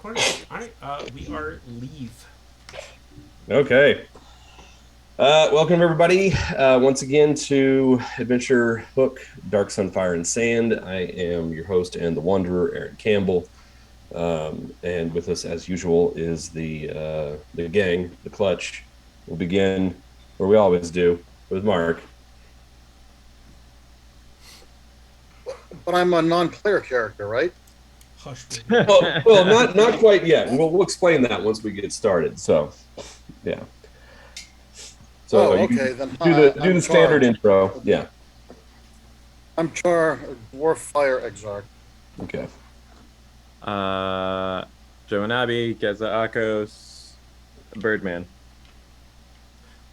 recording. All right, we are Leave. Okay. Welcome everybody once again to Adventure Hook, Dark Sun, Fire, and Sand. I am your host and the Wanderer, Aaron Campbell. And with us, as usual, is the gang, the Clutch. We'll begin where we always do with Mark. But I'm a non-player character, right? Hush, baby. Well, not quite yet. We'll explain that once we get started. So, yeah. So okay. Then do the standard intro. Yeah. I'm Char, Dwarf Fire Exarch. Okay. Joe Annabi, Geza Akos, Birdman.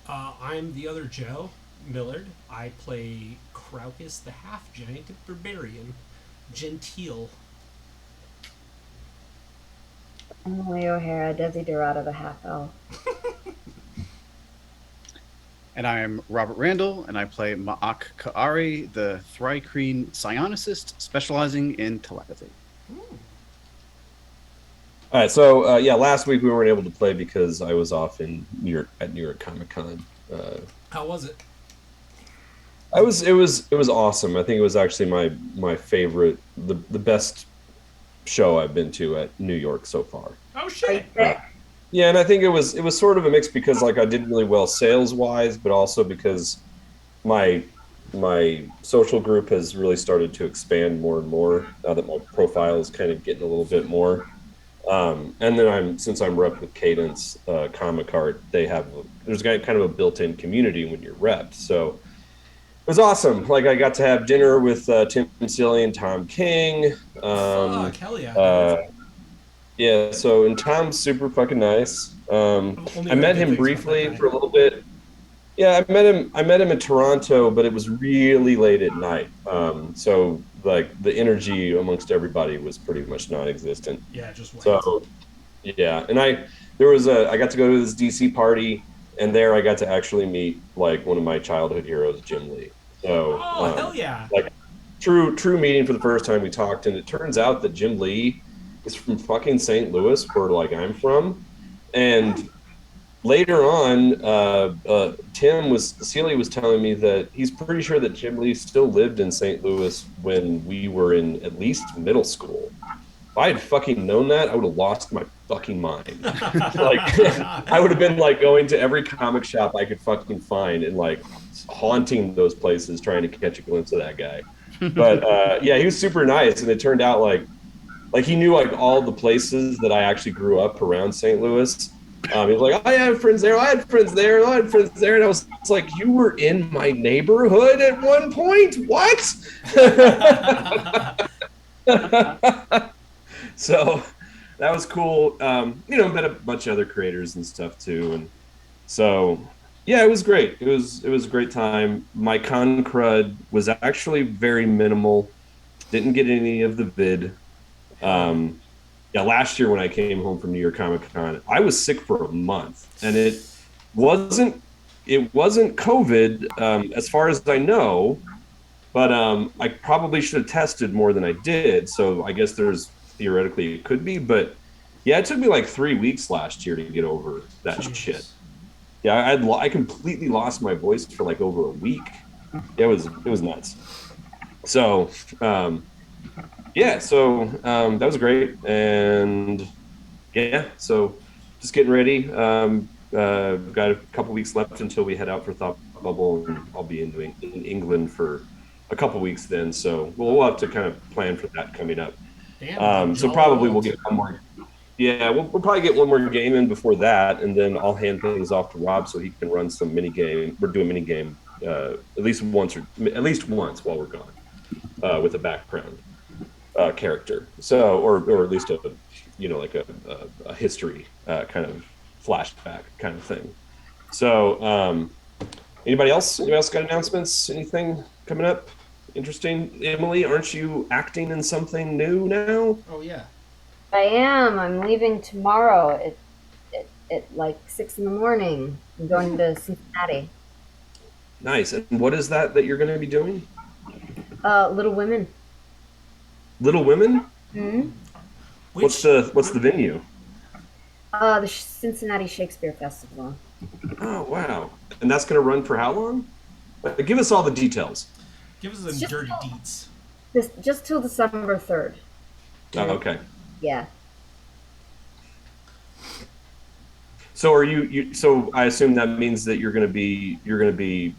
I'm the other Joe, Millard. I play Craucus, the half-giant barbarian, Gentile. Emelie O'Hara, Desiderata, the half-elf. And I am Robert Randle, and I play Ma'ak Ka'ari, the Thrycreen psionicist, specializing in telepathy. All right, so last week we weren't able to play because I was off in New York Comic Con. How was it? It was awesome. I think it was actually my favorite, the best show I've been to at New York so far. Oh shit! Yeah, and I think it was sort of a mix because like I did really well sales wise, but also because my social group has really started to expand more and more now that my profile is kind of getting a little bit more. And then since I'm rep with Cadence Comic Art, there's kind of a built-in community when you're repped. So it was awesome. Like I got to have dinner with Tim Seeley and Tom King. Fuck, hell yeah. Yeah, and Tom's super fucking nice. I met him briefly for a little bit. Yeah, I met him in Toronto, but it was really late at night. So like the energy amongst everybody was pretty much non-existent. Yeah, just wait. So yeah, and I got to go to this DC party, and there I got to actually meet like one of my childhood heroes, Jim Lee. So hell yeah! Like true meeting for the first time we talked, and it turns out that Jim Lee is from fucking St. Louis, where like I'm from, and later on, Seeley was telling me that he's pretty sure that Jim Lee still lived in St. Louis when we were in at least middle school. If I had fucking known that, I would have lost my fucking mind. Like, I would have been like going to every comic shop I could fucking find and like haunting those places trying to catch a glimpse of that guy. But yeah, he was super nice, and it turned out like he knew like all the places that I actually grew up around St. Louis. He was like, I had friends there, I had friends there, I had friends there. And I was like, you were in my neighborhood at one point? What? So that was cool. Met a bunch of other creators and stuff too. And so, yeah, it was great. It was a great time. My con crud was actually very minimal. Didn't get any of the vid. Yeah, last year when I came home from New York Comic Con, I was sick for a month, and it wasn't COVID as far as I know, but I probably should have tested more than I did. So I guess theoretically it could be, but yeah, it took me like 3 weeks last year to get over that shit. Yeah, I completely lost my voice for like over a week. It was nuts. So. Yeah, so that was great, and yeah, so just getting ready. We've got a couple weeks left until we head out for Thought Bubble, and I'll be in England for a couple weeks then. So we'll have to kind of plan for that coming up. Damn, so probably we'll get one more. Yeah, we'll probably get one more game in before that, and then I'll hand things off to Rob so he can run some mini game. We're doing mini game at least once while we're gone with a background. Character, so or at least a history kind of flashback kind of thing. So anybody else got announcements, anything coming up interesting? Emelie, aren't you acting in something new now? Oh yeah, I am. I'm leaving tomorrow at like 6 a.m. I'm going to Cincinnati. Nice. And what is that you're going to be doing? Little Women. Little Women? Mm-hmm. What's the venue? The Cincinnati Shakespeare Festival. Oh wow! And that's going to run for how long? Give us all the details. Give us some dirty deets. Just till December 3rd. Oh, okay. Yeah. So are you? So I assume that means that you're going to be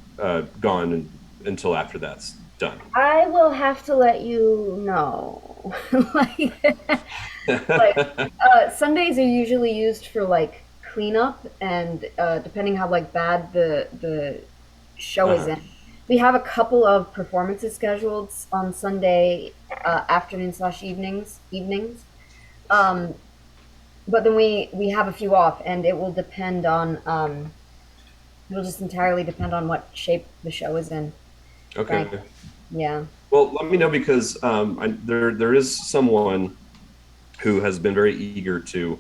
gone until after that's done. I will have to let you know. Sundays are usually used for like cleanup, and depending how like bad the show is in, we have a couple of performances scheduled on Sunday afternoon/evenings. But then we have a few off, and it will depend on it'll just entirely depend on what shape the show is in. Okay. Right? Yeah. Well, let me know because there is someone who has been very eager to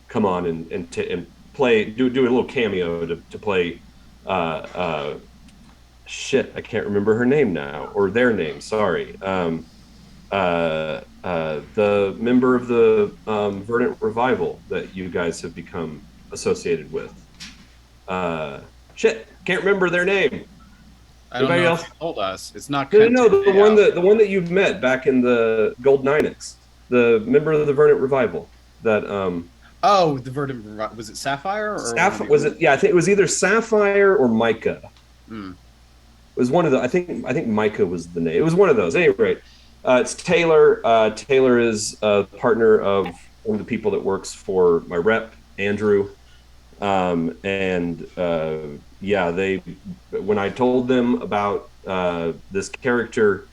come on and play do a little cameo to play. Shit, I can't remember her name now or their name. Sorry. The member of the Verdant Revival that you guys have become associated with. Shit, can't remember their name. I don't Anybody know else? if you told us. It's not. No, the one that you've met back in the Gold Nynix, the member of the Verdant Revival. That Oh, the Verdant. Was it Sapphire or was it? Yeah, I think it was either Sapphire or Micah. Mm. It was one of the. I think Micah was the name. It was one of those. At any rate, it's Taylor. Taylor is a partner of one of the people that works for my rep, Andrew. Yeah, when I told them about this character,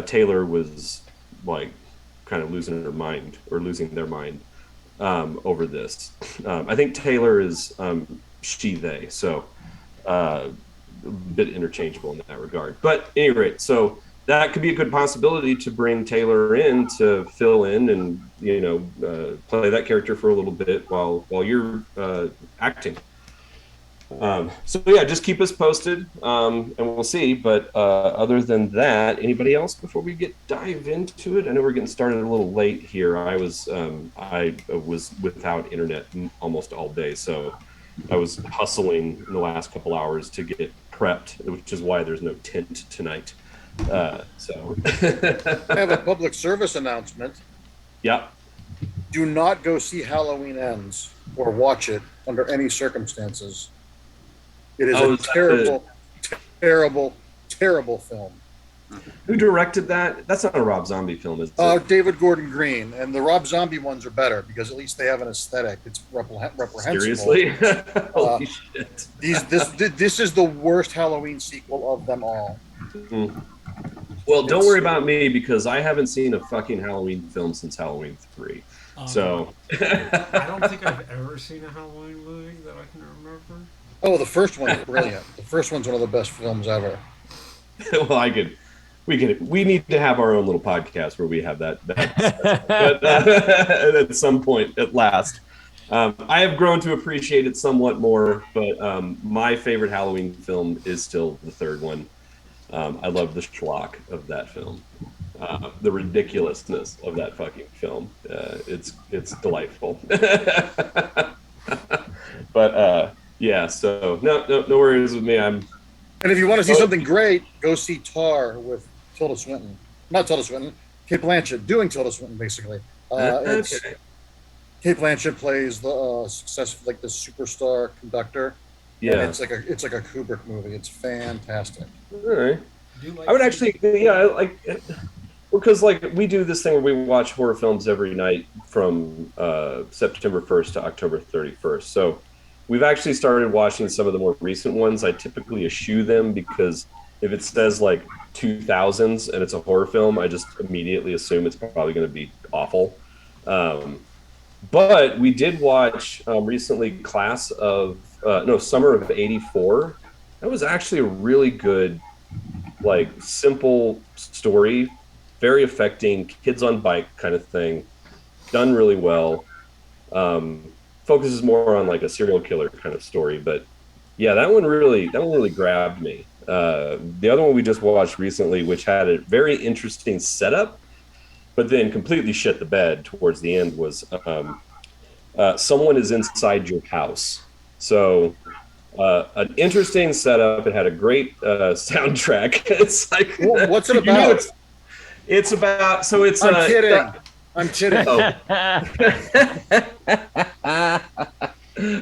Taylor was like kind of losing their mind over this. I think Taylor is she, they, so a bit interchangeable in that regard. But at any rate, so that could be a good possibility to bring Taylor in to fill in and play that character for a little bit while you're acting. So yeah, just keep us posted, and we'll see. But other than that, anybody else before we dive into it? I know we're getting started a little late here. I was without internet almost all day, so I was hustling in the last couple hours to get prepped, which is why there's no tent tonight. So I have a public service announcement. Yeah. Do not go see Halloween Ends or watch it under any circumstances. It is a terrible film. Who directed that? That's not a Rob Zombie film, is it? David Gordon Green. And the Rob Zombie ones are better because at least they have an aesthetic. It's reprehensible. Seriously? Holy shit. This is the worst Halloween sequel of them all. Mm. Well, don't worry about me because I haven't seen a fucking Halloween film since Halloween 3. So I don't think I've ever seen a Halloween movie that I can remember. Oh, the first one's brilliant. The first one's one of the best films ever. Well, we need to have our own little podcast where we have that but, at some point at last. I have grown to appreciate it somewhat more, but my favorite Halloween film is still the third one. I love the schlock of that film, the ridiculousness of that fucking film. It's delightful. But yeah, so no worries with me. And if you want to see something great, go see Tar with Tilda Swinton. Not Tilda Swinton, Kate Blanchett doing Tilda Swinton basically. Okay. Kate Blanchett plays the successful, like the superstar conductor. Yeah, and it's like a Kubrick movie. It's fantastic. All right. I would actually, because like we do this thing where we watch horror films every night from September 1st to October 31st. So we've actually started watching some of the more recent ones. I typically eschew them because if it says like 2000s and it's a horror film, I just immediately assume it's probably going to be awful. But we did watch recently Summer of '84. That was actually a really good, like, simple story, very affecting, kids on bike kind of thing, done really well. Focuses more on like a serial killer kind of story, but yeah, that one really grabbed me. The other one we just watched recently, which had a very interesting setup, but then completely shit the bed towards the end was someone is inside your house. So an interesting setup. It had a great soundtrack. It's like, what's it about? It's about, so it's I'm kidding. I'm kidding. Oh.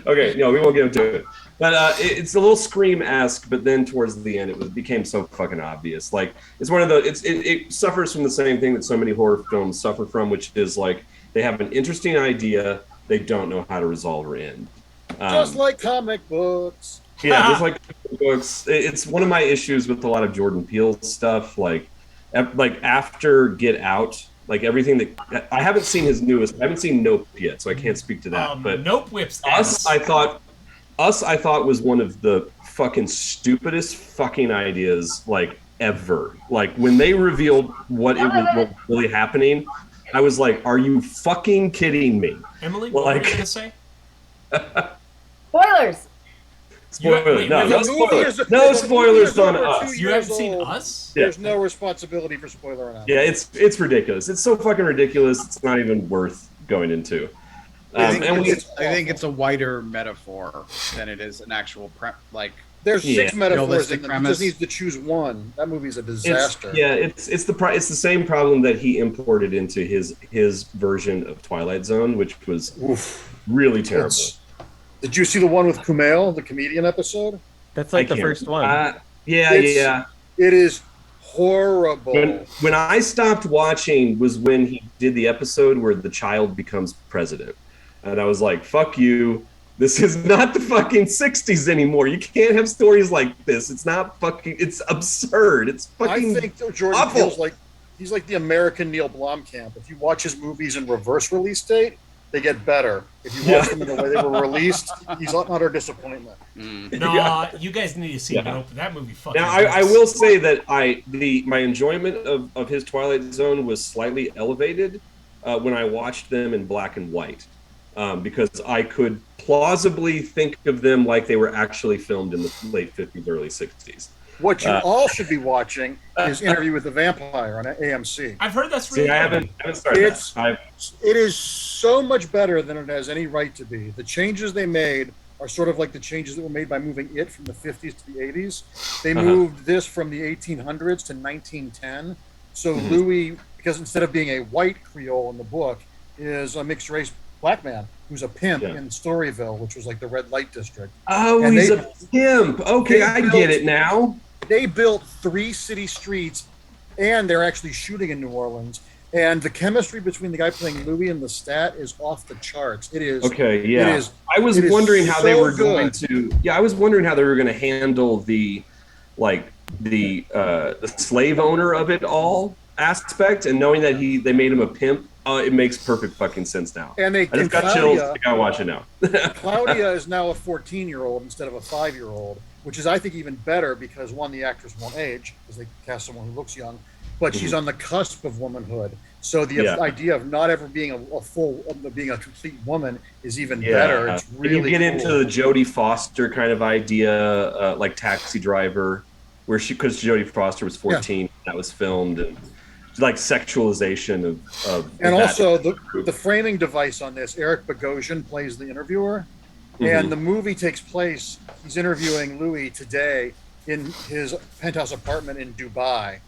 Okay, no, we won't get into it. But it's a little Scream-esque, but then towards the end, it became so fucking obvious. Like, it's one of the, it suffers from the same thing that so many horror films suffer from, which is like, they have an interesting idea, they don't know how to resolve or end. Just like comic books. Yeah, just like comic books. It's one of my issues with a lot of Jordan Peele stuff. Like after Get Out, like everything that I haven't seen his newest. I haven't seen Nope yet, so I can't speak to that. But Nope whips Us, I thought was one of the fucking stupidest fucking ideas like ever. Like when they revealed what was really happening, I was like, "Are you fucking kidding me?" Emily, what were you gonna say? Spoilers. Spoilers. No spoilers. No spoilers on Us. You haven't seen Us? There's no responsibility for spoiler on Us. Yeah, it's ridiculous. It's so fucking ridiculous. It's not even worth going into. I think it's a wider metaphor than it is an actual There's 6 metaphors in realistic them. He premise. just needs to choose one. That movie's a disaster. It's the same problem that he imported into his version of Twilight Zone, which was really terrible. Did you see the one with Kumail, the comedian episode? That's like the first one. Yeah. It is horrible. When I stopped watching was when he did the episode where the child becomes president. And I was like, fuck you. This is not the fucking 60s anymore. You can't have stories like this. It's not fucking, it's absurd. It's fucking I think Jordan Peele's he's like the American Neil Blomkamp. If you watch his movies in reverse release date, they get better. If you watch them in the way they were released, he's an utter disappointment. No, you guys need to see Nope. That movie fucking Now, I will say that my enjoyment of his Twilight Zone was slightly elevated when I watched them in black and white. Because I could plausibly think of them like they were actually filmed in the late 50s, early 60s. What you all should be watching is Interview with the Vampire on AMC. I've heard that's really I haven't started that. It is so much better than it has any right to be. The changes they made are sort of like the changes that were made by moving it from the 50s to the 80s. They moved this from the 1800s to 1910. So Louis, because instead of being a white Creole in the book, is a mixed race black man who's a pimp in Storyville, which was like the red light district. Oh, and he's a pimp. Okay, I get it now. They built 3 city streets, and they're actually shooting in New Orleans. And the chemistry between the guy playing Louis and the stat is off the charts. It is okay. Yeah, I was wondering how they were going to. Yeah, I was wondering how they were going to handle the slave owner of it all aspect, and knowing that they made him a pimp. It makes perfect fucking sense now. And I just got chills. I gotta watch it now. Claudia is now a 14-year-old instead of a 5-year-old, which is, I think, even better because, one, the actress won't age because they cast someone who looks young, but she's on the cusp of womanhood. So the idea of not ever being being a complete woman is even better. It's really you get into the Jodie Foster kind of idea, like Taxi Driver, where because Jodie Foster was 14, that was filmed, and like sexualization of and also the framing device on this. Eric Bogosian plays the interviewer, and the movie takes place. He's interviewing Louis today in his penthouse apartment in Dubai,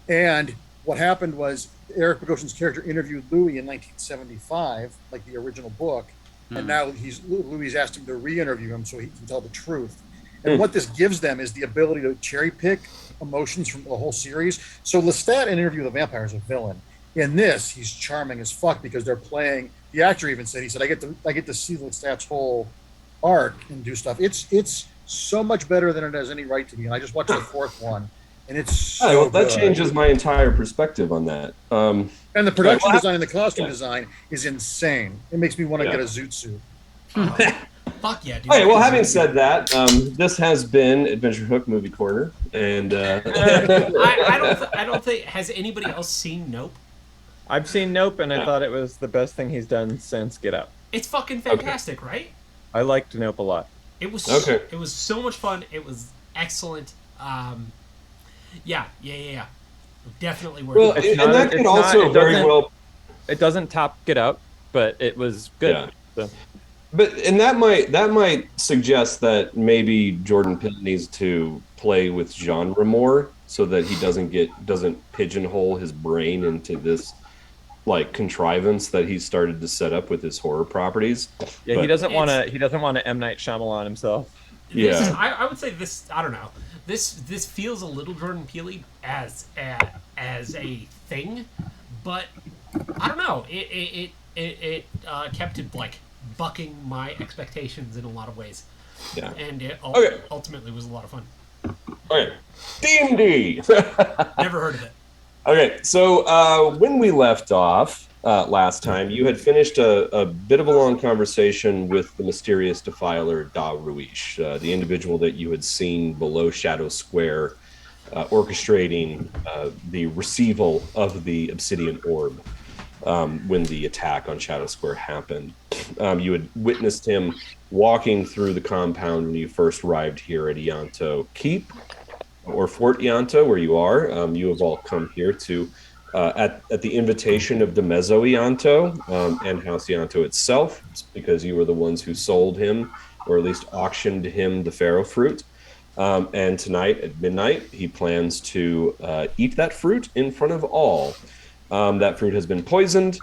and what happened was Eric Bogosian's character interviewed Louis in 1975, like the original book, and now Louis asked him to re-interview him so he can tell the truth. And what this gives them is the ability to cherry pick emotions from the whole series. So Lestat in Interview with the Vampire is a villain. In this, he's charming as fuck because they're playing. The actor even said, I get to see Lestat's whole arc and do stuff. It's so much better than it has any right to be. And I just watched the 4th one, and it's so that good. changes my entire perspective on that. And the production design and the costume design is insane. It makes me want to get a zoot suit. Fuck yeah, dude. Okay, well, having said that, this has been Adventure Hook Movie Corner, and I don't think has anybody else seen Nope. I've seen Nope, and I thought it was the best thing he's done since Get Out. It's fucking fantastic, right? I liked Nope a lot. It was it was so much fun. It was excellent. Yeah. Definitely worth Well, it. It's and not- that it's could not- also it very doesn't- well. It doesn't top Get Out, but it was good. Yeah. So, And that might suggest that maybe Jordan Peele needs to play with genre more, so that he doesn't pigeonhole his brain into this like contrivance that he started to set up with his horror properties. yeah, But- he doesn't want to M. Night Shyamalan himself. This, Yeah. I would say this. I don't know. This feels a little Jordan Peele as a thing, but I don't know. It kept it like bucking my expectations in a lot of ways, Yeah. and it Okay. ultimately was a lot of fun. Okay. D&D. Never heard of it. Okay, so when we left off last time, you had finished a bit of a long conversation with the mysterious defiler Da Ruish, the individual that you had seen below Shadow Square, orchestrating the receival of the obsidian orb when the attack on Shadow Square happened. You had witnessed him walking through the compound when you first arrived here at Ianto Keep, or Fort Ianto, where you are. You have all come here to, at the invitation of the Mezzo Ianto and House Ianto itself, because you were the ones who sold him, or at least auctioned him, the Pharaoh fruit. And tonight at midnight, he plans to eat that fruit in front of all. That fruit has been poisoned,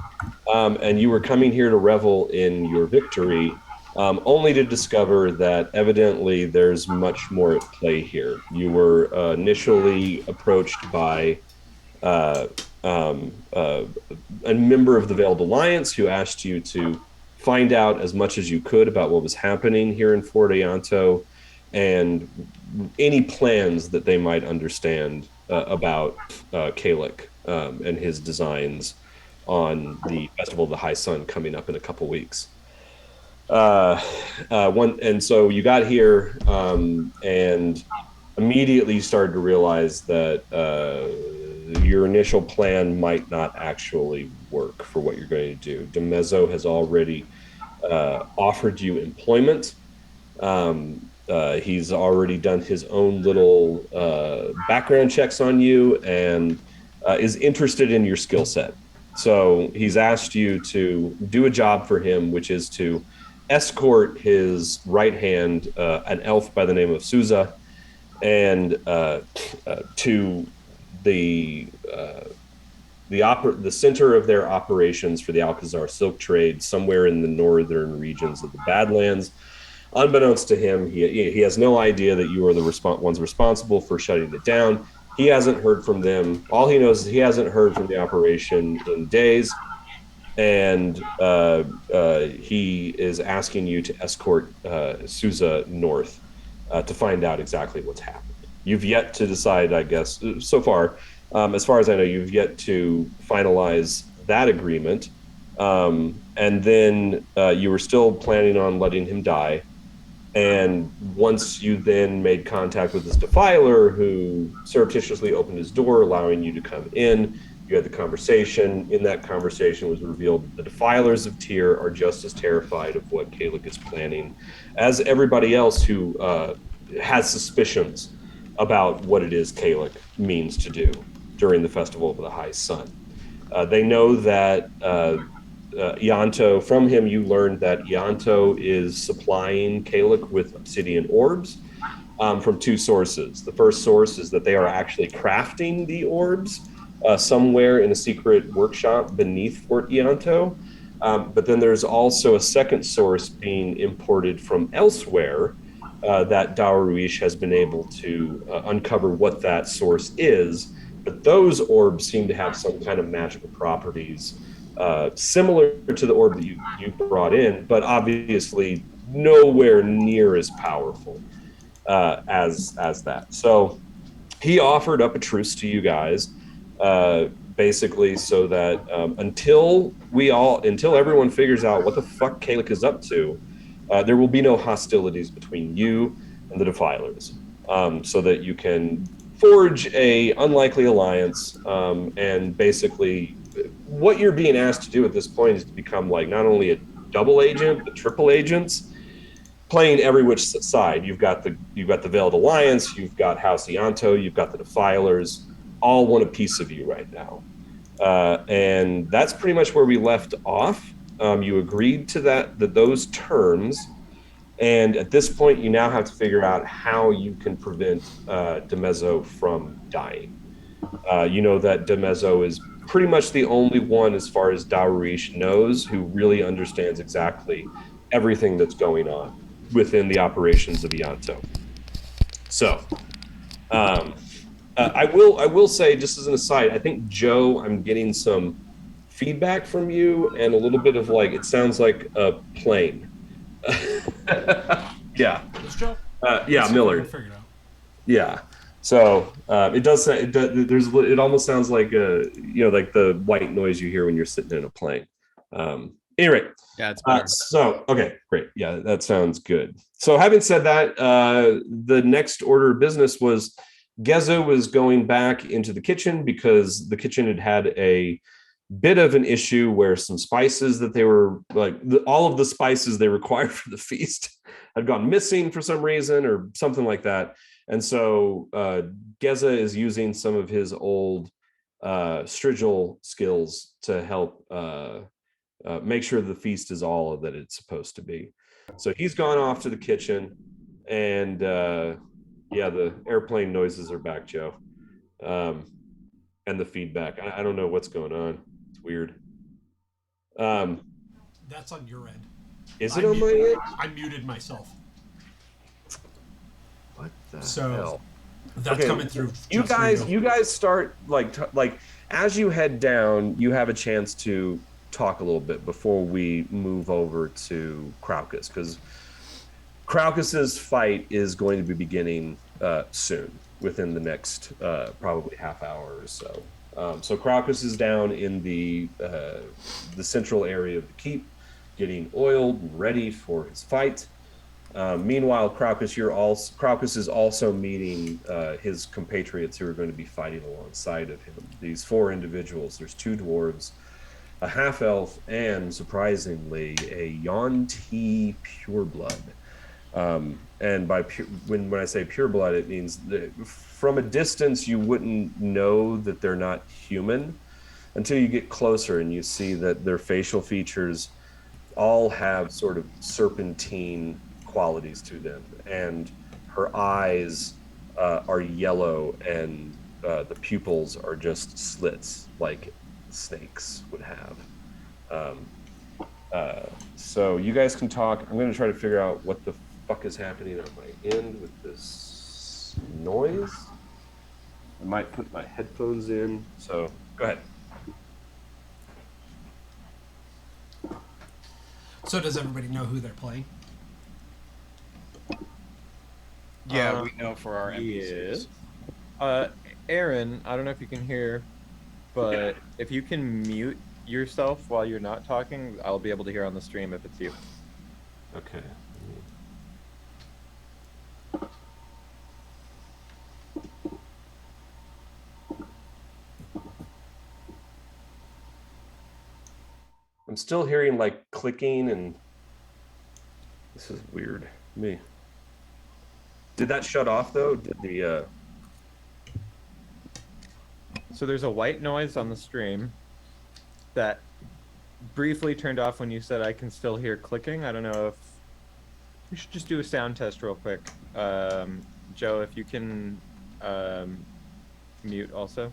and you were coming here to revel in your victory, only to discover that evidently there's much more at play here. You were initially approached by a member of the Veiled Alliance who asked you to find out as much as you could about what was happening here in Fort Ianto and any plans that they might understand about Kalik and his designs on the Festival of the High Sun coming up in a couple weeks. And so you got here and immediately started to realize that your initial plan might not actually work for what you're going to do. DeMezzo has already offered you employment. He's already done his own little background checks on you and is interested in your skill set. So he's asked you to do a job for him, which is to escort his right hand, an elf by the name of Souza, and to the center of their operations for the Alcazar silk trade, somewhere in the northern regions of the Badlands. Unbeknownst to him, he has no idea that you are the ones responsible for shutting it down. He hasn't heard from them. All he knows is he hasn't heard from the operation in days, and he is asking you to escort Souza north to find out exactly what's happened. You've yet to decide, I guess, so far, as I know, you've yet to finalize that agreement. And then you were still planning on letting him die. And once you then made contact with this defiler who surreptitiously opened his door, allowing you to come in, you had the conversation. In that conversation was revealed that the defilers of Tyr are just as terrified of what Kalik is planning as everybody else who has suspicions about what it is Kalik means to do during the Festival of the High Sun. They know that Ianto, from him you learned that Ianto is supplying Kalik with obsidian orbs from two sources. The first source is that they are actually crafting the orbs somewhere in a secret workshop beneath Fort Ianto. But then there's also a second source being imported from elsewhere that Dawaruish has been able to uncover what that source is. But those orbs seem to have some kind of magical properties similar to the orb that you brought in, but obviously nowhere near as powerful as that. So he offered up a truce to you guys, basically so that until everyone figures out what the fuck Kalik is up to, there will be no hostilities between you and the Defilers, so that you can forge a unlikely alliance, and basically what you're being asked to do at this point is to become like not only a double agent but triple agents, playing every which side. You've got the Veiled Alliance, you've got House Ianto, you've got the Defilers, all want a piece of you right now. And that's pretty much where we left off. You agreed to those terms. And at this point, you now have to figure out how you can prevent DeMezzo from dying. You know that DeMezzo is pretty much the only one, as far as Daurish knows, who really understands exactly everything that's going on within the operations of Ianto. So, I will say, just as an aside, I think, Joe, I'm getting some feedback from you and a little bit of like, it sounds like a plane. Yeah. This Joe? Yeah, Millard. Figure it out. Yeah. So it does. It almost sounds like like the white noise you hear when you're sitting in a plane. Anyway. Yeah, it's better. So okay, great. Yeah, that sounds good. So having said that, the next order of business was Geza was going back into the kitchen because the kitchen had a bit of an issue where some spices that they were all of the spices they required for the feast had gone missing for some reason or something like that. And so Geza is using some of his old strigil skills to help make sure the feast is all that it's supposed to be. So he's gone off to the kitchen, and yeah, the airplane noises are back, Joe, and the feedback. I don't know what's going on. It's weird. That's on your end. Is it on my end? I muted myself. What the hell? That's okay, coming through. You guys start like as you head down, you have a chance to talk a little bit before we move over to Craucus, because Craucus's fight is going to be beginning soon, within the next probably half hour or so. So Craucus is down in the central area of the keep, getting oiled and ready for his fight. Meanwhile, Craucus is also meeting his compatriots who are going to be fighting alongside of him. These 4 individuals. There's 2 dwarves, a half-elf, and surprisingly, a Yuan-Ti pureblood. And by when I say pureblood, it means that from a distance you wouldn't know that they're not human until you get closer and you see that their facial features all have sort of serpentine qualities to them, and her eyes are yellow, and the pupils are just slits like snakes would have. So you guys can talk. I'm going to try to figure out what the fuck is happening on my end with this noise. I might put my headphones in. So go ahead. So does everybody know who they're playing? Yeah, we know for our NPCs. Aaron, I don't know if you can hear, but if you can mute yourself while you're not talking, I'll be able to hear on the stream if it's you. Okay. I'm still hearing like clicking, and this is weird. Me. Did that shut off though? Did the So there's a white noise on the stream that briefly turned off when you said I can still hear clicking. I don't know if we should just do a sound test real quick. Joe, if you can mute also.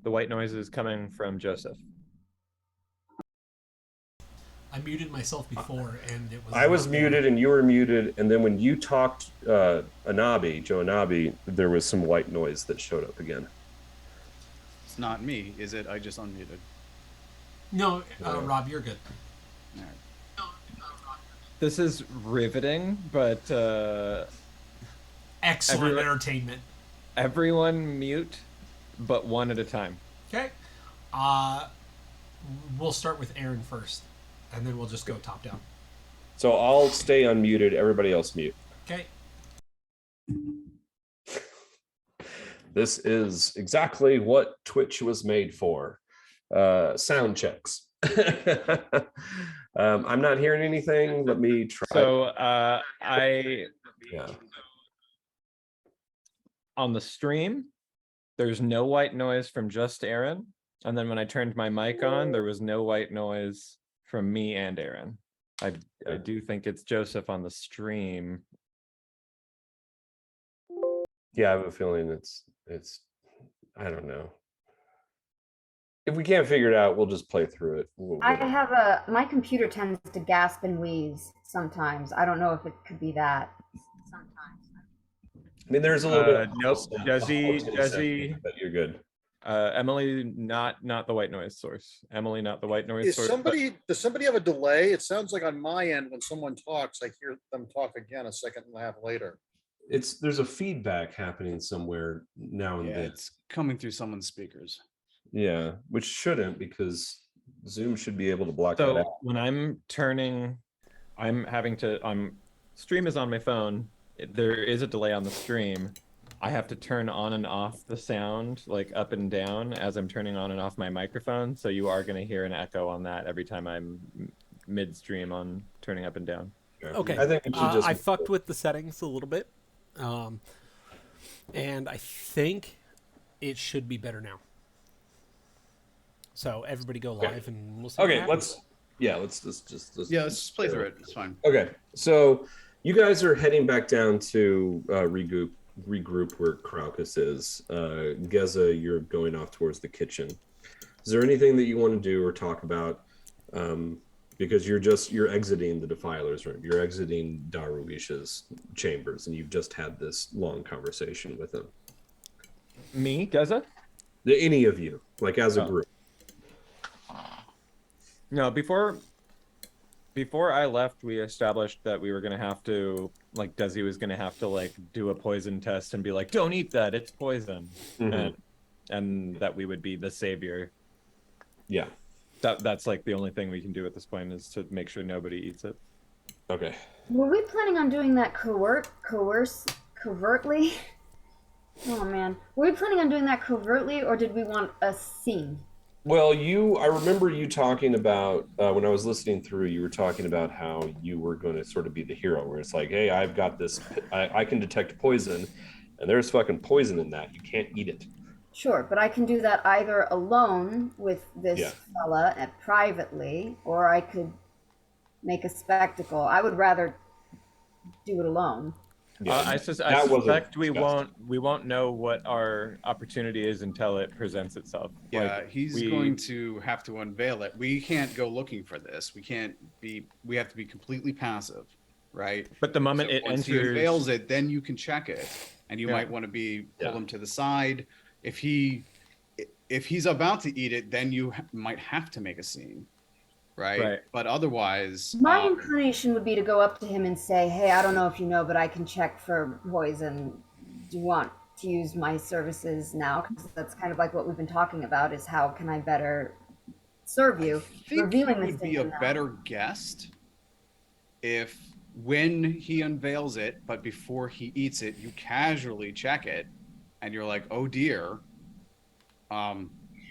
The white noise is coming from Joseph. I muted myself before, and it was. I was muted and you were muted, and then when you talked, Joe Annabi, there was some white noise that showed up again. It's not me, is it? I just unmuted. No, Rob, you're good. All right. This is riveting, but Excellent entertainment. Everyone mute, but one at a time. Okay. We'll start with Aaron first, and then we'll just go top down. So I'll stay unmuted, everybody else mute. Okay. This is exactly what Twitch was made for. Sound checks. I'm not hearing anything. Let me try. So Yeah. on the stream, there's no white noise from just Aaron. And then when I turned my mic on, there was no white noise from me and Aaron. I do think it's Joseph on the stream. Yeah, I have a feeling it's I don't know. If we can't figure it out, we'll just play through it. My computer tends to gasp and wheeze sometimes. I don't know if it could be that. Sometimes. I mean, there's a little bit. Nope. Desi, but you're good. Emily, not the white noise source. Emily, not the white noise source. Does somebody have a delay? It sounds like on my end, when someone talks, I hear them talk again a second and a half later. There's a feedback happening somewhere now and then. It's coming through someone's speakers. Yeah, which shouldn't, because Zoom should be able to block that out. So when I'm turning, stream is on my phone. There is a delay on the stream. I have to turn on and off the sound, like up and down, as I'm turning on and off my microphone. So you are going to hear an echo on that every time I'm midstream on turning up and down. Okay. I think we should I fucked with the settings a little bit. And I think it should be better now. So everybody go live and we'll see. Okay, let's just play through it. It's fine. Okay, so you guys are heading back down to regroup where Kraukus is. Geza, you're going off towards the kitchen. Is there anything that you want to do or talk about? Because you're exiting the Defiler's room. You're exiting Darwish's chambers, and you've just had this long conversation with him. Me, Geza? Any of you, like as a group. No, before I left, we established that we were going to have to, like, Desi was going to have to, like, do a poison test and be like, don't eat that, it's poison. Mm-hmm. And that we would be the savior. Yeah. That's, like, the only thing we can do at this point is to make sure nobody eats it. Okay. Were we planning on doing that covertly? Oh, man. Were we planning on doing that covertly, or did we want a scene? Well, I remember you talking about, when I was listening through, you were talking about how you were going to sort of be the hero, where it's like, hey, I've got this, I can detect poison, and there's fucking poison in that. You can't eat it. Sure, but I can do that either alone with this fella and privately, or I could make a spectacle. I would rather do it alone. Yeah, I suspect we won't know what our opportunity is until it presents itself. Yeah, he's going to have to unveil it. We can't go looking for this. We have to be completely passive, right? But the moment once he unveils it, then you can check it, and you might want to pull him to the side. If he's about to eat it, then you might have to make a scene. Right. But otherwise, my inclination would be to go up to him and say, hey, I don't know if you know, but I can check for poison. Do you want to use my services now? Because that's kind of like what we've been talking about, is how can I better serve you? I think he would be a better guest if, when he unveils it, but before he eats it, you casually check it and you're like, oh dear. I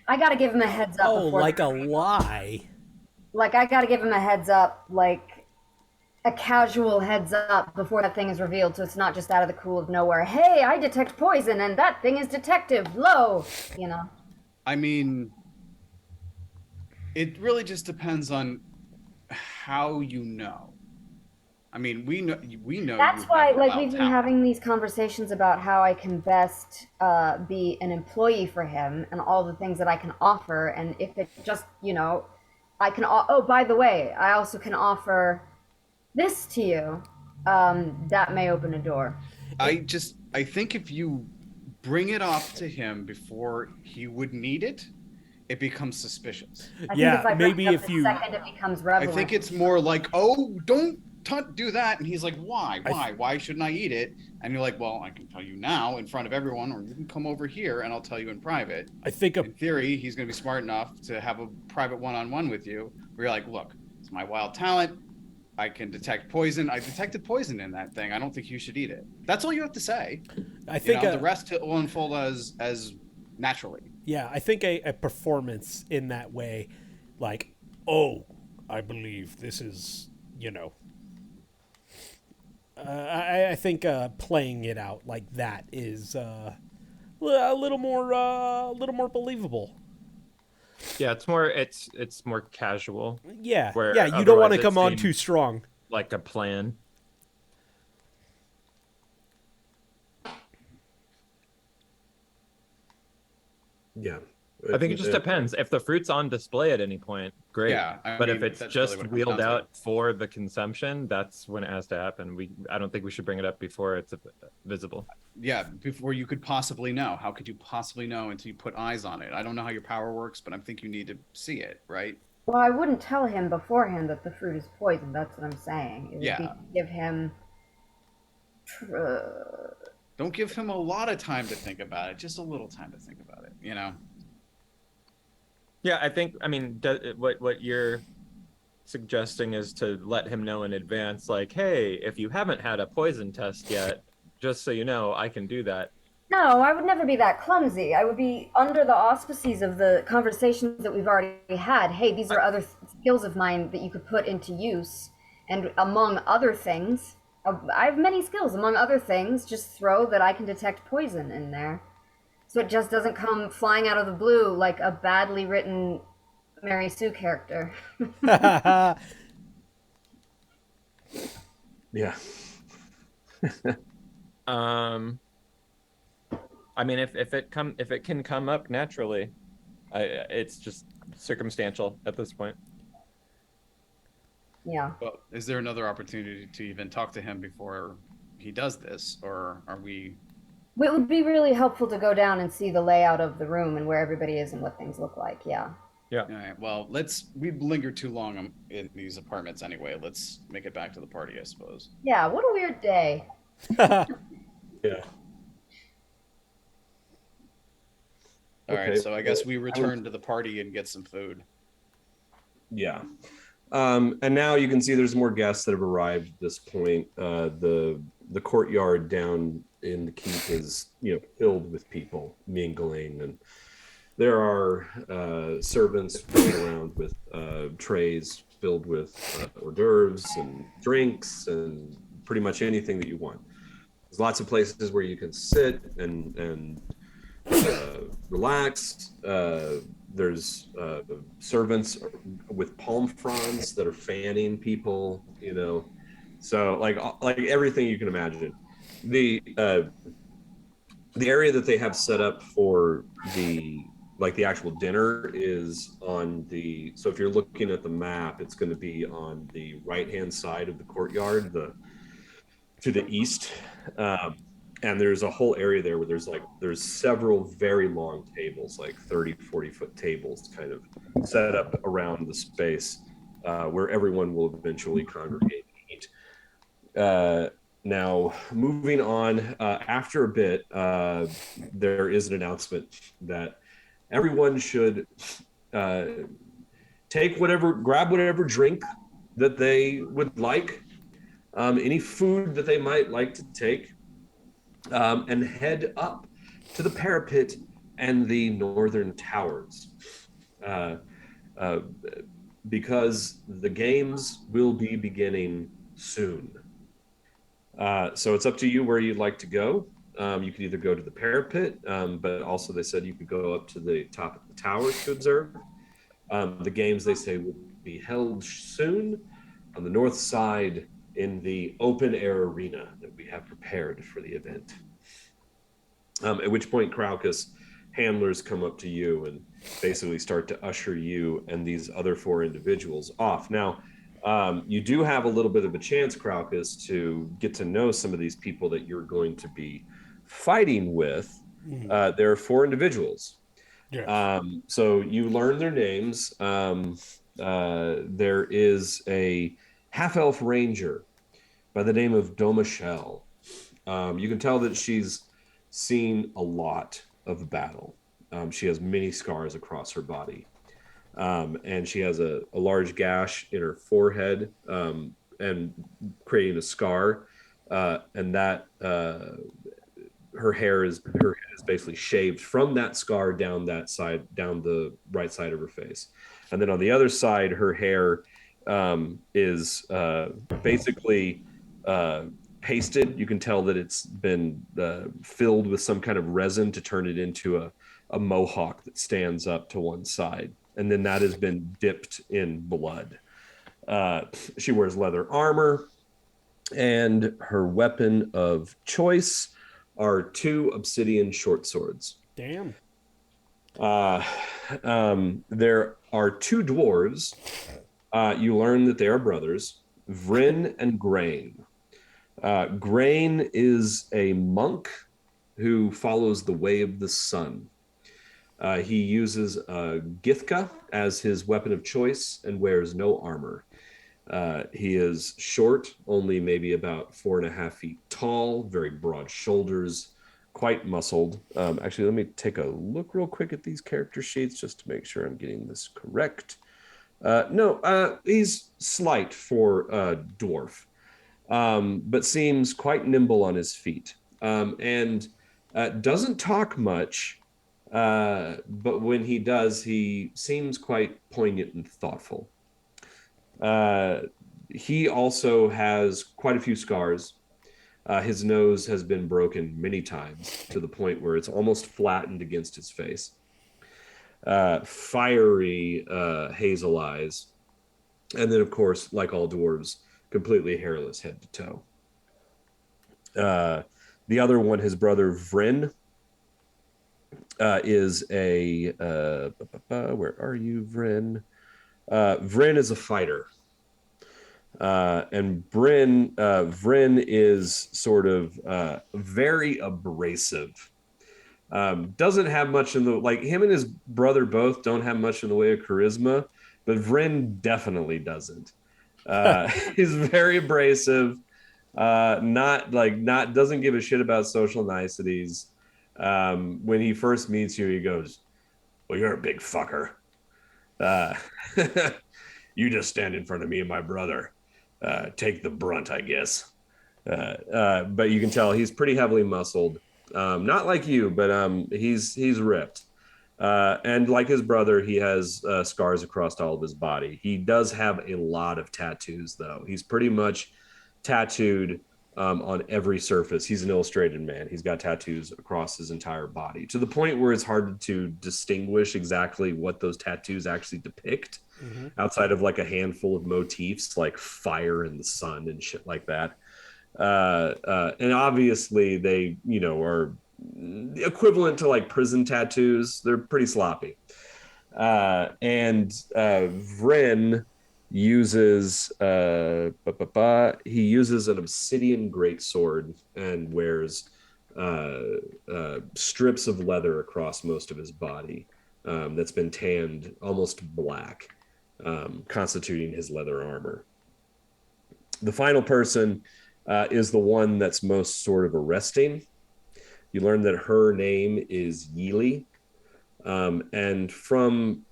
got to give him a heads up. Oh, like a lie. Like, I gotta give him a heads up, like a casual heads up before that thing is revealed, so it's not just out of the cool of nowhere. Hey, I detect poison, and that thing is detective. Low, you know. I mean, it really just depends on how you know. I mean, we know. That's why, like, we've been having these conversations about how I can best be an employee for him and all the things that I can offer, and if it just, you know. I can. Oh, by the way, I also can offer this to you. That may open a door. I think if you bring it off to him before he would need it, it becomes suspicious. Maybe if you. Second, it becomes relevant. I think it's more like, oh, don't do that, and he's like, why? Why shouldn't I eat it? And you're like, well, I can tell you now in front of everyone, or you can come over here and I'll tell you in private. I think in theory, he's going to be smart enough to have a private one-on-one with you, where you're like, look, it's my wild talent. I can detect poison. I detected poison in that thing. I don't think you should eat it. That's all you have to say. I think the rest will unfold as naturally. Yeah, I think a performance in that way, like, Oh, I believe this is, I think playing it out like that is a little more believable. Yeah, it's more casual. Yeah, Where yeah. You don't want otherwise to it come on seemed too strong. like a plan. Yeah. I think it just depends. If the fruit's on display at any point, great. Yeah, I But mean, if it's that's just really what it wheeled comes down to. out for the consumption, that's when it has to happen. I don't think we should bring it up before it's visible. Yeah, before you could possibly know. How could you possibly know until you put eyes on it? I don't know how your power works, but I think you need to see it, right? Well, I wouldn't tell him beforehand that the fruit is poison. That's what I'm saying. It would Yeah. be to give him. Don't give him a lot of time to think about it. Just a little time to think about it. Yeah, I mean, what you're suggesting is to let him know in advance, like, hey, if you haven't had a poison test yet, just so you know, I can do that. No, I would never be that clumsy. I would be under the auspices of the conversations that we've already had. Hey, these are other skills of mine that you could put into use. And among other things, I have many skills. Among other things, just throw that I can detect poison in there. So it just doesn't come flying out of the blue like a badly written Mary Sue character. Yeah. I mean, if it can come up naturally, it's just circumstantial at this point. Yeah. Well, is there another opportunity to even talk to him before he does this, or are we? It would be really helpful to go down and see the layout of the room and where everybody is and what things look like. Yeah. Yeah. All right. Well, we've lingered too long in these apartments anyway. Let's make it back to the party, I suppose. Yeah. What a weird day. Yeah. All right. Okay, So I guess we well, return to the party and get some food. Yeah. And now you can see there's more guests that have arrived at this point. The courtyard down in the keep is, filled with people mingling, and there are servants going around with trays filled with hors d'oeuvres and drinks and pretty much anything that you want. There's lots of places where you can sit and relax. There's servants with palm fronds that are fanning people, so like everything you can imagine. The area that they have set up for the actual dinner is so if you're looking at the map, it's going to be on the right hand side of the courtyard, to the east. And there's a whole area there where there's several very long tables, like 30-40 foot tables, kind of set up around the space where everyone will eventually congregate and eat. Now, moving on, after a bit, there is an announcement that everyone should grab whatever drink that they would like, any food that they might like to take, and head up to the parapet and the northern towers, because the games will be beginning soon. So it's up to you where you'd like to go. You could either go to the parapet, but also they said you could go up to the top of the towers to observe. The games, they say, will be held soon on the north side in the open air arena that we have prepared for the event. At which point Craucus handlers come up to you and basically start to usher you and these other 4 individuals off. Now, you do have a little bit of a chance, Craucus, to get to know some of these people that you're going to be fighting with. There are 4 individuals. Yeah. So you learn their names. There is a half-elf ranger by the name of Domashell. You can tell that she's seen a lot of battle. She has many scars across her body. And she has a large gash in her forehead, and creating a scar. And that her head is basically shaved from that scar down the right side of her face, and then on the other side, her hair is basically pasted. You can tell that it's been filled with some kind of resin to turn it into a mohawk that stands up to one side, and then that has been dipped in blood. She wears leather armor, and her weapon of choice are 2 obsidian short swords. Damn. There are 2 dwarves. You learn that they are brothers, Vryn and Grain. Grain is a monk who follows the way of the sun. He uses Githka as his weapon of choice and wears no armor. He is short, only maybe about 4.5 feet tall, very broad shoulders, quite muscled. Actually, let me take a look real quick at these character sheets just to make sure I'm getting this correct. No, he's slight for dwarf, but seems quite nimble on his feet, and doesn't talk much, but when he does, he seems quite poignant and thoughtful. He also has quite a few scars. His nose has been broken many times to the point where it's almost flattened against his face. Fiery hazel eyes. And then, of course, like all dwarves, completely hairless head to toe. The other one, his brother Vryn, is a... where are you, Vryn? Vryn is a fighter. And Vryn is sort of very abrasive. Doesn't have much in the... Like, him and his brother both don't have much in the way of charisma, but Vryn definitely doesn't. He's very abrasive. Doesn't give a shit about social niceties. When he first meets you, he goes, "Well, you're a big fucker. You just stand in front of me and my brother. Take the brunt, I guess." But you can tell he's pretty heavily muscled. Not like you, but he's ripped. And like his brother, he has scars across all of his body. He does have a lot of tattoos, though. He's pretty much tattooed on every surface. He's an illustrated man. He's got tattoos across his entire body, to the point where it's hard to distinguish exactly what those tattoos actually depict, outside of like a handful of motifs like fire and the sun and shit like that. And obviously they, are equivalent to like prison tattoos. They're pretty sloppy. And Vryn uses he uses an obsidian greatsword and wears strips of leather across most of his body, that's been tanned almost black, constituting his leather armor. The final person is the one that's most sort of arresting. You learn that her name is Yeely, and from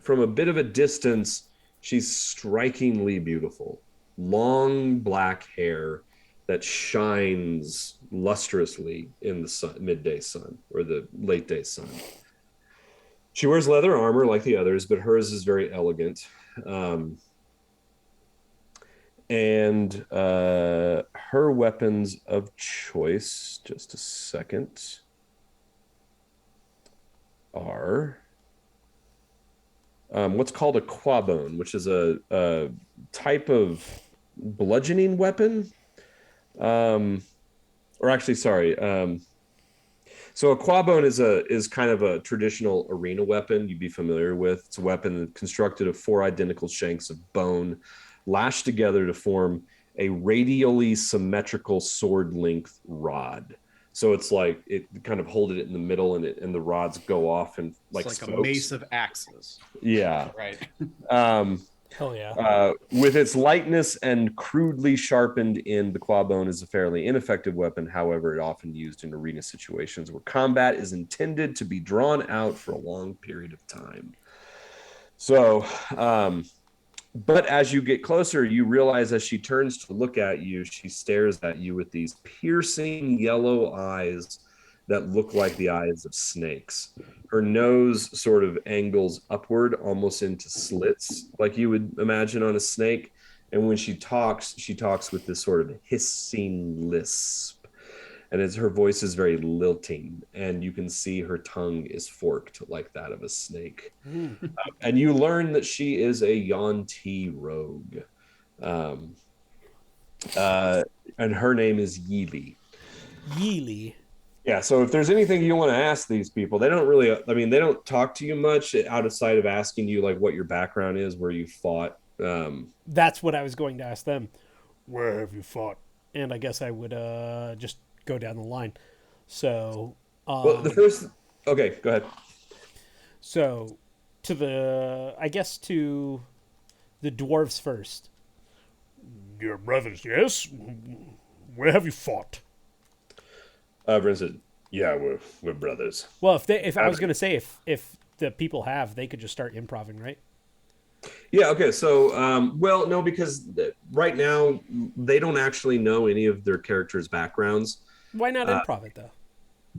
a bit of a distance, she's strikingly beautiful. Long black hair that shines lustrously in the midday sun or the late day sun. She wears leather armor like the others, but hers is very elegant. And her weapons of choice, just a second, are what's called a quabone, which is a type of bludgeoning weapon. So a quabone is kind of a traditional arena weapon you'd be familiar with. It's a weapon constructed of 4 identical shanks of bone, lashed together to form a radially symmetrical sword length rod. So it's like it kind of hold it in the middle, and the rods go off and like it's like spokes. a mace of axes. Yeah. Right. Hell yeah. With its lightness and crudely sharpened end, the quabone is a fairly ineffective weapon. However, it often used in arena situations where combat is intended to be drawn out for a long period of time. So, but as you get closer, you realize as she turns to look at you, she stares at you with these piercing yellow eyes that look like the eyes of snakes. Her nose sort of angles upward, almost into slits, like you would imagine on a snake. And when she talks with this sort of hissing lisp. And her voice is very lilting, and you can see her tongue is forked like that of a snake. And you learn that she is a Yuan-Ti rogue. And her name is Yeely. Yeely. Yeah, so if there's anything you want to ask these people, they don't talk to you much outside of asking you like what your background is, where you fought. That's what I was going to ask them. Where have you fought? And I guess I would just go down the line. So, okay, go ahead. So, to the dwarves first. Your brothers, yes? Where have you fought? Brent said, yeah, we're brothers. Well, if I was going to say, if the people have, they could just start improvising, right? Yeah, okay, so, no, because right now, they don't actually know any of their characters' backgrounds. Why not improv it, though?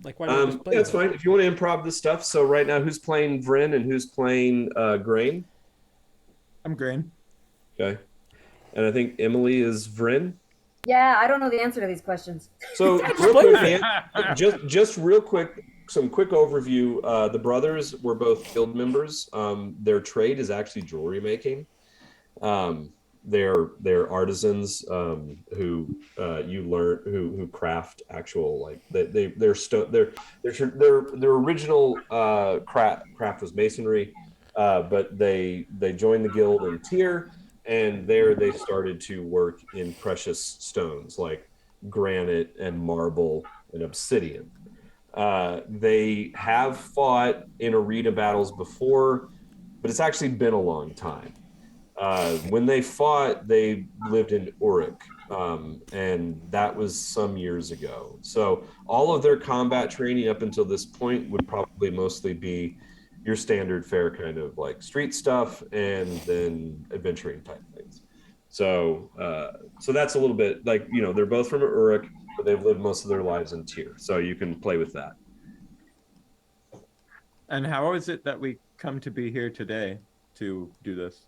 Like, why not just play that's fine. If you want to improv this stuff. So right now, who's playing Vryn and who's playing Grain? I'm Grain. Okay. And I think Emelie is Vryn. Yeah, I don't know the answer to these questions. So real quick, just real quick, some quick overview. The brothers were both guild members. Their trade is actually jewelry making. They're artisans who you learn who craft actual like their original craft was masonry, but they joined the guild in Tyr, and there they started to work in precious stones like granite and marble and obsidian. They have fought in arena battles before, but it's actually been a long time. When they fought, they lived in Uruk, and that was some years ago. So all of their combat training up until this point would probably mostly be your standard fare kind of like street stuff and then adventuring type things. So that's a little bit like, they're both from Uruk, but they've lived most of their lives in Tyr. So you can play with that. And how is it that we come to be here today to do this?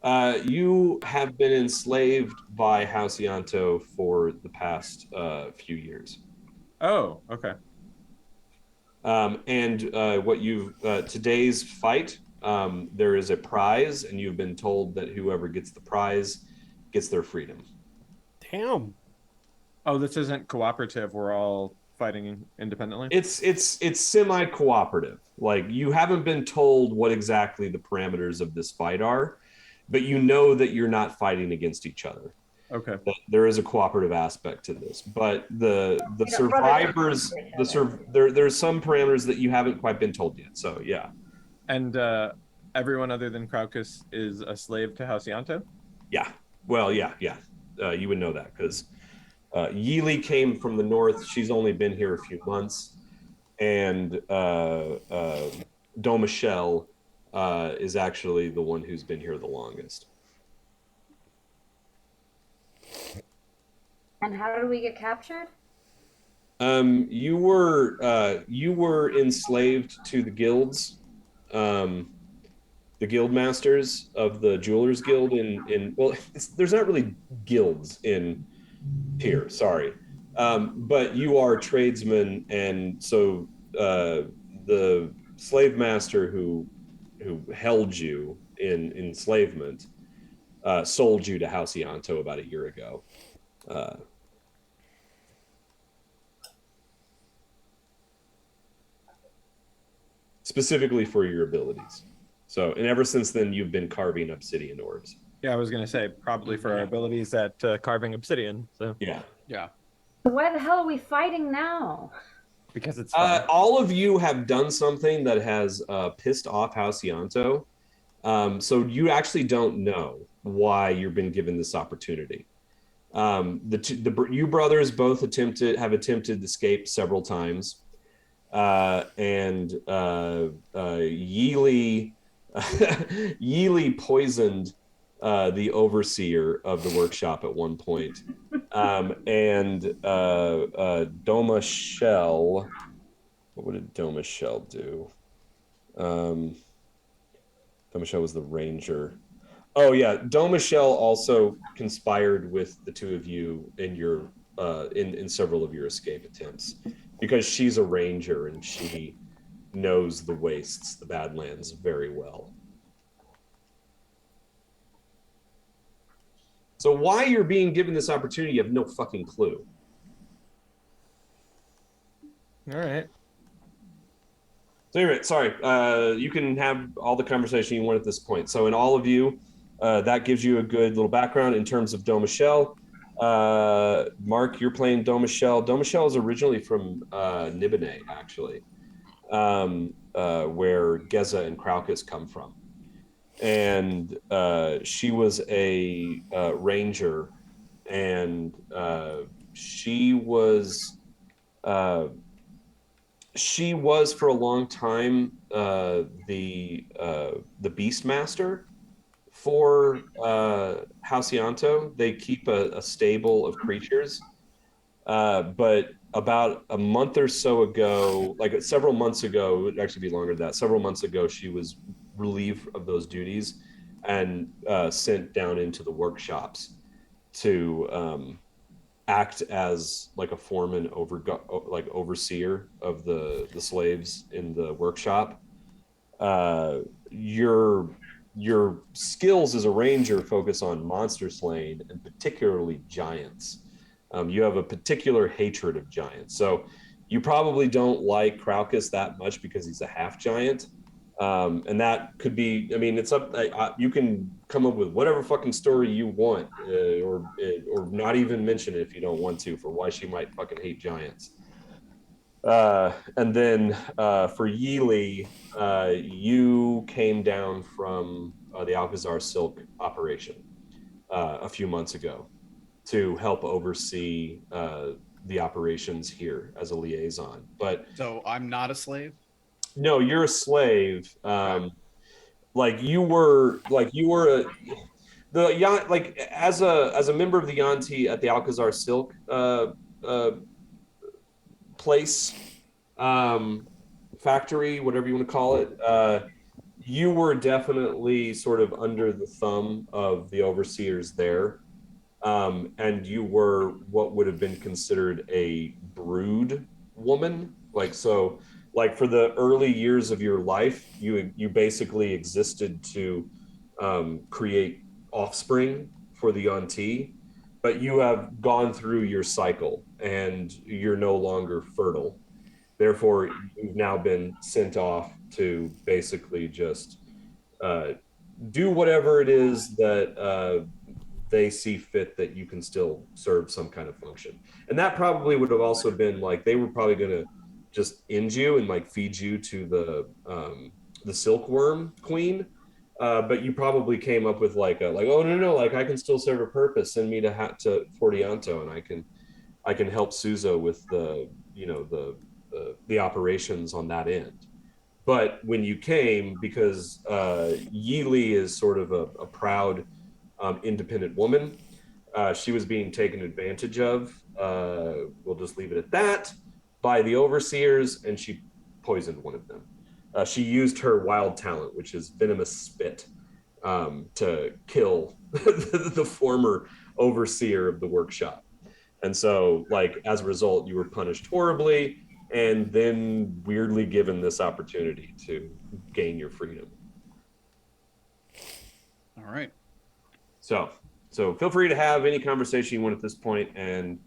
You have been enslaved by House Ianto for the past few years. Oh, okay. Today's fight, there is a prize, and you've been told that whoever gets the prize gets their freedom. Damn. Oh, this isn't cooperative. We're all fighting independently. It's semi-cooperative. Like, you haven't been told what exactly the parameters of this fight are, but you know that you're not fighting against each other. Okay. That there is a cooperative aspect to this, but the survivors, there's some parameters that you haven't quite been told yet. So yeah. And everyone other than Craucus is a slave to House Ianto? Yeah. Well, yeah. You would know that because Yeely came from the north. She's only been here a few months, and Domichelle is actually the one who's been here the longest. And how did we get captured? You were enslaved to the guilds, the guild masters of the Jewelers Guild there's not really guilds in here, sorry. But you are tradesmen, and so the slave master who held you in enslavement sold you to House Ianto about a year ago. Specifically for your abilities. So, and ever since then, you've been carving obsidian orbs. Yeah, I was going to say probably for our abilities at carving obsidian. So yeah. Why the hell are we fighting now? Because it's fun. all of you have done something that has pissed off House Ianto. So you actually don't know why you've been given this opportunity. You brothers both have attempted to escape several times. And Yeely poisoned the overseer of the workshop at one point. And Domichelle What did Domichelle do? Domichelle was the ranger. Oh yeah, Domichelle also conspired with the two of you in your in several of your escape attempts, because she's a ranger and she knows the wastes, the Badlands, very well. So why you're being given this opportunity, you have no fucking clue. All right. So anyway, sorry, you can have all the conversation you want at this point. So in all of you, that gives you a good little background in terms of Domichelle. Mark, you're playing Domichelle. Domichelle is originally from Nibene, actually, where Geza and Kraukus come from. And she was a ranger, and she was for a long time the Beastmaster for Halcyanto. They keep a stable of creatures, but about a month or so ago, like several months ago, it would actually be longer than that, several months ago, she was relieved of those duties and sent down into the workshops to act as like a foreman, overseer of the slaves in the workshop. Your skills as a ranger focus on monster slaying, and particularly giants. You have a particular hatred of giants, so you probably don't like Kraukus that much because he's a half giant. And that could be, I mean, it's up, you can come up with whatever fucking story you want, or not even mention it if you don't want to, for why she might fucking hate giants. And then for Yeely, you came down from the Alcazar Silk operation a few months ago to help oversee the operations here as a liaison. But So I'm not a slave? no, you're a slave. Like you were as a member of the Yanti at the Alcazar Silk place, factory, whatever you want to call it. You were definitely sort of under the thumb of the overseers there, and you were what would have been considered a brood woman. Like for the early years of your life, you basically existed to create offspring for the Yanti, but you have gone through your cycle and you're no longer fertile. Therefore, you've now been sent off to basically just do whatever it is that they see fit that you can still serve some kind of function. And that probably would have also been like, they were probably going to just end you and like feed you to the silkworm queen. But you probably came up with like oh no, like I can still serve a purpose. Send me to Fortianto, and I can help Suzo with the operations on that end. But when you came, because Yeely is sort of a proud, independent woman, she was being taken advantage of. We'll just leave it at that, by the overseers, and she poisoned one of them. She used her wild talent, which is venomous spit, to kill the former overseer of the workshop. And so, like, as a result, you were punished horribly, and then weirdly given this opportunity to gain your freedom. All right. So feel free to have any conversation you want at this point, and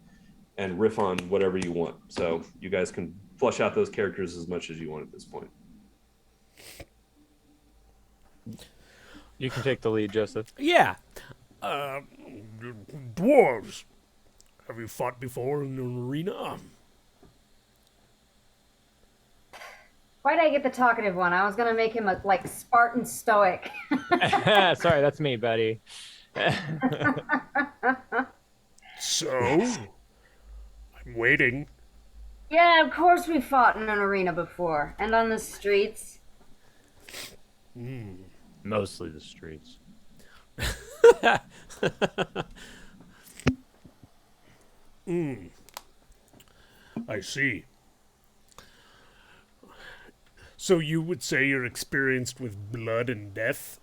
riff on whatever you want. So you guys can flush out those characters as much as you want at this point. You can take the lead, Joseph. Yeah. Dwarves. Have you fought before in an arena? Why'd I get the talkative one? I was gonna make him a like Spartan stoic. Sorry, that's me, buddy. So, I'm waiting. Yeah, of course we fought in an arena before, and on the streets. Mostly the streets. I see. So you would say you're experienced with blood and death?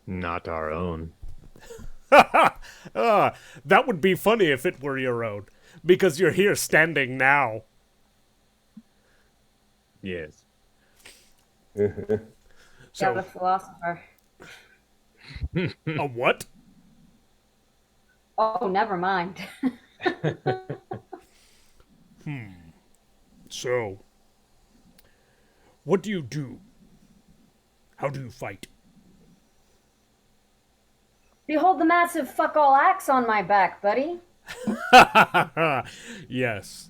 Not our own. That would be funny if it were your own, because you're here standing now. Yes. Yeah, So, the philosopher. a what? Oh, never mind. So, what do you do? How do you fight? Behold the massive fuck all axe on my back, buddy. Yes.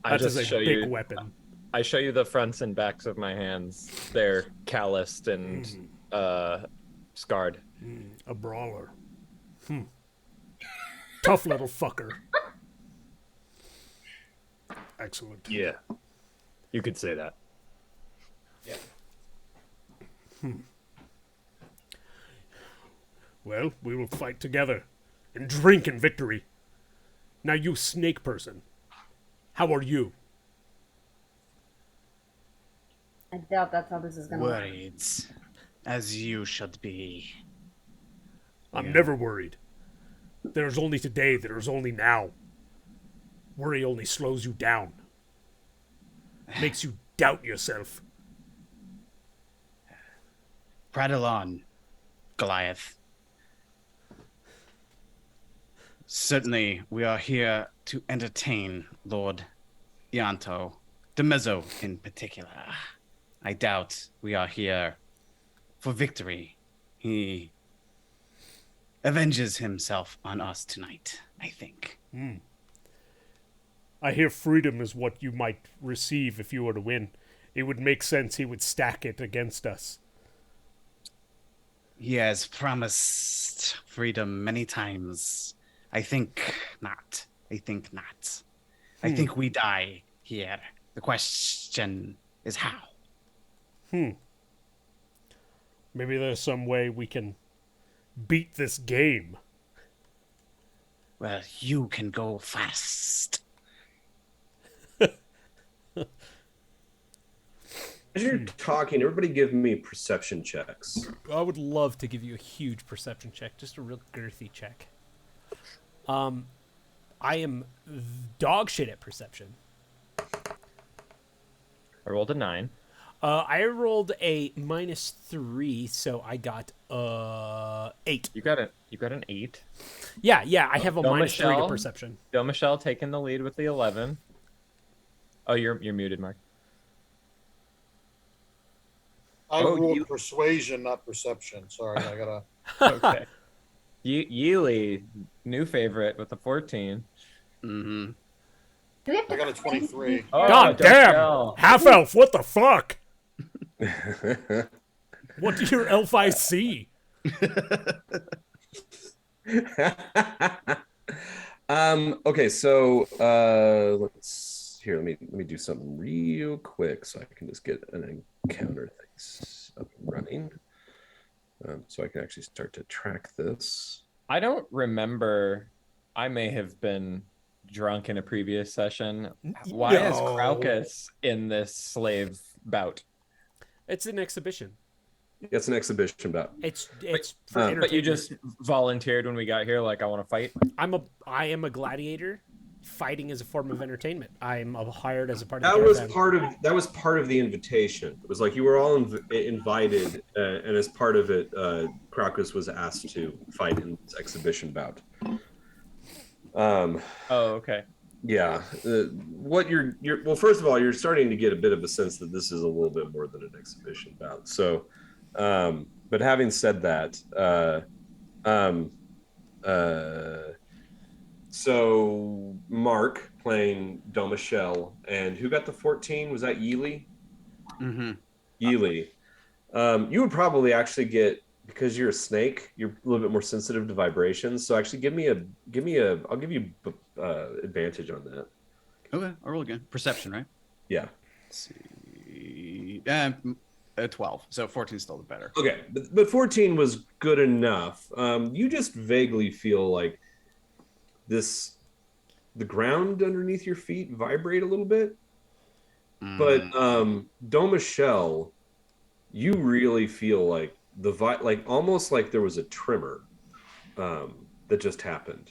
I That is just a show big you. weapon. I show you the fronts and backs of my hands. They're calloused and scarred. A brawler. Tough little fucker. Excellent. Yeah. You could say that. Well, we will fight together and drink in victory. Now, you snake person, how are you? I doubt that's how this is gonna work. Worried, as you should be. I'm never worried. There is only today, there is only now. Worry only slows you down, makes you doubt yourself. Prattle on, Goliath. Certainly, we are here to entertain Lord Ianto, the Mezzo in particular. I doubt we are here for victory. He avenges himself on us tonight, I think. I hear freedom is what you might receive if you were to win. It would make sense he would stack it against us. He has promised freedom many times. I think not. I think not. I think we die here. The question is how. Maybe there's some way we can beat this game. Well, you can go fast. As you're talking, everybody give me perception checks. I would love to give you a huge perception check, just a real girthy check. I am dog shit at perception. I rolled a 9. I rolled a -3, so I got 8. You got an 8. Yeah, I have a Bill -3 to Michelle? perception. Bill Michelle taking the lead with the 11. Oh, you're muted, Mark. I Oh, ruled you- persuasion, not perception. Sorry, I gotta. Okay. Yeely, new favorite with the 14. Mm-hmm. Do we have to I got a 23. Oh, God damn! Michelle. Half elf, what the fuck? What do your elf eyes see? Okay, so let me do something real quick so I can just get an encounter things up and running. So I can actually start to track this. I don't remember. I may have been drunk in a previous session. Why is No. Craucus in this slave bout? It's an exhibition. It's an exhibition bout. It's for but entertainment. But you just volunteered when we got here, like, I want to fight. I am a gladiator. Fighting is a form of entertainment. I'm hired as a part of That the was caravan. part of the invitation. It was like you were all invited, and as part of it, Crocus was asked to fight in this exhibition bout. Oh, okay. Yeah. What you're well, first of all, you're starting to get a bit of a sense that this is a little bit more than an exhibition bout. So, but having said that, so Mark playing Domichelle, and who got the 14? Was that Yeely? Mm-hmm. Yeely. You would probably actually get, because you're a snake, you're a little bit more sensitive to vibrations. So actually, I'll give you advantage on that. Okay, I'll roll again. Perception, right? Yeah. Let's see. 12. So 14 is still the better. Okay, but 14 was good enough. You just vaguely feel like the ground underneath your feet vibrate a little bit, But Domichelle, you really feel like like almost like there was a tremor that just happened.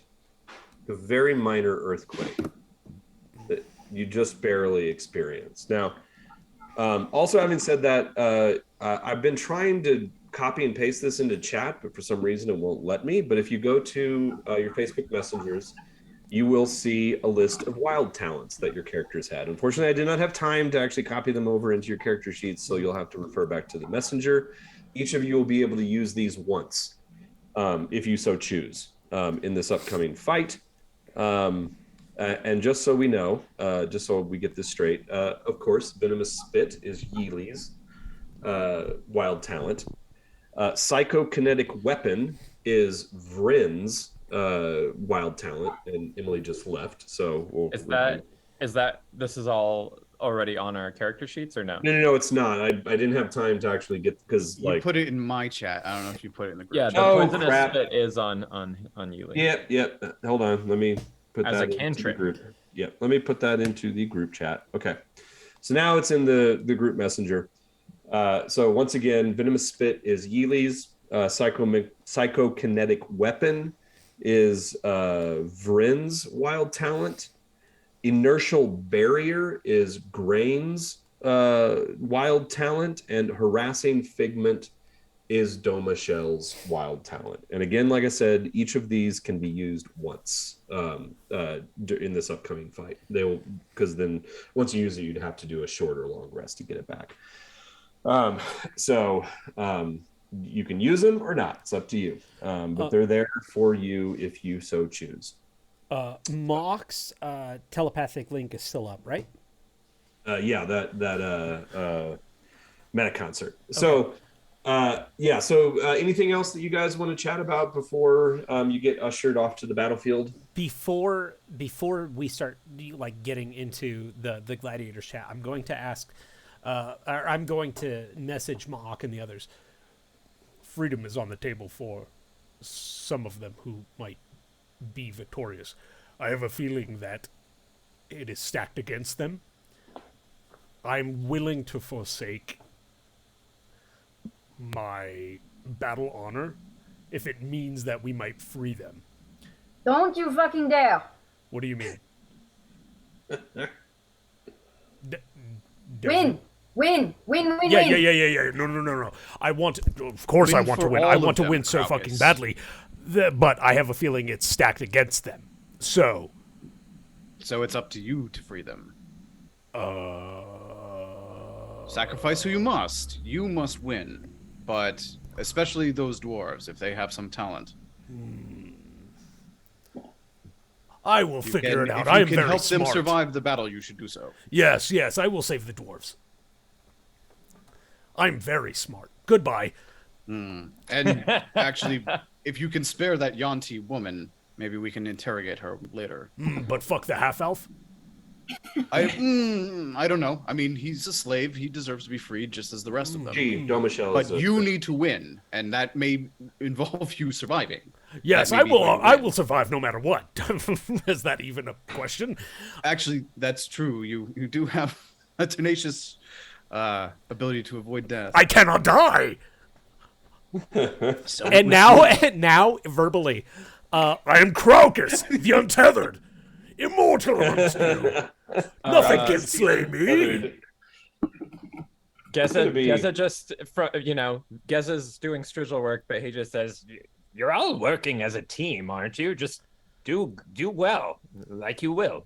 A very minor earthquake that you just barely experienced. Now, also having said that, I've been trying to copy and paste this into chat, but for some reason it won't let me. But if you go to your Facebook messengers, you will see a list of wild talents that your characters had. Unfortunately, I did not have time to actually copy them over into your character sheets, so you'll have to refer back to the messenger. Each of you will be able to use these once, if you so choose, in this upcoming fight. And just so we know, just so we get this straight, of course, Venomous Spit is Yeely's wild talent. Psychokinetic Weapon is Vryn's wild talent, and Emelie just left. So this is all already on our character sheets or no? No, it's not. I didn't have time to actually get because You put it in my chat. I don't know if you put it in the group. Yeah, chat. the poisonous spit is on Yeely. Yep. Hold on. Let me put as that a cantrip. Into the group. Yep. Let me put that into the group chat. Okay. So now it's in the group messenger. So once again, Venomous Spit is Yeely's. Psychokinetic Weapon is Vryn's wild talent. Inertial Barrier is Grain's wild talent, and Harassing Figment is Domichelle's wild talent. And again, like I said, each of these can be used once in this upcoming fight. They will, because then once you use it, you'd have to do a short or long rest to get it back. You can use them or not. It's up to you. But they're there for you if you so choose. Mock's telepathic link is still up, right? Yeah, that meta concert. Okay. So anything else that you guys want to chat about before you get ushered off to the battlefield? Before we start like getting into the gladiators chat, I'm going to ask, or I'm going to message Mock and the others. Freedom is on the table for some of them who might be victorious. I have a feeling that it is stacked against them. I'm willing to forsake my battle honor if it means that we might free them. Don't you fucking dare! What do you mean? Win! Yeah. No. Of course I want to win. I want to win so fucking badly. But I have a feeling it's stacked against them. So it's up to you to free them. Sacrifice who you must. You must win. But especially those dwarves, if they have some talent. I will figure it out. I am very smart. If you can help them survive the battle, you should do so. Yes, I will save the dwarves. I'm very smart. Goodbye. And actually, if you can spare that Yanti woman, maybe we can interrogate her later. But fuck the half-elf? I don't know. I mean, he's a slave. He deserves to be freed just as the rest of them. But you need to win, and that may involve you surviving. Yes, I will survive no matter what. Is that even a question? Actually, that's true. You do have a tenacious ability to avoid death. I cannot die. and now, verbally, I am Crocus, the Untethered, immortal amongst you. Nothing can slay me. Geza just, Geza's doing strizzle work, but he just says, "You're all working as a team, aren't you? Just do well, like you will."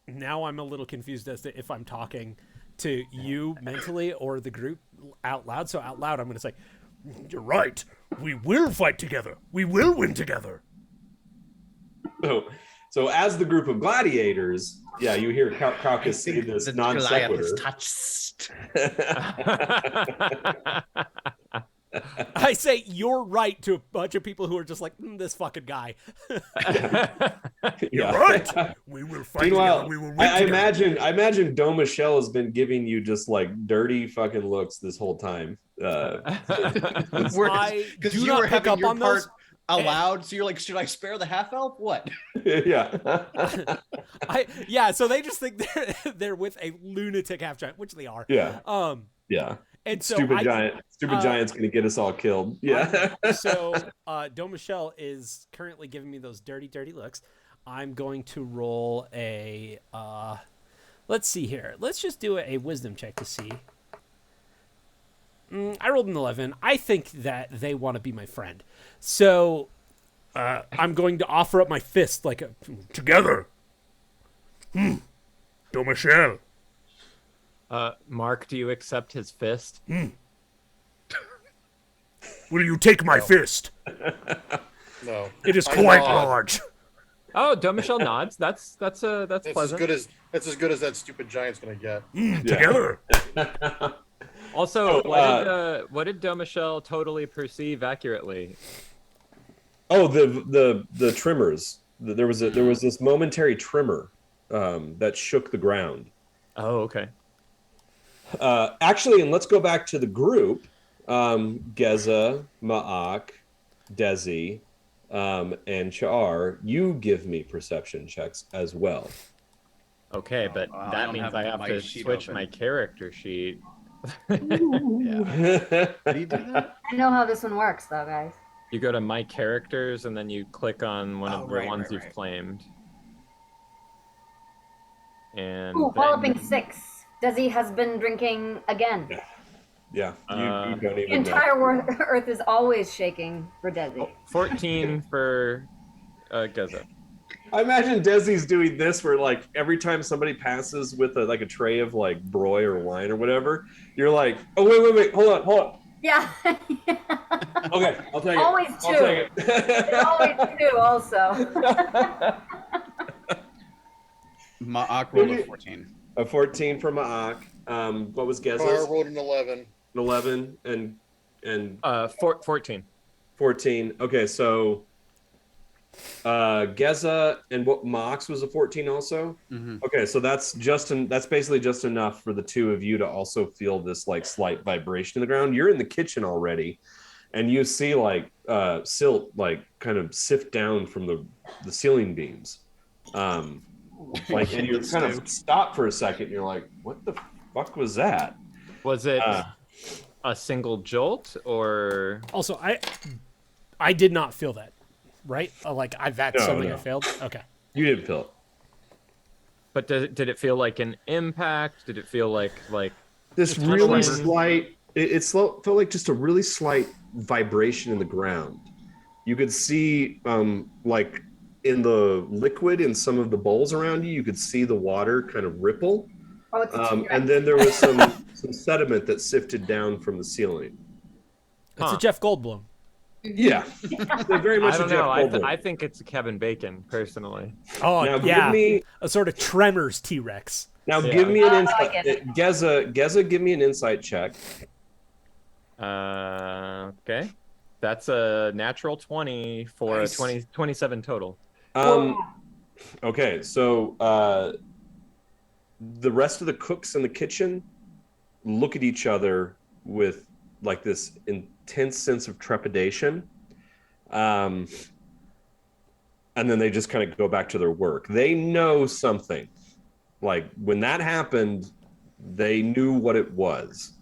Now I'm a little confused as to if I'm talking to you mentally or the group out loud. So out loud, I'm going to say, "You're right. We will fight together. We will win together." So as the group of gladiators, you hear Crocus say this non sequitur. I say you're right to a bunch of people who are just like, this fucking guy. You're right. We will fight together. We will win together. I imagine Domichelle has been giving you just like dirty fucking looks this whole time. I do not pick up on those. aloud. So you're like, should I spare the half elf? What? Yeah. So they just think they're with a lunatic half giant, which they are. Yeah. Yeah. And so Stupid giant's gonna get us all killed. Yeah. So Don Michel is currently giving me those dirty looks. I'm going to roll a let's see here. Let's just do a wisdom check to see. I rolled an 11. I think that they want to be my friend. So I'm going to offer up my fist like a together. Don Michel. Mark, do you accept his fist? Will you take my fist? No. It is quite large. Oh, Don Michel nods. That's pleasant. That's as good as that stupid giant's gonna get. Together. Also, what did Don Michel totally perceive accurately? Oh, the tremors. There was this momentary tremor that shook the ground. Oh, okay. Actually, and let's go back to the group. Geza, Ma'ak, Desi, and Char, you give me perception checks as well. Okay, but that means I have to switch my character sheet. How do you do that? I know how this one works, though, guys. You go to My Characters, and then you click on one of the ones you've claimed. And Ooh, walloping 6. Desi has been drinking again. Yeah. You don't The even entire know. earth is always shaking for Desi. 14 for Geza. I imagine Desi's doing this where, like, every time somebody passes with a tray of, like, broy or wine or whatever, you're like, oh, wait, hold on. Yeah. Okay, I'll take it. Always I'll two. take it. Always 2 also. Ma'ak rolled a 14. A 14 for Ma'ak. What was Car Geza's? rolled an 11. An 11 and 14. 14. Okay, so Geza and what Mox was a 14 also. Mm-hmm. Okay, so that's basically just enough for the two of you to also feel this like slight vibration in the ground. You're in the kitchen already, and you see like silt like kind of sift down from the ceiling beams. Like, and you kind of stop for a second. And you're like, what the fuck was that? Was it a single jolt or? Also, I did not feel that. Right? That's something no. I failed? Okay. You didn't feel it. But did it feel like an impact? Did it feel like This really slight, felt like just a really slight vibration in the ground. You could see, like in the liquid in some of the bowls around you, you could see the water kind of ripple. Oh, it's and then there was some sediment that sifted down from the ceiling. It's a Jeff Goldblum. Yeah, very much. I don't a Jeff know. Goldblum. I think it's Kevin Bacon personally. Oh, Now, yeah. give me- a sort of Tremors T-Rex. Now Yeah. give me an I insight. get it. Geza, give me an insight check. Okay. That's a natural 20 for Nice. a 27 total. Okay, so the rest of the cooks in the kitchen look at each other with like this intense sense of trepidation. And then they just kind of go back to their work. They know something. Like when that happened, they knew what it was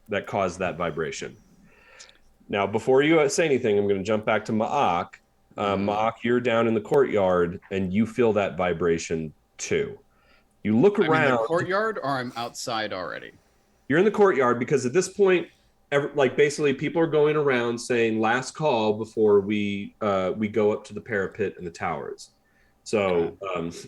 that caused that vibration. Now, before you say anything, I'm going to jump back to Ma'ak. Ma'ak, you're down in the courtyard, and you feel that vibration too. You look I'm around. in the courtyard, or I'm outside already. You're in the courtyard because at this point, basically, people are going around saying "last call" before we go up to the parapet and the towers. So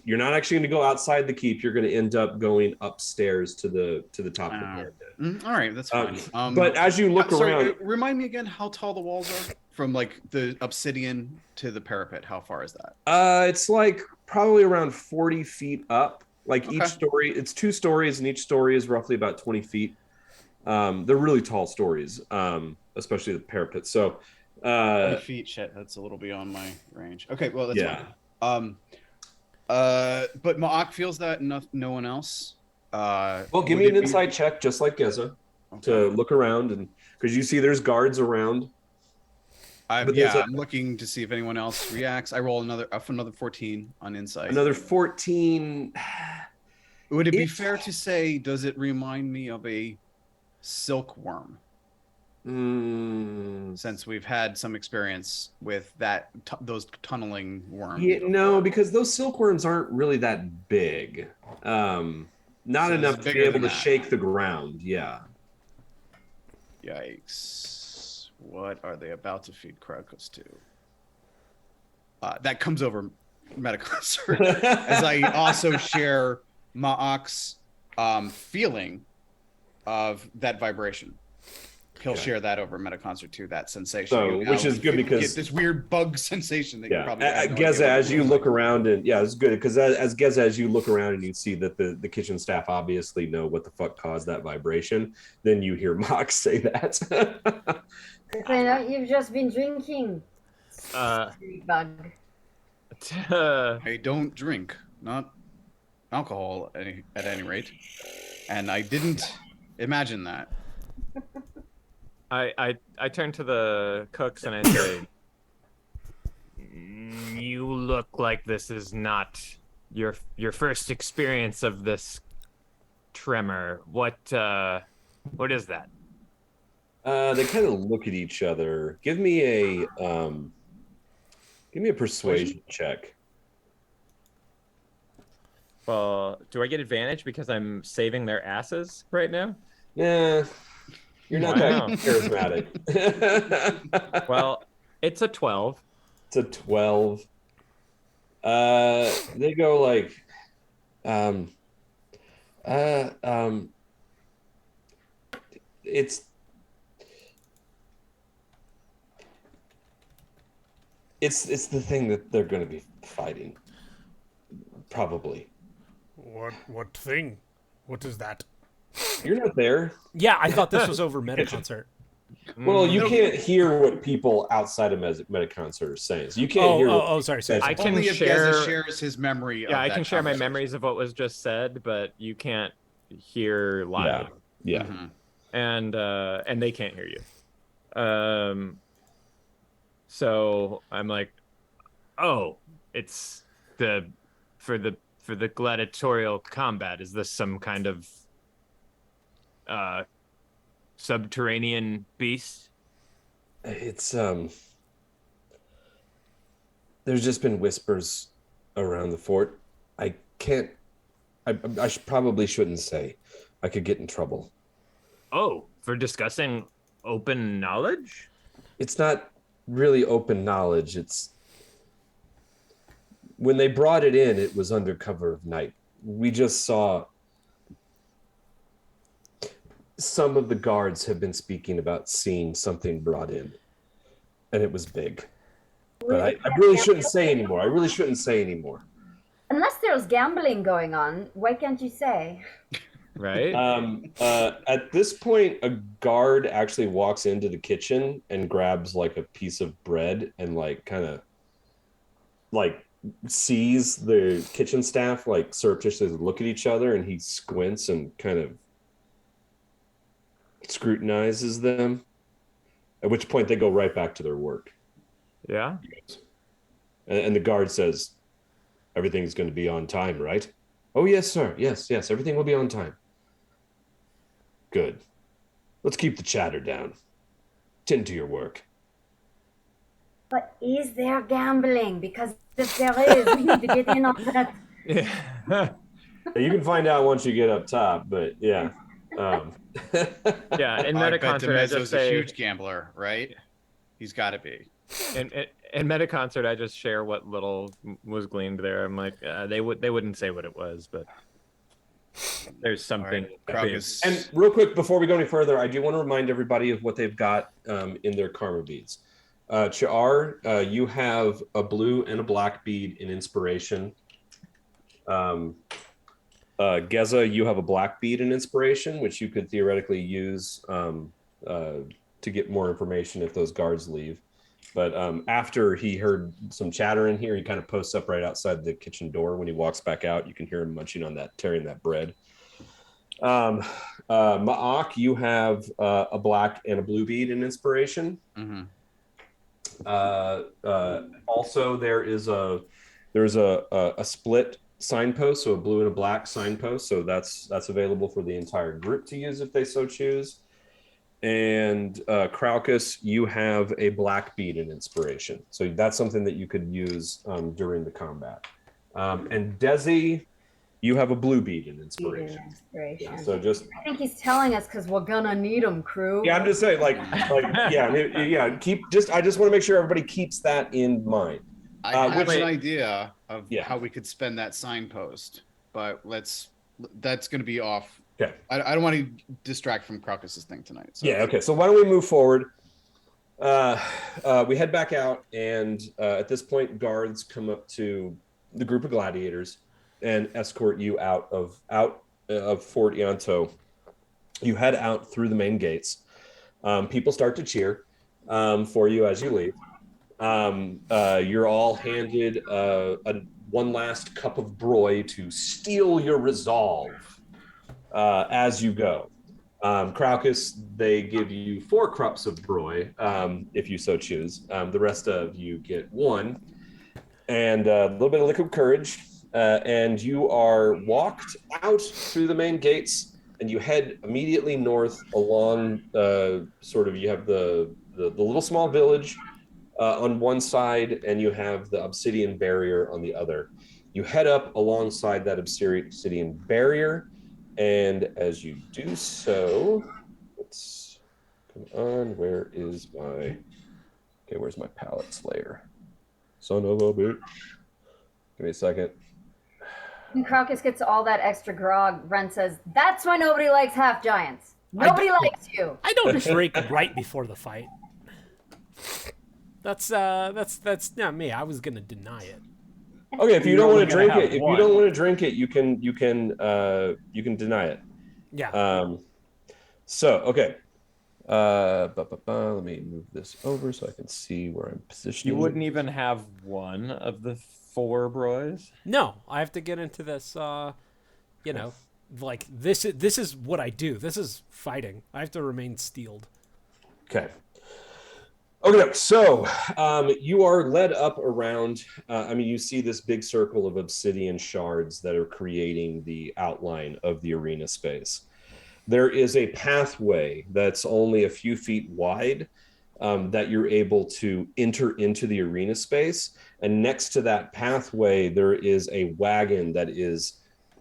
you're not actually going to go outside the keep. You're going to end up going upstairs to the top of the parapet. All right, that's fine. But as you look around, remind me again how tall the walls are from like the obsidian to the parapet. How far is that? it's like probably around 40 feet up. Like Okay. each story, it's 2 stories, and each story is roughly about 20 feet. They're really tall stories, especially the parapet. So 20 feet, shit, that's a little beyond my range. Okay, well that's fine. But Ma'ak feels that, no one else. Well, give me an insight check, just like Geza, to look around, and because you see there's guards around. I'm looking to see if anyone else reacts. I roll another 14 on insight. Another 14. Would it be fair to say, does it remind me of a silkworm? Since we've had some experience with those tunneling worms. Yeah, no, because those silkworms aren't really that big. Not enough to be able to shake the ground. Yeah. Yikes. What are they about to feed Krokos to? That comes over Metaconcert as I also share Ma'ak's feeling of that vibration. He'll share that over Metaconcert too, that sensation. So, which is good because get this weird bug sensation that you probably Geza, as you look around, and it's good because as Geza, as you look around and you see that the kitchen staff obviously know what the fuck caused that vibration, then you hear Mock say that. You've just been drinking. Bug. I don't drink, not alcohol at any rate, and I didn't imagine that. I turn to the cooks and I say, "You look like this is not your first experience of this tremor. What is that?" They kind of look at each other. Give me a persuasion check. Well, do I get advantage because I'm saving their asses right now? Yeah. You're not that charismatic. Well, it's a 12. It's a 12. They go like, it's the thing that they're going to be fighting. Probably. What thing? What is that? You're not there. Yeah, I thought this was over Metaconcert. Well, you can't hear what people outside of Metaconcert are saying. So you can't hear. Sorry. I can only share. If Geza shares his memory. Yeah, I can share my memories of what was just said, but you can't hear live. Yeah. Mm-hmm. And they can't hear you. So I'm like, oh, it's for the gladiatorial combat. Is this some kind of subterranean beast? It's there's just been whispers around the fort. I probably shouldn't say. I could get in trouble. Oh, for discussing open knowledge? It's not really open knowledge. It's when they brought it in, it was under cover of night. We just saw some of the guards have been speaking about seeing something brought in, and it was big. But I really shouldn't say anymore. Unless there's gambling going on, why can't you say? Right. At this point, a guard actually walks into the kitchen and grabs like a piece of bread and like kind of like sees the kitchen staff like surreptitiously look at each other, and he squints and kind of scrutinizes them, at which point they go right back to their work. Yeah. And the guard says, "Everything's going to be on time, right?" "Oh, yes, sir. Yes, everything will be on time." "Good. Let's keep the chatter down. Tend to your work." But is there gambling? Because if there is, we need to get in on that. Yeah. You can find out once you get up top, but yeah. Yeah, in I bet Metaconcert, I just say a huge gambler, right? He's got to be. In Metaconcert, I just share what little was gleaned there. I'm like, they wouldn't say what it was, but there's something. Right. And real quick, before we go any further, I do want to remind everybody of what they've got in their karma beads. Cha'ar, you have a blue and a black bead in inspiration. Geza, you have a black bead in inspiration, which you could theoretically use to get more information if those guards leave. But after he heard some chatter in here, he kind of posts up right outside the kitchen door. When he walks back out, you can hear him munching on that, tearing that bread. Ma'ak, you have a black and a blue bead in inspiration. Mm-hmm. Also, there's a split signpost, so a blue and a black signpost. So that's available for the entire group to use if they so choose. And Craucus, you have a black bead in inspiration. So that's something that you could use during the combat. And Desi, you have a blue bead in inspiration. Yeah, so just I think he's telling us because we're gonna need them, crew. yeah, I'm just saying, yeah. I just want to make sure everybody keeps that in mind. I have an idea of how we could spend that signpost, but that's going to be off. Okay. I don't want to distract from Crocus's thing tonight. So. Yeah. Okay. So why don't we move forward? We head back out, and at this point, guards come up to the group of gladiators and escort you out of Fort Ianto. You head out through the main gates. People start to cheer for you as you leave. You're all handed one last cup of broy to steel your resolve as you go. Craucus, they give you 4 cups of broy if you so choose. The rest of you get 1. And a little bit of liquid courage. And you are walked out through the main gates, and you head immediately north along you have the little small village on one side, and you have the obsidian barrier on the other. You head up alongside that obsidian barrier, and as you do so, come on, where's my pallet slayer? Son of a bitch. Give me a second. When Crocus gets all that extra grog, Ren says, "That's why nobody likes half giants. Nobody likes you." I don't drink right before the fight. That's not me. I was gonna deny it. Okay, if you don't want to drink it, you can deny it. Yeah. So okay. Let me move this over so I can see where I'm positioning. You wouldn't even have one of the 4 broys? No, I have to get into this. Like this is what I do. This is fighting. I have to remain steeled. Okay. Okay, so you are led up around. You see this big circle of obsidian shards that are creating the outline of the arena space. There is a pathway that's only a few feet wide that you're able to enter into the arena space. And next to that pathway, there is a wagon that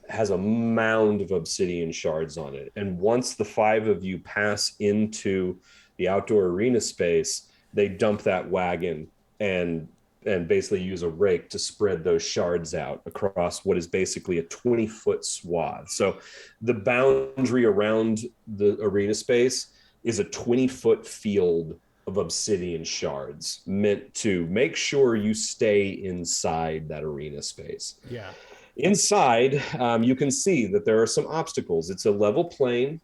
has a mound of obsidian shards on it. And once the 5 of you pass into the outdoor arena space, they dump that wagon and basically use a rake to spread those shards out across what is basically a 20-foot swath. So the boundary around the arena space is a 20-foot field of obsidian shards meant to make sure you stay inside that arena space. Yeah. Inside, you can see that there are some obstacles. It's a level plane.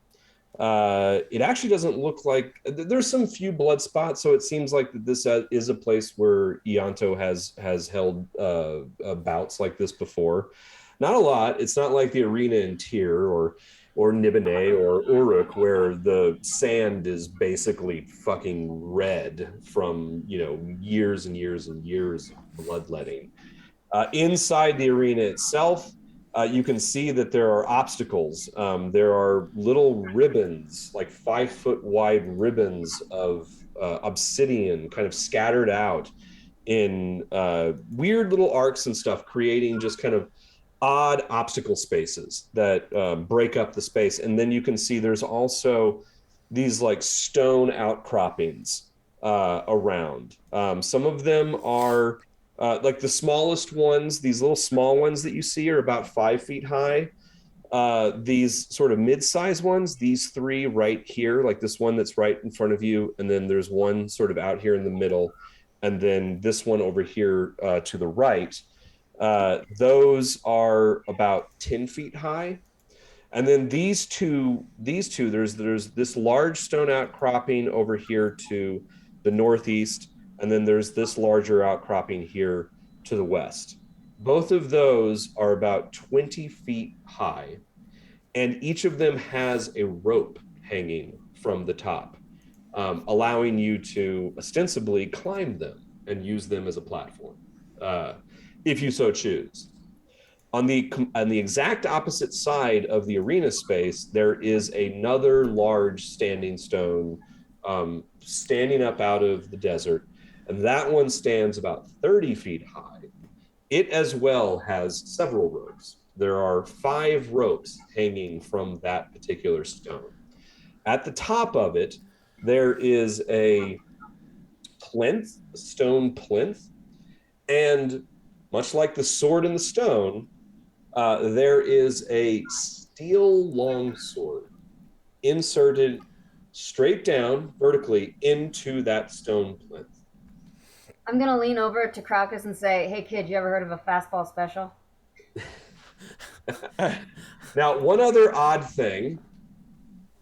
It actually doesn't look like there's some few blood spots, so it seems like this is a place where Ianto has held bouts like this before. Not a lot. It's not like the arena in Tyr or Nibene or Uruk, where the sand is basically fucking red from years and years and years of bloodletting. Inside the arena itself, you can see that there are obstacles. There are little ribbons, like 5-foot wide ribbons of obsidian kind of scattered out in weird little arcs and stuff, creating just kind of odd obstacle spaces that break up the space. And then you can see there's also these like stone outcroppings around. Some of them are like the smallest ones. These little small ones that you see are about 5 feet high. These sort of mid-sized ones, these 3 right here, like this one that's right in front of you, and then there's one sort of out here in the middle, and then this one over here to the right. Those are about 10 feet high. And then these two, there's this large stone outcropping over here to the northeast, and then there's this larger outcropping here to the west. Both of those are about 20 feet high, and each of them has a rope hanging from the top. allowing you to ostensibly climb them and use them as a platform, if you so choose. On the exact opposite side of the arena space, there is another large standing stone standing up out of the desert, and that one stands about 30 feet high. It as well has several ropes. There are 5 ropes hanging from that particular stone. At the top of it, there is a plinth, a stone plinth, and much like the sword and the stone, there is a steel longsword inserted straight down vertically into that stone plinth. I'm gonna lean over to Crocus and say, "Hey kid, you ever heard of a fastball special?" Now, one other odd thing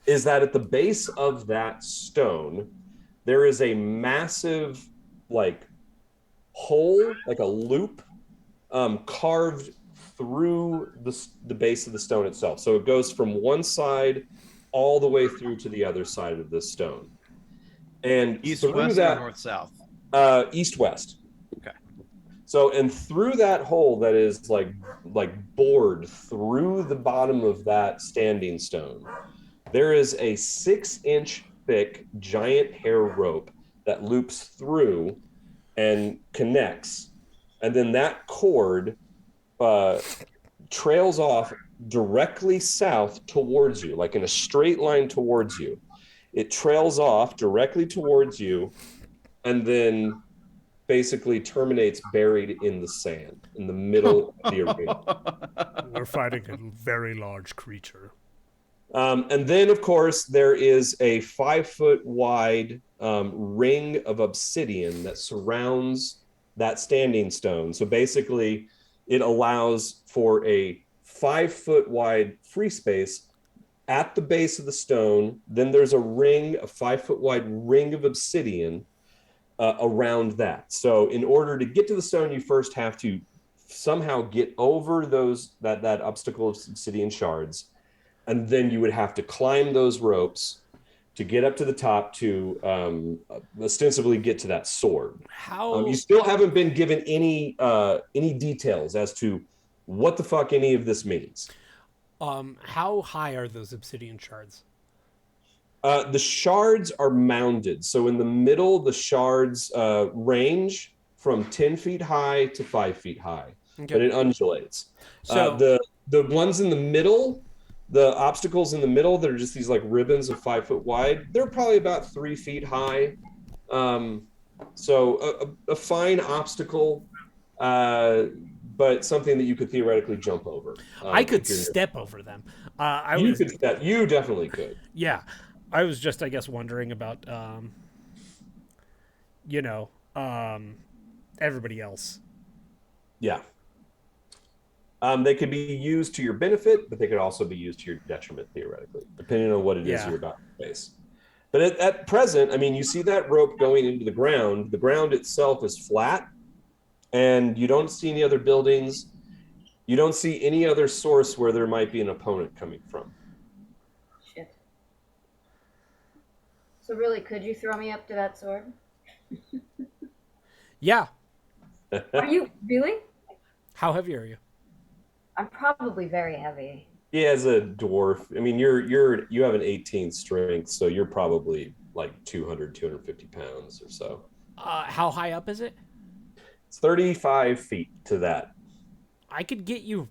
is that at the base of that stone, there is a massive, like, hole, like a loop, carved through the base of the stone itself. So it goes from one side all the way through to the other side of this stone. And East, through west, that, or north, south? East-west. Okay. So, and through that hole that is like bored through the bottom of that standing stone, there is a 6-inch thick giant hair rope that loops through and connects. And then that cord trails off directly south towards you, like in a straight line towards you. It trails off directly towards you and then basically terminates buried in the sand in the middle of the arena. We're fighting a very large creature. And then, of course, there is a 5-foot wide ring of obsidian that surrounds that standing stone. So basically, it allows for a 5-foot wide free space at the base of the stone. Then there's a 5-foot wide ring of obsidian around that. So in order to get to the stone, you first have to somehow get over that obstacle of obsidian shards. And then you would have to climb those ropes to get up to the top to ostensibly get to that sword. How you still haven't been given any details as to what the fuck any of this means. How high are those obsidian shards? The shards are mounded. So in the middle, the shards range from 10 feet high to 5 feet high, Okay. but it undulates. So The ones in the middle, the obstacles in the middle, that are just these like ribbons of 5 foot wide, they're probably about 3 feet high. So a fine obstacle, but something that you could theoretically jump over. I could step over them. You definitely could. Yeah, I was just, I guess, wondering about, everybody else. Yeah. They could be used to your benefit, but they could also be used to your detriment, theoretically, depending on what it is you're about to face. But at present, I mean, you see that rope going into the ground. The ground itself is flat, and you don't see any other buildings. You don't see any other source where there might be an opponent coming from. Shit. So really, could you throw me up to that sword? Yeah. Are you really? How heavy are you? I'm probably very heavy. He has a dwarf. I mean, you have an 18 strength, so you're probably like 250 pounds or so. How high up is it? It's 35 feet to that. I could get you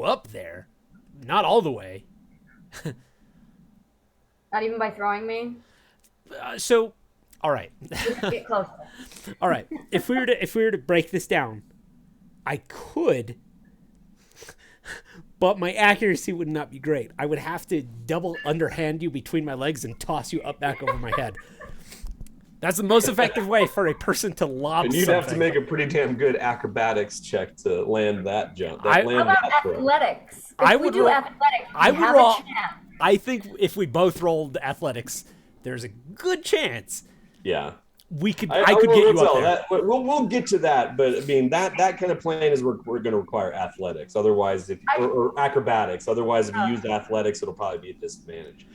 up there. Not all the way. Not even by throwing me? So, all right. Get closer. All right. If we were to break this down, I could, but my accuracy would not be great. I would have to double underhand you between my legs and toss you up back over my head. That's the most effective way for a person to lob And you'd something. have to make a pretty damn good acrobatics check to land that jump. How about athletics? I If we would do roll- athletics, I we would have roll- a chance. I think if we both rolled athletics, there's a good chance Yeah. I could will get you up tell there. we'll get to that, but I mean that kind of plan is we're going to require athletics. Otherwise, or acrobatics. Otherwise, if you use athletics, it'll probably be a disadvantage.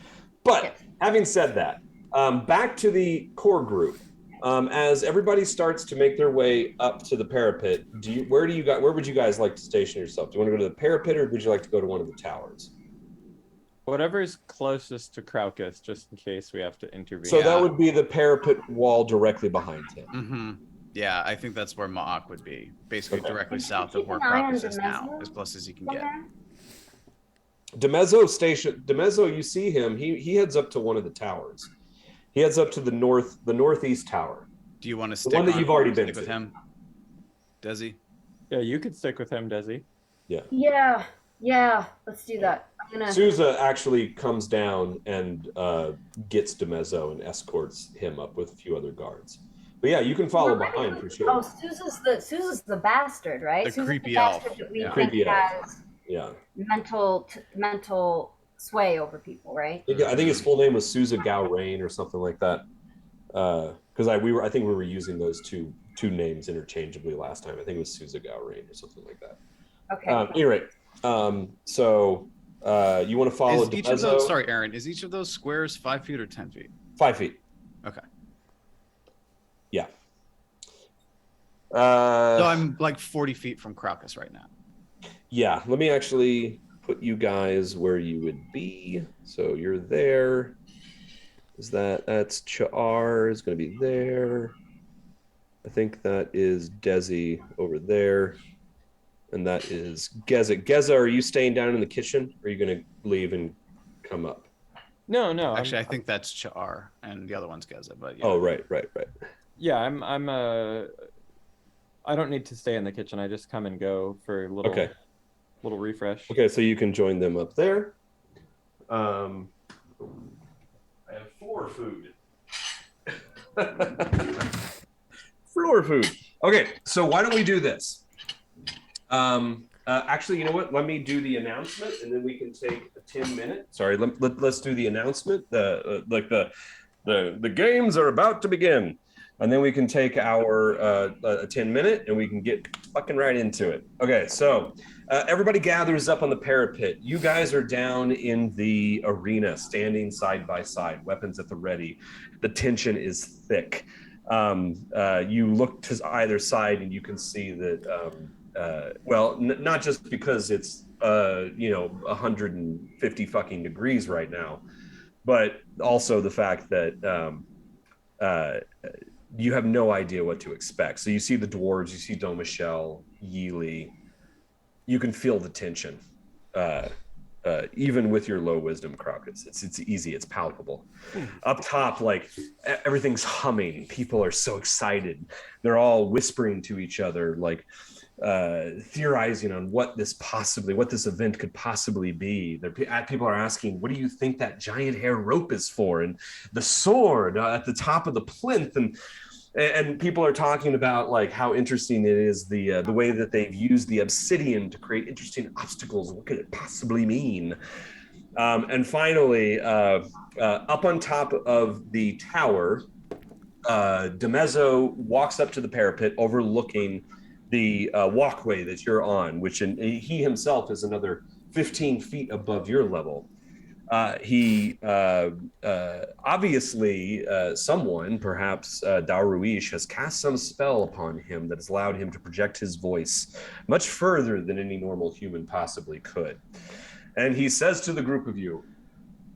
But having said that, Back to the core group. As everybody starts to make their way up to the parapet, where would you guys like to station yourself? Do you want to go to the parapet, or would you like to go to one of the towers? Whatever's closest to Crowcus, just in case we have to intervene. So that would be the parapet wall directly behind him. Mm-hmm. Yeah, I think that's where Ma'ak would be. Basically directly south of where Crowcus is now, as close as he can get. Demezzo, you see him. He heads up to one of the towers. He heads up to the northeast tower. Do you want to stick the one that you've already been with him, Desi? Yeah, you could stick with him, Desi. Yeah. Yeah. Let's do that. Souza actually comes down and gets Demezzo and escorts him up with a few other guards. But yeah, you can follow behind for sure. Oh, Souza's the bastard, right? The Souza's creepy the elf. bastard that we think Creepy elf. has mental sway over people, right? I think his full name was Souza Gaurain or something like that. Because I think we were using those two names interchangeably last time. I think it was Souza Gaurain or something like that. Okay. Anyway, so you want to follow Is each of those, sorry, Aaron, is each of those squares 5 feet or 10 feet? 5 feet. Okay. Yeah. So I'm like 40 feet from Crowcus right now. Yeah, let me actually put you guys where you would be. So you're there. That's Cha'ar is going to be there. I think that is Desi over there. And that is Geza. Geza, are you staying down in the kitchen? Or are you going to leave and come up? No. Actually, I think that's Cha'ar, and the other one's Geza. But yeah. Oh, right. Yeah, I don't need to stay in the kitchen. I just come and go for a little refresh. Okay, so you can join them up there. I have floor food. Floor food. Okay, so why don't we do this? Actually, you know what? Let me do the announcement, and then we can take a 10-minute. Sorry, let's do the announcement. The games are about to begin, and then we can take our a 10-minute, and we can get fucking right into it. Okay, so everybody gathers up on the parapet. You guys are down in the arena, standing side by side, weapons at the ready. The tension is thick. You look to either side, and you can see that. Not just because it's 150 fucking degrees right now, but also the fact that you have no idea what to expect. So you see the dwarves, you see Domichelle, Yeely. You can feel the tension, even with your low wisdom, Crocus. It's easy, it's palpable. Up top, like everything's humming. People are so excited. They're all whispering to each other, like theorizing on what this event could possibly be. People are asking, what do you think that giant hair rope is for? And the sword at the top of the plinth, and people are talking about like how interesting it is, the way that they've used the obsidian to create interesting obstacles. What could it possibly mean? And finally, up on top of the tower, Demezzo walks up to the parapet overlooking the walkway that you're on, which he himself is another 15 feet above your level. Obviously, someone, perhaps Daruish, has cast some spell upon him that has allowed him to project his voice much further than any normal human possibly could. And he says to the group of you,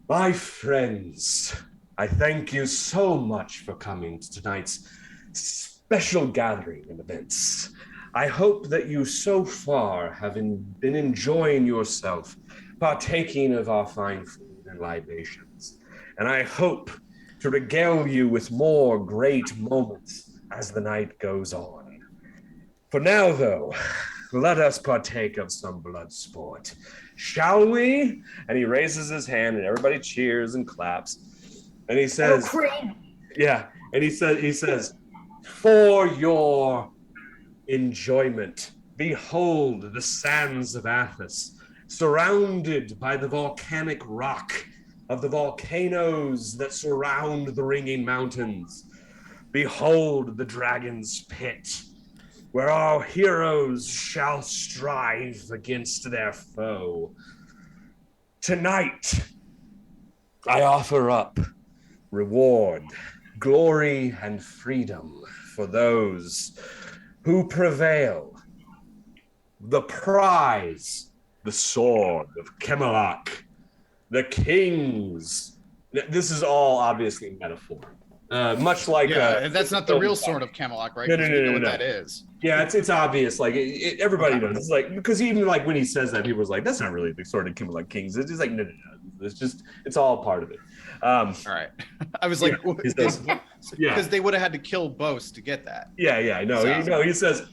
"My friends, I thank you so much for coming to tonight's special gathering and events. I hope that you so far have been enjoying yourself, partaking of our fine food and libations. And I hope to regale you with more great moments as the night goes on. For now, though, let us partake of some blood sport, shall we?" And he raises his hand, and everybody cheers and claps. And he says, "Yeah." And he says, "For your enjoyment, behold the sands of Athos, surrounded by the volcanic rock of the volcanoes that surround the ringing mountains. Behold the dragon's pit, where our heroes shall strive against their foe. Tonight, I offer up reward, glory, and freedom for those who prevail. The prize, the sword of Camelot, the kings. This is all obviously metaphor. Much like and that's not the real sword of Camelot, right? No, Because we know what that is. Yeah, it's obvious. Like everybody knows. It's like because even like when he says that, people's like, "That's not really the sword of Camelot Kings." It's just like no. It's all part of it. All right. I was like, because they would have had to kill Bose to get that. Yeah. No, he says,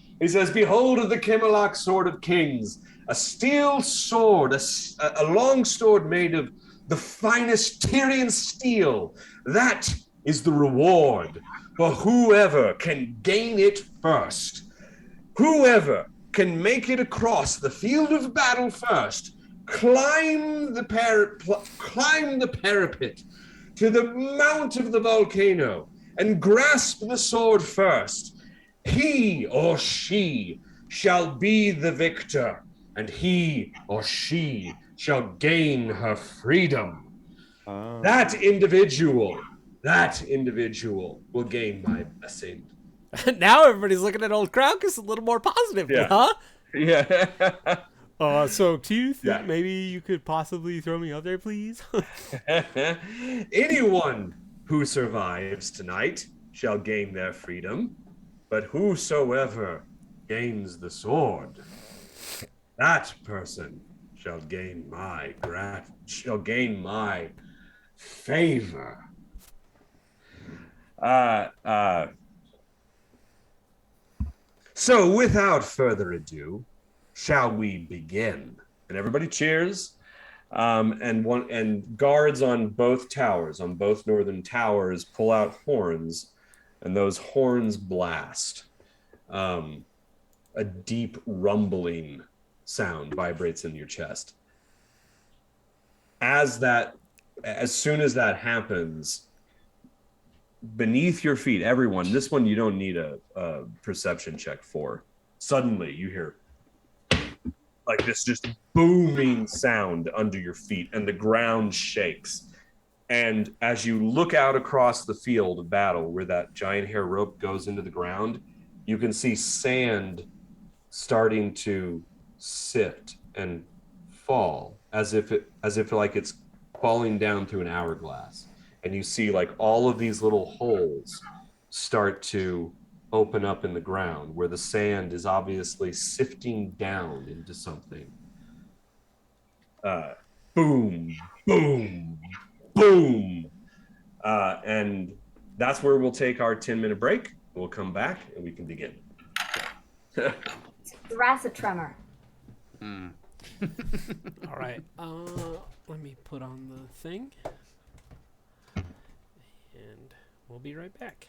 "Behold the Camelot sword of kings, a steel sword, a long sword made of the finest Tyrian steel. That is the reward for whoever can gain it first. Whoever can make it across the field of battle first, climb the parapet to the mount of the volcano and grasp the sword first. He or she shall be the victor, and he or she shall gain her freedom. That individual will gain my blessing." Now everybody's looking at old Krakus a little more positively, huh? Yeah. So do you think maybe you could possibly throw me out there, please? Anyone who survives tonight shall gain their freedom, but whosoever gains the sword, that person shall gain my favor. So without further ado, shall we begin? And everybody cheers. And guards on both towers, on both northern towers, pull out horns, and those horns blast. A deep rumbling sound vibrates in your chest. As soon as that happens, beneath your feet, everyone, this one you don't need a perception check for. Suddenly you hear like this just booming sound under your feet, and the ground shakes. And as you look out across the field of battle where that giant hair rope goes into the ground, you can see sand starting to sift and fall as if like it's falling down through an hourglass. And you see like all of these little holes start to open up in the ground where the sand is obviously sifting down into something. Boom, boom, boom. And that's where we'll take our 10-minute break. We'll come back and we can begin. Thoracic tremor. All right. Let me put on the thing. And we'll be right back.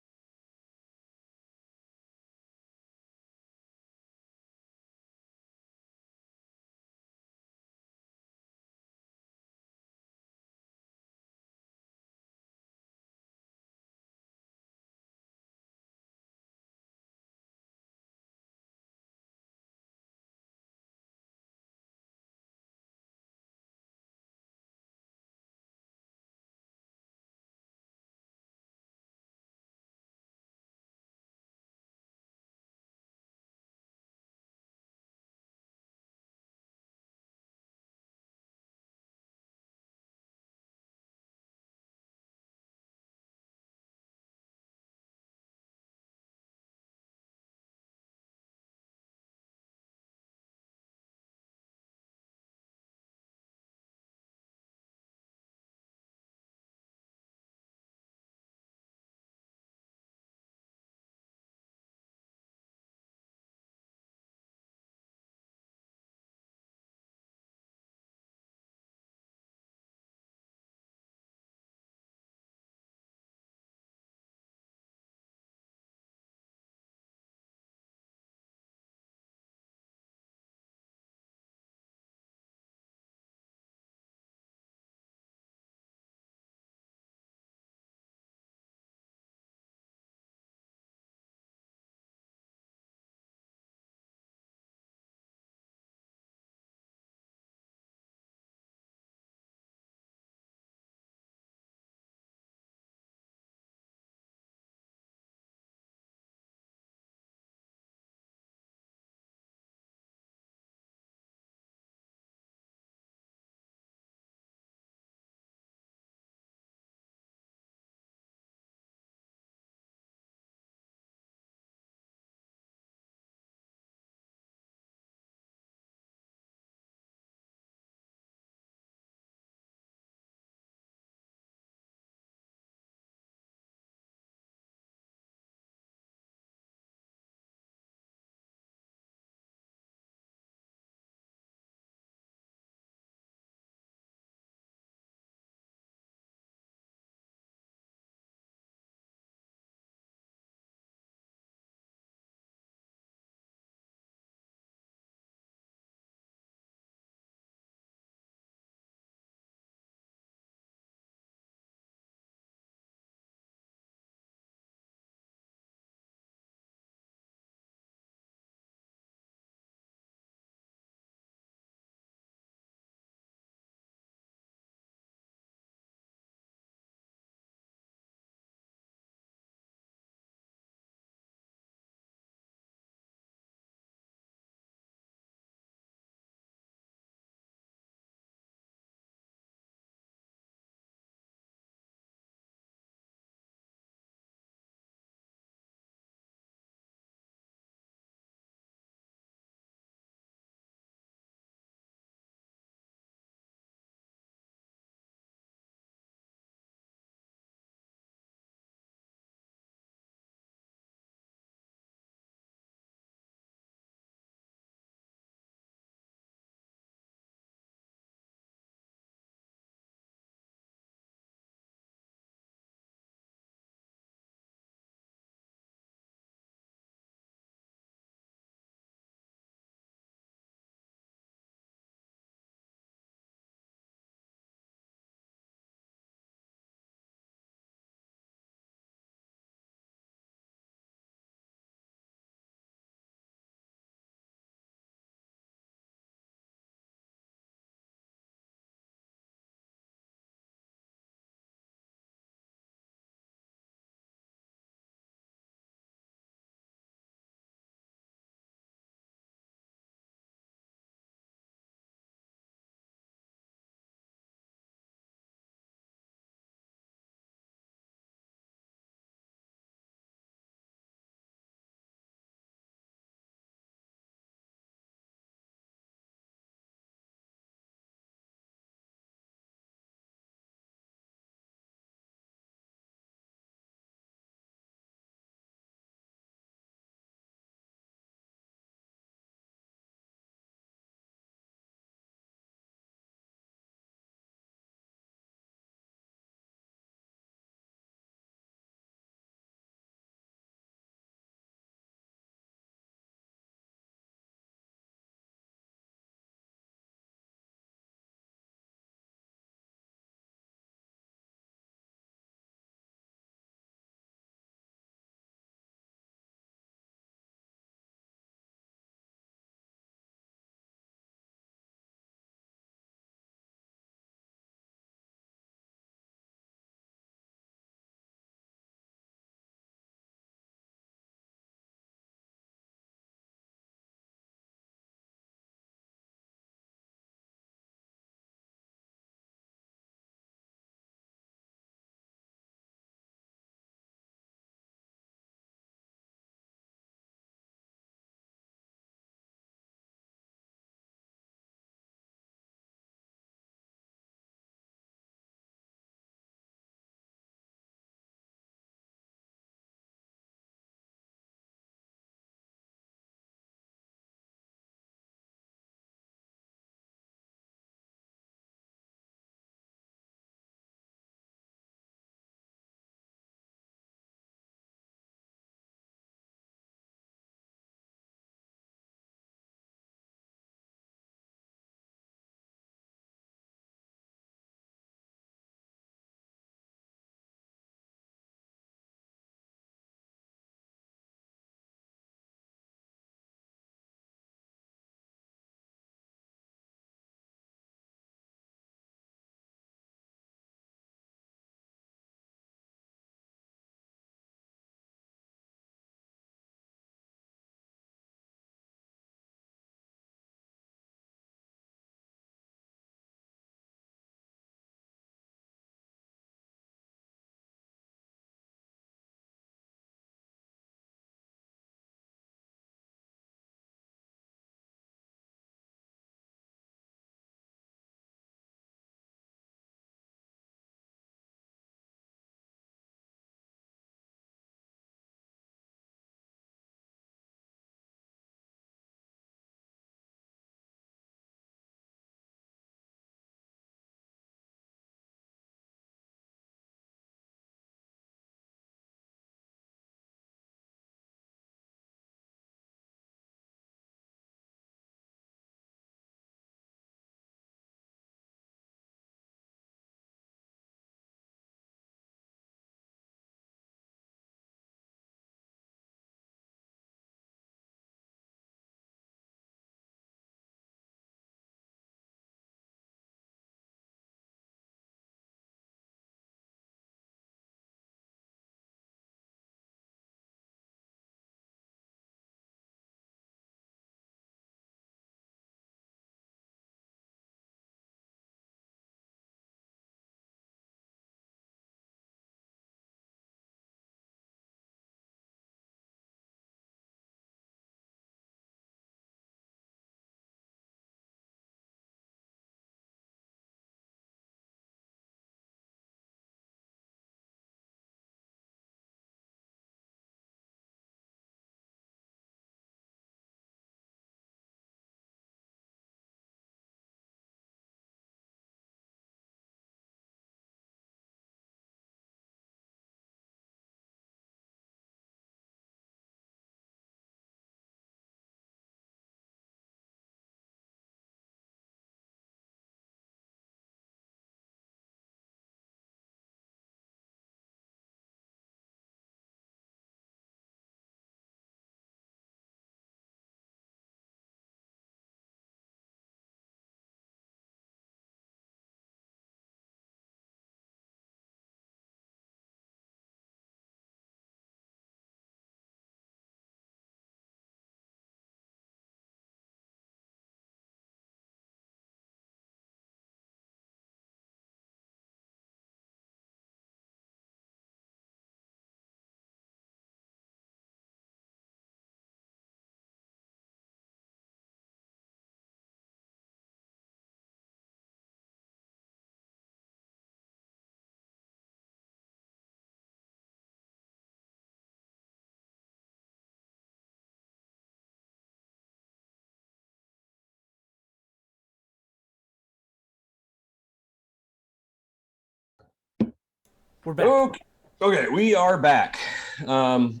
We're back. Okay, we are back. The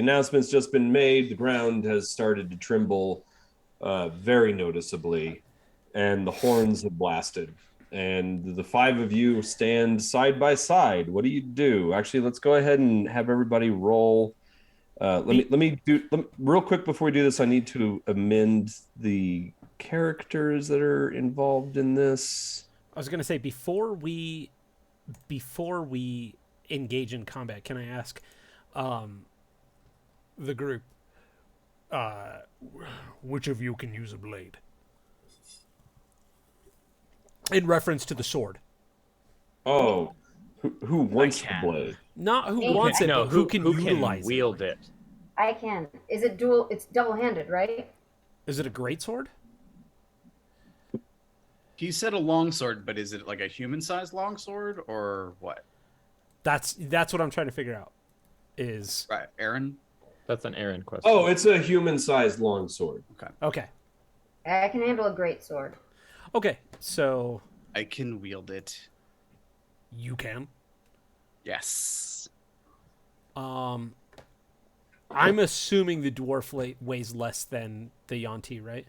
announcement's just been made. The ground has started to tremble very noticeably, and the horns have blasted. And the 5 of you stand side by side. What do you do? Actually, let's go ahead and have everybody roll. Let me do real quick before we do this. I need to amend the characters that are involved in this. I was going to say before we engage in combat, can I ask the group which of you can use a blade? In reference to the sword. Oh, who wants the blade? Not who wants it, but who can utilize can wield it. I can. Is it dual? It's double-handed, right? Is it a great sword? He said a longsword, but is it like a human-sized longsword or what? That's what I'm trying to figure out. Is Right, Aaron? That's an Aaron question. Oh, it's a human-sized longsword. okay. I can handle a great sword. Okay, so I can wield it. you can. Yes. I'm assuming the dwarf weighs less than the Yanti, right?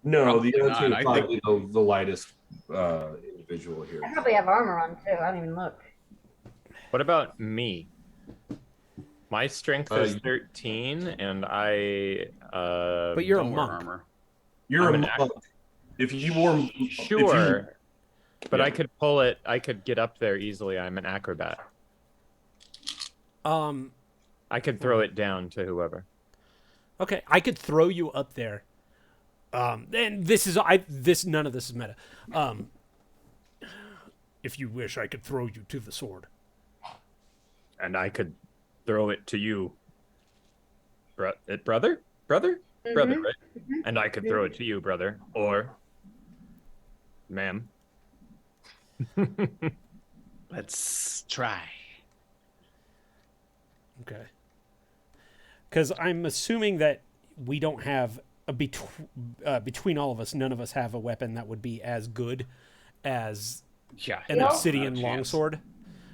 No, Probably the not. other two I are probably the lightest individual here. I probably have armor on too. I don't even look. What about me? My strength is 13, and I. But you're a Don't wear monk. armor. You're I'm a an monk. If you wore, Sure, but Yeah. I could pull it. I could get up there easily. I'm an acrobat. I could throw it down to whoever. Okay, I could throw you up there. And this is none of this is meta. If you wish, I could throw you to the sword. And I could throw it to you. Brother? Brother, right? And I could throw it to you, brother. Or, ma'am. Let's try. Okay. Because I'm assuming that we don't have between all of us, none of us have a weapon that would be as good as an obsidian longsword.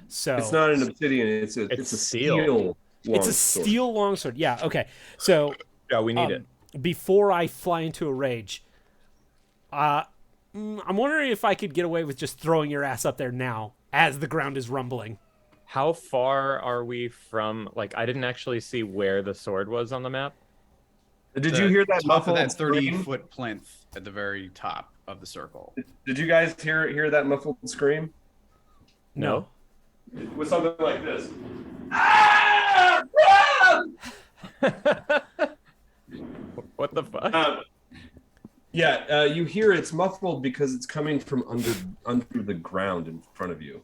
So it's not an obsidian. It's a steel. It's a steel longsword. Yeah. Okay. So yeah, we need it. Before I fly into a rage, I'm wondering if I could get away with just throwing your ass up there now, as the ground is rumbling. How far are we from? Like, I didn't actually see where the sword was on the map. Did you hear that top muffled of that scream? 30-foot plinth at the very top of the circle? Did you guys hear that muffled scream? No. It was something like this. What the fuck? You hear it's muffled because it's coming from under the ground in front of you.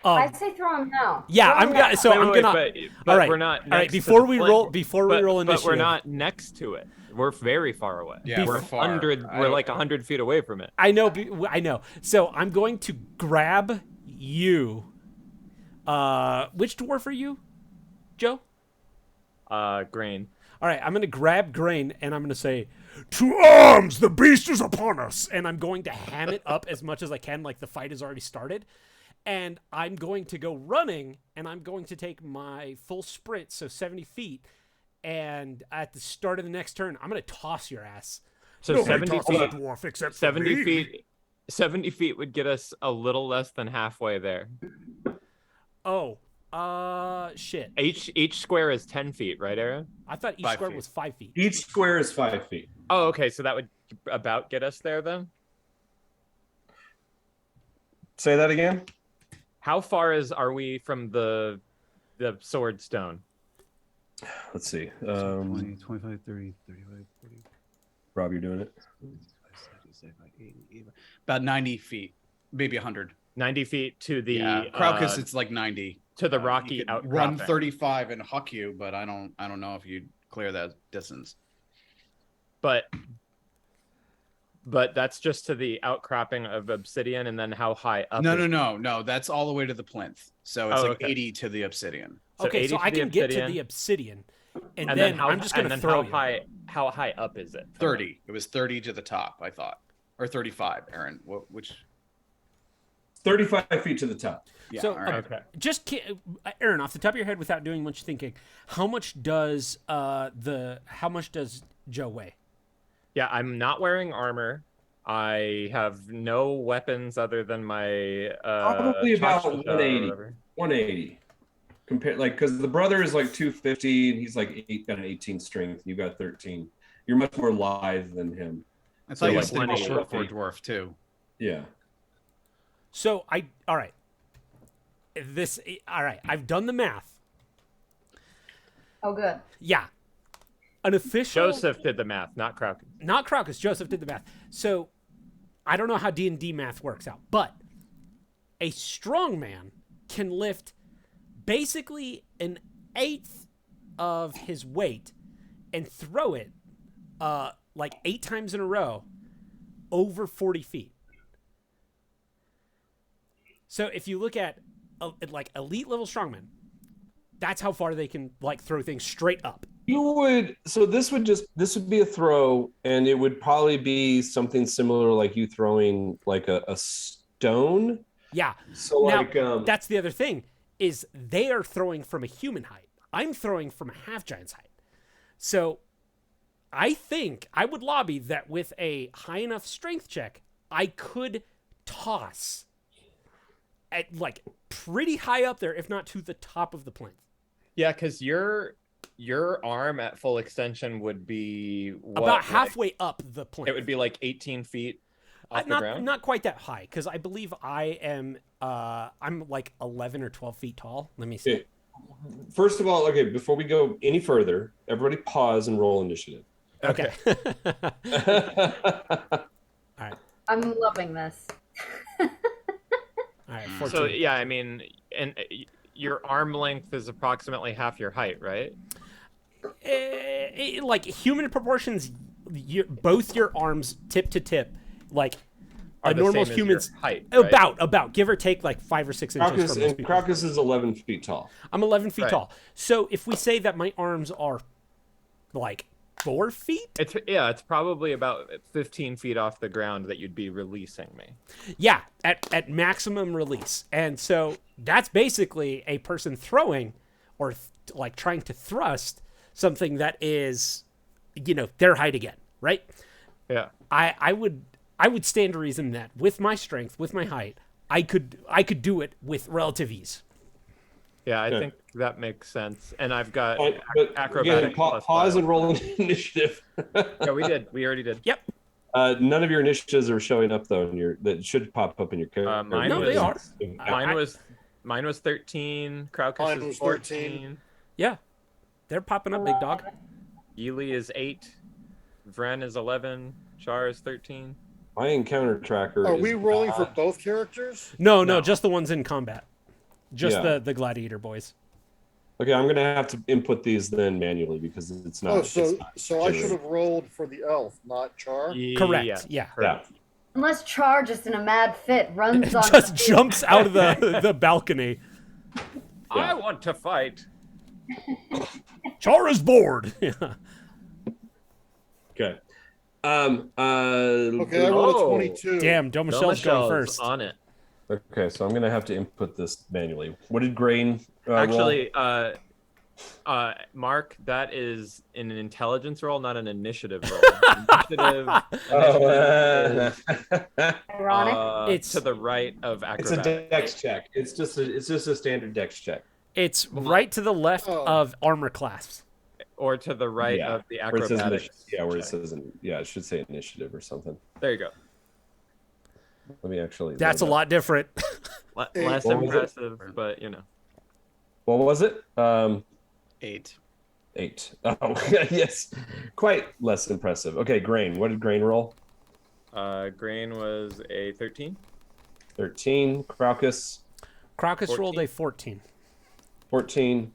I'd say throw him now. Yeah, Throw him now. So I'm gonna. But all right, we're not. all right. next to Before the we flint. roll, before we roll initiative, But we're not next to it. We're very far away. Yeah, we're far. We're like 100 feet away from it. I know. I know. So I'm going to grab you. Which dwarf are you, Joe? Grain. All right, I'm going to grab Grain, and I'm going to say, "To arms! The beast is upon us!" And I'm going to ham it up as much as I can, like the fight has already started. And I'm going to go running, and I'm going to take my full sprint, so 70 feet. And at the start of the next turn, I'm going to toss your ass. So Nobody 70 tosses a feet. dwarf except for 70 me. feet. 70 feet would get us a little less than halfway there. Oh, shit. Each square is 10 feet, right, Aaron? I thought each 5 square feet. was 5 feet. Each square is 5 feet. Oh, okay. So that would about get us there then. Say that again. How far are we from the sword stone? Let's see. 20, 25, 30, 35, 40, Rob, you're doing it. 80, about 90 feet, maybe 100. 90 feet to the Crowcus, it's like 90. to the rocky You could outcropping. run 35 and huck you, but I don't know if you'd clear that distance. But that's just to the outcropping of obsidian, and then how high up? No. That's all the way to the plinth. So it's okay. 80 to the obsidian. Okay, 80 so to I the can get to obsidian. the obsidian, and And then how, I'm just going to throw you. How high up is it? 30. It was 30 to the top, I thought, or 35. Aaron, which? 35 feet to the top. Yeah, So all right. Okay. just Aaron, off the top of your head, without doing much thinking, how much does Joe weigh? Yeah, I'm not wearing armor. I have no weapons other than my Probably about cha-cha-cha or 180. whatever. 180. Compared, like, because the brother is like 250 and he's like got an 18 strength. You got 13. You're much more lithe than him. I thought So, you like, said he was 180. short for a dwarf too. Yeah. So all right. I've done the math. Oh, good. Yeah. An official Joseph did the math, not Kraken. not Crocus, Joseph did the math. So I don't know how D&D math works out, but a strong man can lift basically an eighth of his weight and throw it like 8 times in a row over 40 feet. So if you look at like elite level strongmen, that's how far they can like throw things straight up. You would, so this would be a throw, and it would probably be something similar, like you throwing like a stone. Yeah. So Now, like that's the other thing, is they are throwing from a human height. I'm throwing from a half giant's height. So I think I would lobby that with a high enough strength check, I could toss at like pretty high up there, if not to the top of the plinth. Yeah, because your arm at full extension would be what, About halfway up the plinth. It would be like 18 feet off the ground. Not quite that high, because I believe I am I'm like 11 or 12 feet tall. Let me see. Okay. First of all, okay, before we go any further, everybody pause and roll initiative. Okay. All right. I'm loving this. All right. 14. So yeah, I mean, and your arm length is approximately half your height, right? Like human proportions, both your arms tip to tip, like Are a the normal same as human's your height, right? about give or take like 5 or 6 inches. Crocus, From most and people. Crocus is 11 feet tall. I'm 11 feet Right. tall. So if we say that my arms are like 4 feet, It's probably about 15 feet off the ground that you'd be releasing me. yeah, at maximum release, and so that's basically a person throwing or like trying to thrust something that is, their height again, right? Yeah. I would stand to reason that with my strength, with my height, I could do it with relative ease. Yeah, I think that makes sense. And I've got But again, acrobatic plus pause and wild. roll initiative. Yeah, we did. We already did. Yep. None of your initiatives are showing up though. That should pop up in your character. Mine No, they are. Mine was 13. Crowcus Mine is was 14. Yeah, they're popping up, big dog. Ely is 8. Vren is 11. Char is 13. My encounter tracker. Are is we rolling for not- both characters? No, No. just the ones in combat. Just Yeah. the gladiator boys. Okay, I'm gonna have to input these then manually because it's not. Oh, it's so not so I should generated. have rolled for the elf, not Char. Correct. Yeah. Yeah. Unless Char, just in a mad fit, runs on. Just jumps out of the balcony. I want to fight. Char is bored. Yeah. Okay. Okay, I rolled a 22. Damn, Don Michelle's going first. on it. Okay, so I'm gonna have to input this manually. What did Grain? Roll? Actually, Mark, that is an intelligence roll, not an initiative roll. Initiative Oh, Ironic. It's- to the right of it's a acrobatic. dex check. It's just a standard dex check. It's right to the left Oh. of armor class. Or to the right Yeah, of the Where it says acrobatic. where it says it should say initiative or something. There you go. Let me actually. That's a load up. lot different. Less What was it? impressive, but What was it? 8. 8. Oh, yes, quite less impressive. Okay, Grain. What did Grain roll? Grain was a 13. 13. Crocus. Crocus 14. rolled a 14. 14.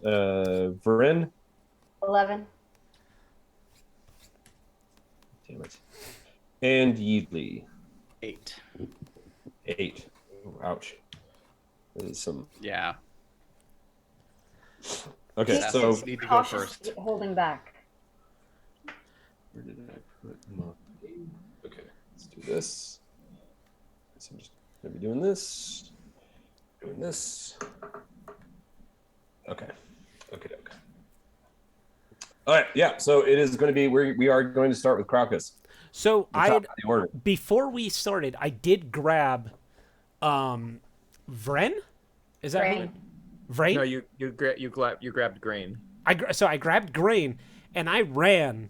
Varen. 11. Damn it. And Yeedley. 8. 8. Ooh, ouch. This is some. Yeah. Okay, That's so need to go Cautious first. holding back. where did I put my? Okay, let's do this. So I'm just Maybe doing this. Doing this. Okay. Okay. All right. Yeah. So it is going to be. We are going to start with Crocus. So Order. before we started, I did grab, Vren. Is that Vrain. Vrain? No, you grabbed grain. So I grabbed grain and I ran.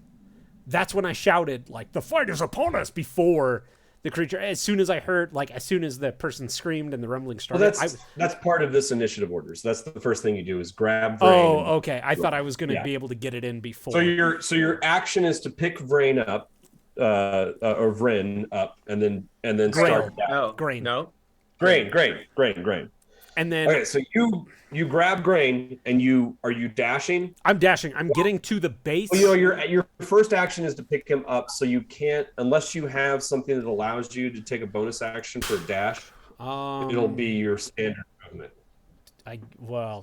That's when I shouted like the fight is upon us before the creature. As soon as I heard, like as soon as the person screamed and the rumbling started. Well, that's part of this initiative order. So that's the first thing you do is grab Vrain. Oh, okay. I thought I was going to be able to get it in before. So your action is to pick Vrain up, or Vren up, and then start. Oh, grain. No. Grain. And then Okay, so you grab Grain, and are you dashing? I'm dashing. I'm getting to the base. Well, your first action is to pick him up, so you can't unless you have something that allows you to take a bonus action for a dash. It'll be your standard movement.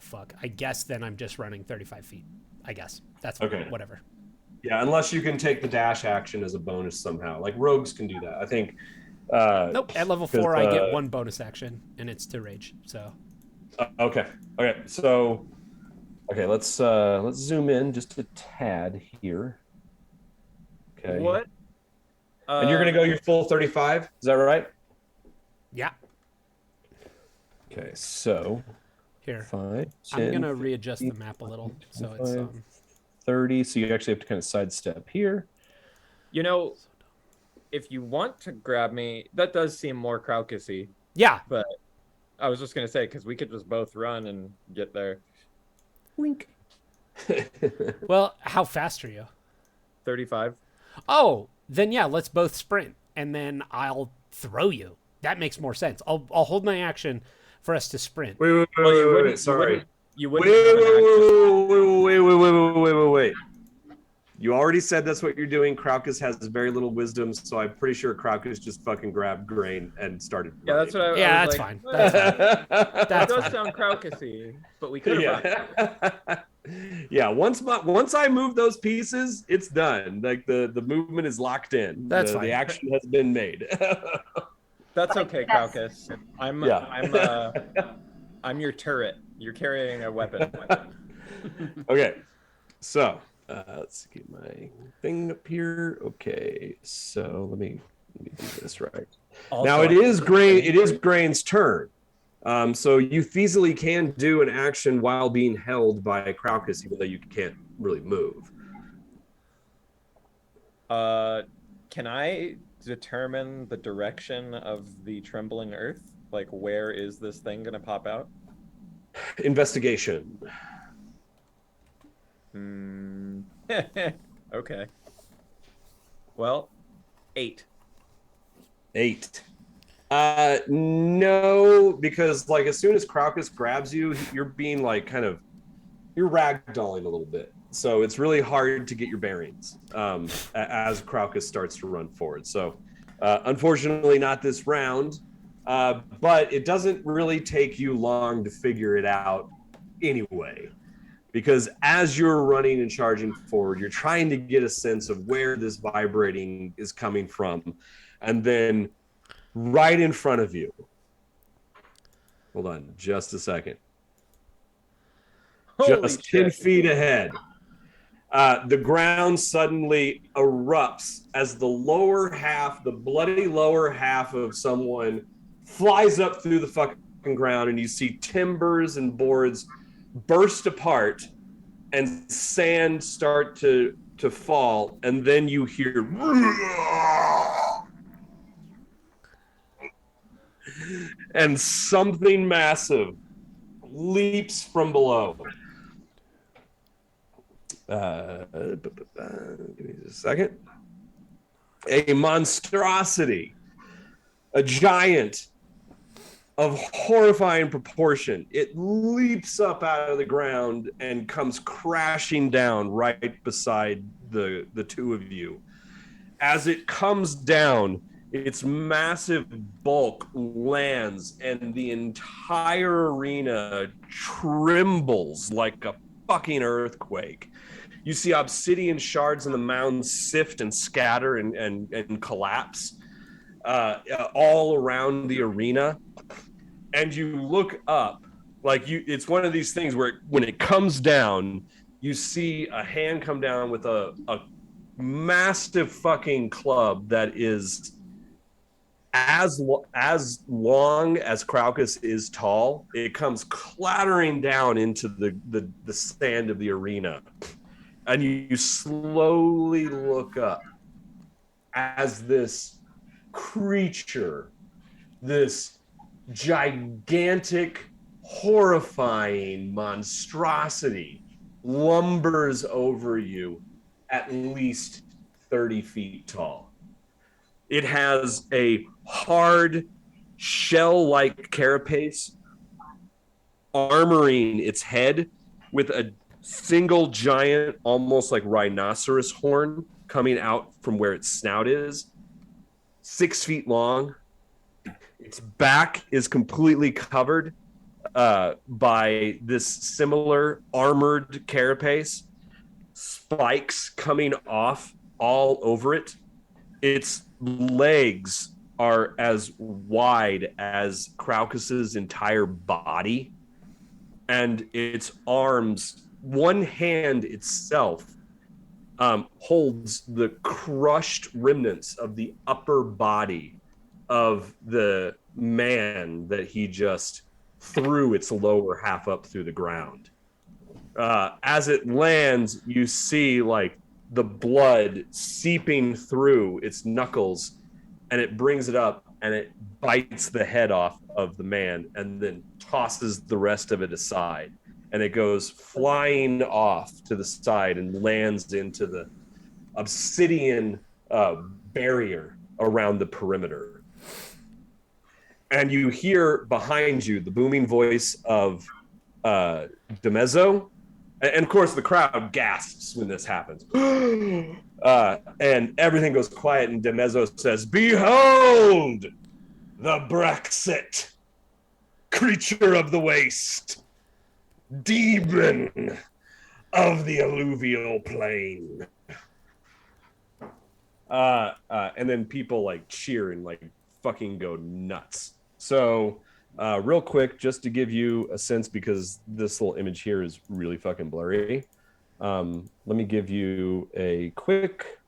Fuck. I guess then I'm just running 35 feet. I guess that's okay. Whatever. Yeah, unless you can take the dash action as a bonus somehow. Like rogues can do that. I think. Nope. At level 4, I get one bonus action, and it's to rage. So. Okay. So, let's zoom in just a tad here. Okay. What? And you're gonna go your full 35. Is that right? Yeah. Okay. So. Here. 5. 10, I'm gonna readjust the map a little, so it's 30. So you actually have to kind of sidestep here. You know, if you want to grab me, that does seem more Crocusy. Yeah. But I was just gonna say because we could just both run and get there. Wink. Well, how fast are you? 35. Oh, then yeah, let's both sprint, and then I'll throw you. That makes more sense. I'll hold my action for us to sprint. Wait. Sorry. You wouldn't have an action. Wait. You already said that's what you're doing. Crocus has very little wisdom, so I'm pretty sure Crocus just fucking grabbed Grain and started. Yeah, that's what I was that's like, fine. "Eh, That's fine. That That's does fine. sound Crocusy, but we could have run. Yeah. Once I move those pieces, it's done. Like the movement is locked in. That's fine. The action has been made. That's okay, Crocus. I'm your turret. You're carrying a weapon. Okay, so let's get my thing up here. Okay, so let me do this right. Also, Now it is Grain's turn. So you feasibly can do an action while being held by Crocus, even though you can't really move. Can I determine the direction of the trembling earth? Like, where is this thing gonna pop out? Investigation. Okay. Well, 8. 8. No, because like as soon as Crocus grabs you, you're being like you're ragdolling a little bit. So it's really hard to get your bearings as Crocus starts to run forward. So unfortunately not this round, but it doesn't really take you long to figure it out anyway. Because as you're running and charging forward, you're trying to get a sense of where this vibrating is coming from. And then right in front of you. Hold on just a second. Just 10 feet ahead. The ground suddenly erupts as the bloody lower half of someone flies up through the fucking ground, and you see timbers and boards burst apart and sand start to fall, and then you hear and something massive leaps from below. Give me just a second. A monstrosity, a giant of horrifying proportion. It leaps up out of the ground and comes crashing down right beside the two of you. As it comes down, its massive bulk lands and the entire arena trembles like a fucking earthquake. You see obsidian shards in the mounds sift and scatter and collapse. all around the arena. And you look up, like it's one of these things where when it comes down, you see a hand come down with a massive fucking club that is as long as Crowcus is tall. It comes clattering down into the sand of the arena, and you slowly look up as this creature, this gigantic, horrifying monstrosity, lumbers over you at least 30 feet tall. It has a hard, shell-like carapace armoring its head with a single giant, almost like rhinoceros horn coming out from where its snout is, 6 feet long. Its back is completely covered by this similar armored carapace, spikes coming off all over it. Its legs are as wide as Crowcus's entire body, and its arms, one hand itself, holds the crushed remnants of the upper body of the man that he just threw its lower half up through the ground. As it lands, you see like the blood seeping through its knuckles, and it brings it up and it bites the head off of the man and then tosses the rest of it aside, and it goes flying off to the side and lands into the obsidian barrier around the perimeter. And you hear behind you the booming voice of DeMezzo. And of course, the crowd gasps when this happens. And everything goes quiet, and DeMezzo says, "Behold, the Brexit, creature of the waste, demon of the alluvial plain." And then people like cheer and like fucking go nuts. So real quick, just to give you a sense, because this little image here is really fucking blurry. Let me give you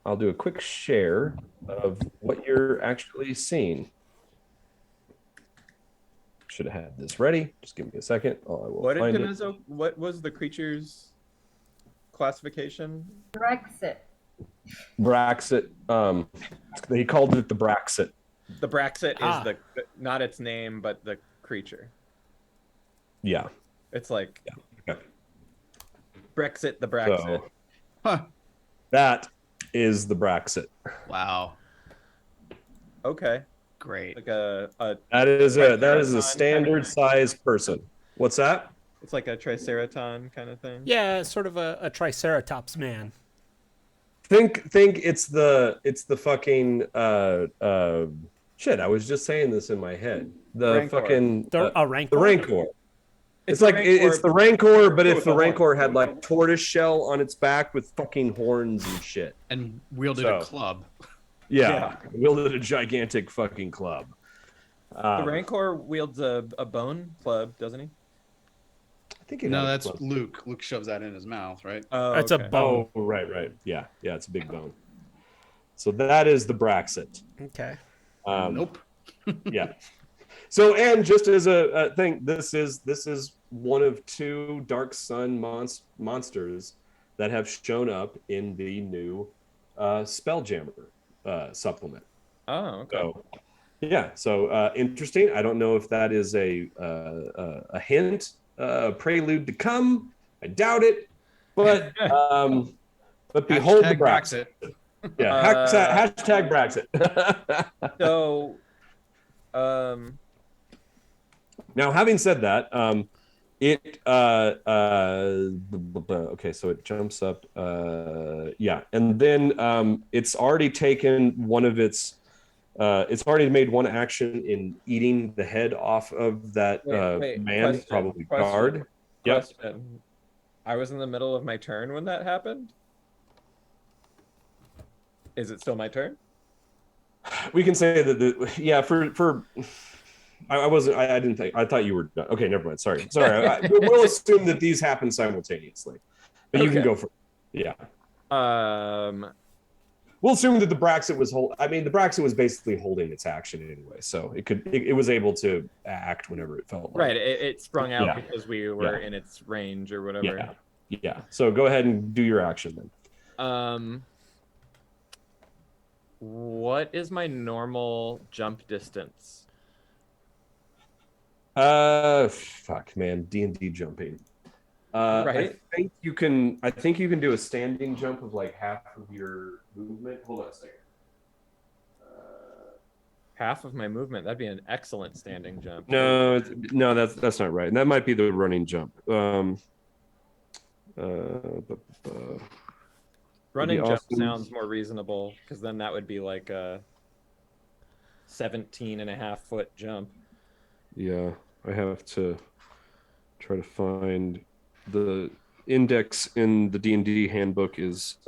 I'll do a quick share of what you're actually seeing. Should have had this ready. Just give me a second. What was the creature's classification? Brexit. He called it the Brexit. The Brexit is the not its name, but the creature. Yeah. It's like Okay. Brexit, the Brexit. So, that is the Brexit. Wow. Okay. Great. Like a That is a Triceratops standard kind of size person. What's that? It's like a Triceratops kind of thing. Yeah, sort of a Triceratops man. Think it's the fucking shit. I was just saying this in my head. The Rancor. fucking A Rancor? the Rancor. It's the like Rancor, it's the Rancor, but if with the a horn. Rancor had like tortoise shell on its back with fucking horns and shit. And wielded a club. Yeah, wielded a gigantic fucking club. The Rancor wields a bone club, doesn't he? I think it No, had a that's club. Luke. Luke shoves that in his mouth, right? Oh, That's okay. a bone. Oh, right. Yeah, it's a big bone. So that is the Brexit. Okay. Nope. Yeah. So, and just as a thing, this is one of two Dark Sun monsters that have shown up in the new Spelljammer supplement. Oh, okay. So, yeah. So interesting. I don't know if that is a hint, prelude to come. I doubt it. But behold the Brexit. Yeah. Hashtag Brexit. So, Now, having said that, okay, so it jumps up, yeah, and then it's already taken one of it's already made one action in eating the head off of that man, question, probably guard. Yep. Question. I was in the middle of my turn when that happened. Is it still my turn? We can say that for I didn't think I thought you were done. Okay, never mind. Sorry. We'll assume that these happen simultaneously, but you can Okay. go for yeah. Um, We'll assume that the Braxit was the Braxit was basically holding its action anyway, so it was able to act whenever it felt like. right. It sprung out Yeah. because we were in its range or whatever. Yeah. So go ahead and do your action then. What is my normal jump distance? Fuck, man, D&D jumping. Right. I think you can do a standing jump of like half of your movement. Hold on a second. Half of my movement. That'd be an excellent standing jump. No, that's not right. And that might be the running jump. Running jump awesome. sounds more reasonable because then that would be like a 17.5-foot jump. Yeah, I have to try to find the index in the D&D handbook is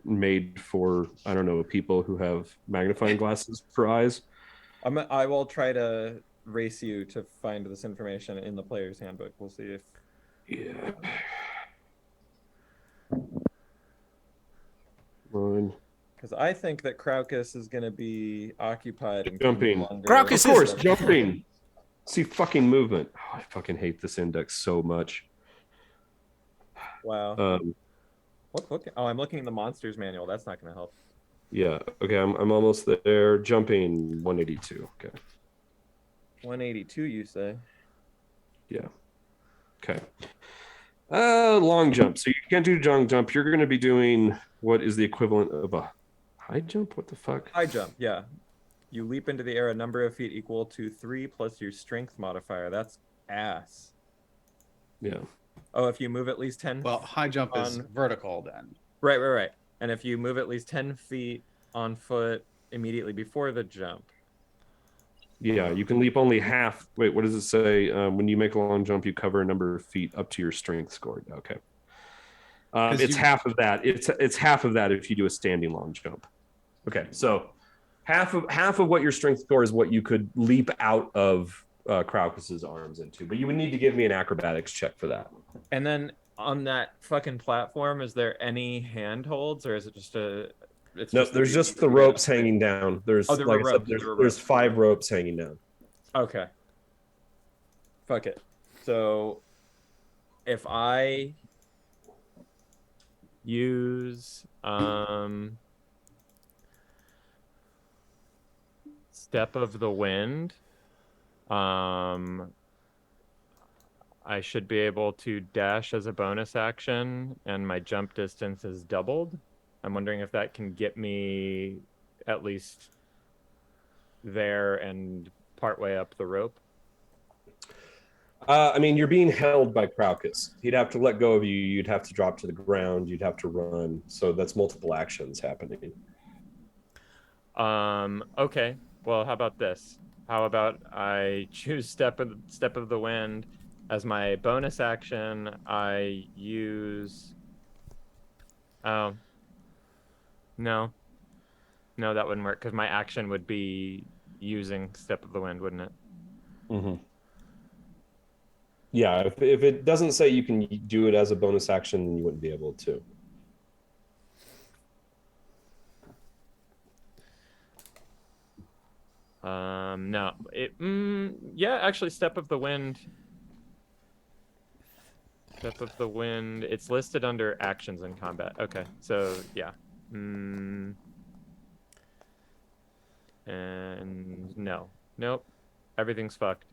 made for, I don't know, people who have magnifying glasses for eyes. I will try to race you to find this information in the player's handbook. We'll see if. Yeah. Mine. Because I think that Craucus is going to be occupied and Jumping. Craucus Of course, jumping. See fucking movement. Oh, I fucking hate this index so much. Wow. What book? Oh, I'm looking at the monsters manual. That's not going to help. Yeah. Okay. I'm almost there. Jumping 182. Okay. 182, you say? Yeah. Okay. Long jump. So you can't do long jump. You're going to be doing what is the equivalent of a high jump? What the fuck? High jump. Yeah. You leap into the air a number of feet equal to 3 plus your strength modifier. That's ass. Yeah. Oh, if you move at least 10. Well, high jump is vertical then. Right. And if you move at least 10 feet on foot immediately before the jump. Yeah, you can leap only half. Wait, what does it say? When you make a long jump, you cover a number of feet up to your strength score. Okay. It's half of that. It's half of that if you do a standing long jump. Okay, so half of what your strength score is what you could leap out of Craucus's arms into, but you would need to give me an acrobatics check for that. And then on that fucking platform, is there any handholds, or is it just a? It's no, there's just the ropes hanging down. There's there were ropes. There's 5 ropes hanging down. Okay. Fuck it. So if I use Step of the Wind, I should be able to dash as a bonus action, and my jump distance is doubled. I'm wondering if that can get me at least there and partway up the rope. I mean, you're being held by Craucus. He'd have to let go of you. You'd have to drop to the ground. You'd have to run. So that's multiple actions happening. Okay. Well, how about this? How about I choose Step of the Wind as my bonus action? I use. Oh. No, that wouldn't work because my action would be using Step of the Wind, wouldn't it? Mm-hmm. Yeah, if it doesn't say you can do it as a bonus action, then you wouldn't be able to. No. Yeah, actually, Step of the Wind. Step of the Wind. It's listed under actions in combat. Okay, so yeah. And nope, everything's fucked.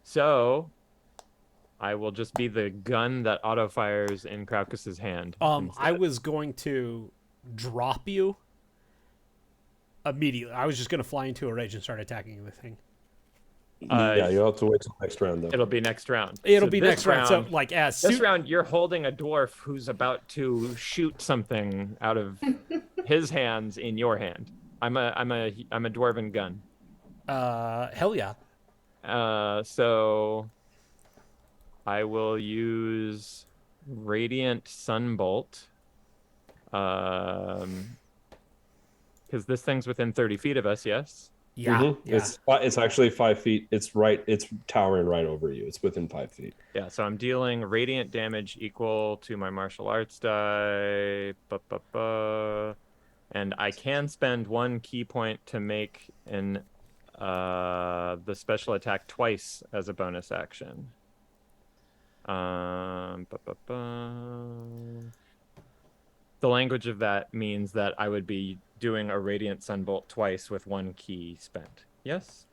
So I will just be the gun that auto fires in Craucus's hand. I was going to drop you immediately. I was just going to fly into a rage and start attacking the thing. Yeah, you'll have to wait till next round though. It'll be next round. It'll be next round. So like this round, you're holding a dwarf who's about to shoot something out of his hands in your hand. I'm a dwarven gun. Hell yeah. So I will use Radiant Sunbolt. Because this thing's within 30 feet of us, yes? Yeah, Mm-hmm. yeah. It's actually 5 feet. It's towering right over you. It's within 5 feet. Yeah, so I'm dealing radiant damage equal to my martial arts die. And I can spend 1 key point to make the special attack twice as a bonus action. The language of that means that I would be doing a radiant sunbolt twice with 1 key spent. Yes?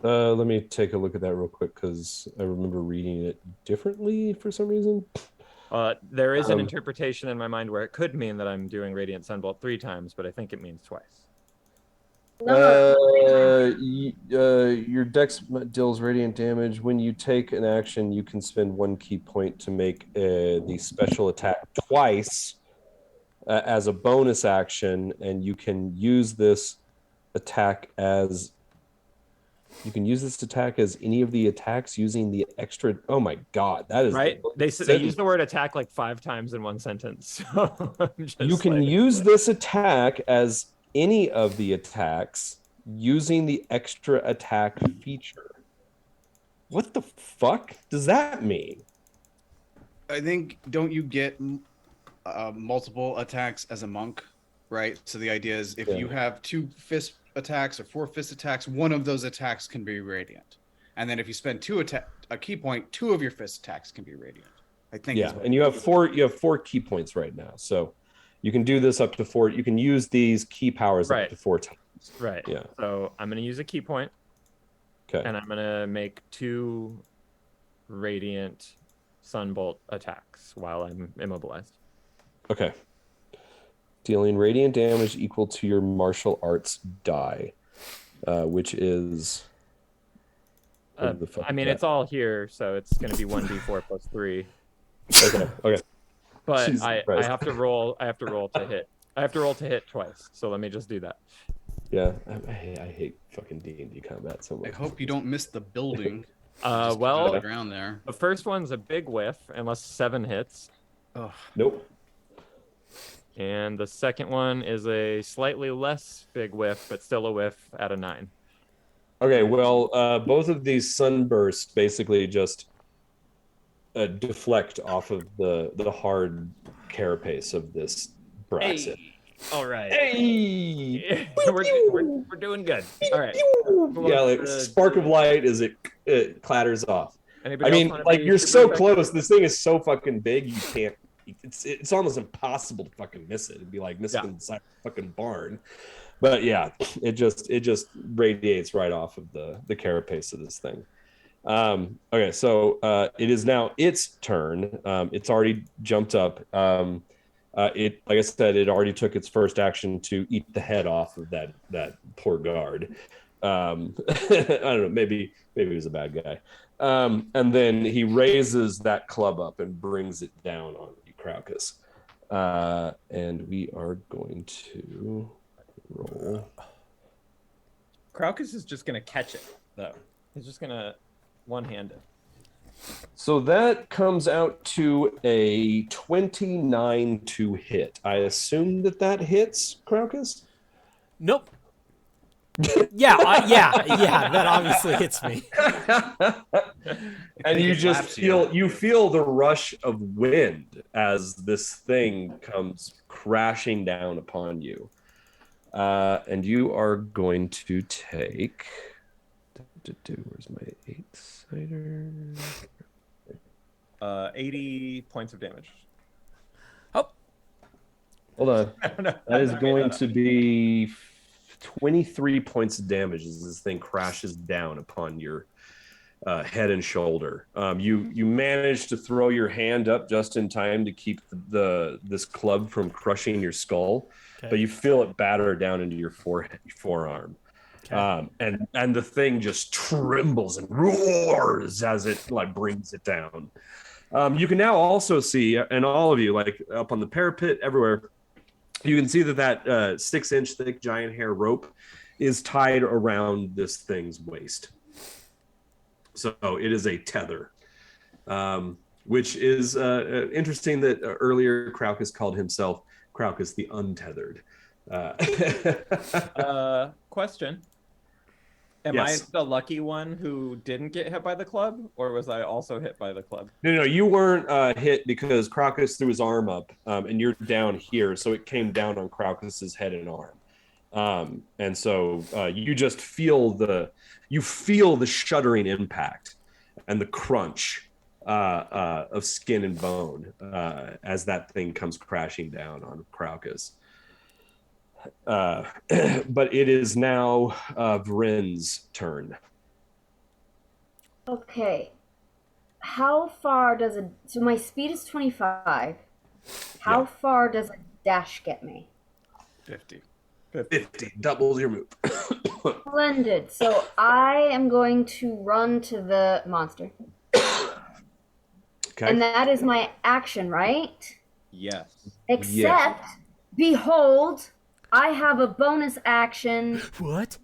Let me take a look at that real quick because I remember reading it differently for some reason. There is an interpretation in my mind where it could mean that I'm doing radiant sunbolt 3 times, but I think it means twice. Your dex deals radiant damage. When you take an action, you can spend 1 key point to make the special attack twice as a bonus action, and you can use this attack as any of the attacks using the extra. Oh my god, that is right. They use the word attack like 5 times in one sentence. So you can use this attack as any of the attacks using the extra attack feature. What the fuck does that mean? I think, don't you get multiple attacks as a monk, right? So the idea is if you have 2 fist attacks or 4 fist attacks, one of those attacks can be radiant. And then if you spend a key point, 2 of your fist attacks can be radiant. I think. Yeah, and you have 4 key points right now. So you can do this up to 4. You can use these key powers up to 4 times. Right. Yeah. So I'm going to use a key point. Okay. And I'm going to make 2 radiant sunbolt attacks while I'm immobilized. Okay. Dealing radiant damage equal to your martial arts die, which is. I mean, it's all here, so it's going to be 1d4 plus 3. Okay. But I have to roll. I have to roll to hit. I have to roll to hit twice. So let me just do that. Yeah, I hate fucking D&D combat so much. I hope you don't miss the building. Well, the ground there. The first one's a big whiff, unless 7 hits. Oh. Nope. And the second one is a slightly less big whiff, but still a whiff at a 9. Okay, well, both of these sunbursts basically just deflect off of the hard carapace of this brass. Hey. All right. Hey, we're doing good. All right. Yeah, like a spark of light as it clatters off. Anybody I mean, like you're so close. This thing is so fucking big, you can't. It's almost impossible to fucking miss it. It'd be like missing the side of a fucking barn. But yeah, it just radiates right off of the carapace of this thing. Okay, so it is now its turn. It's already jumped up. It, like I said, it already took its first action to eat the head off of that poor guard. I don't know, maybe he was a bad guy. And then he raises that club up and brings it down on you, Crowcus. And we are going to roll. Crowcus is just going to catch it, though. He's just going to one-hand it. So that comes out to a 29 to hit. I assume that hits, Crowcus? Nope. Yeah, that obviously hits me. And you just feel the rush of wind as this thing comes crashing down upon you. And you are going to take... Where's my 8-sider? 80 points of damage. Oh. Hold on. That is going to be 23 points of damage as this thing crashes down upon your head and shoulder. You manage to throw your hand up just in time to keep this club from crushing your skull, but you feel it batter down into your forearm. Okay. And the thing just trembles and roars as it like brings it down. You can now also see, and all of you, like up on the parapet, everywhere, you can see that 6-inch thick giant hair rope is tied around this thing's waist. So it is a tether, which is interesting that earlier Crowcus called himself Crowcus the Untethered. Question. Am I the lucky one who didn't get hit by the club, or was I also hit by the club? No, you weren't hit because Crocus threw his arm up, and you're down here, so it came down on Crocus's head and arm. And so you just feel the shuddering impact and the crunch of skin and bone as that thing comes crashing down on Crocus. But it is now Vrin's turn. Okay. How far does a... So my speed is 25. How far does a dash get me? 50. 50. Doubles your move. Splendid. So I am going to run to the monster. Okay. And that is my action, right? Yes. Except, behold... I have a bonus action. What?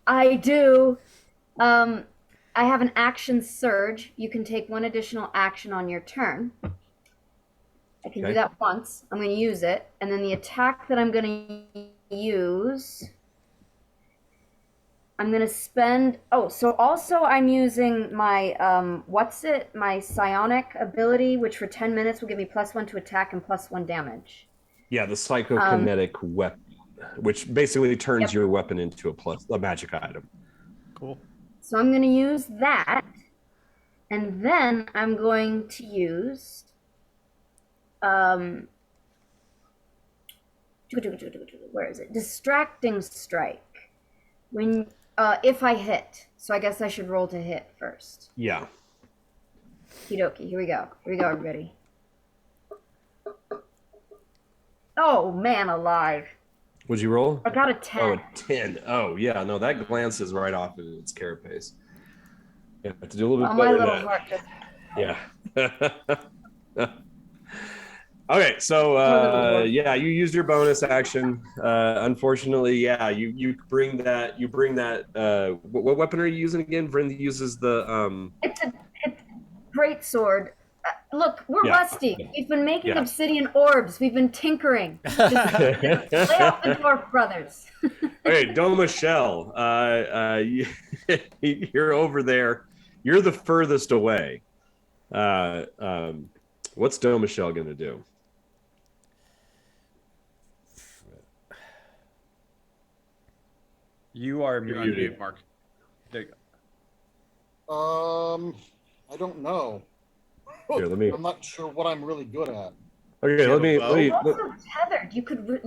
I do. I have an action surge. You can take one additional action on your turn. I can do that once. I'm going to use it. And then the attack that I'm going to use... I'm going to spend... Oh, so also I'm using my... my psionic ability, which for 10 minutes will give me +1 to attack and +1 damage. Yeah, the psychokinetic weapon, which basically turns your weapon into a magic item. Cool. So I'm going to use that, and then I'm going to use where is it? Distracting strike. When if I hit. So I guess I should roll to hit first. Yeah. Okie dokie. Here we go, everybody. Oh, man alive. What'd you roll? I got a 10. Oh, a 10. Oh, yeah. No, that glances right off of its carapace. Yeah, have to do a little bit better than that. Yeah. Okay, so you used your bonus action. Unfortunately, you bring that what weapon are you using again? Vrin uses the It's a great sword. Look, we're rusty. We've been making obsidian orbs. We've been tinkering. Just lay off the dwarf brothers. Okay, Domashell, you're over there. You're the furthest away. What's Domashell going to do? You are muted, Mark. There you go. I don't know. Here, I'm not sure what I'm really good at. Okay, let me. He's also tethered. You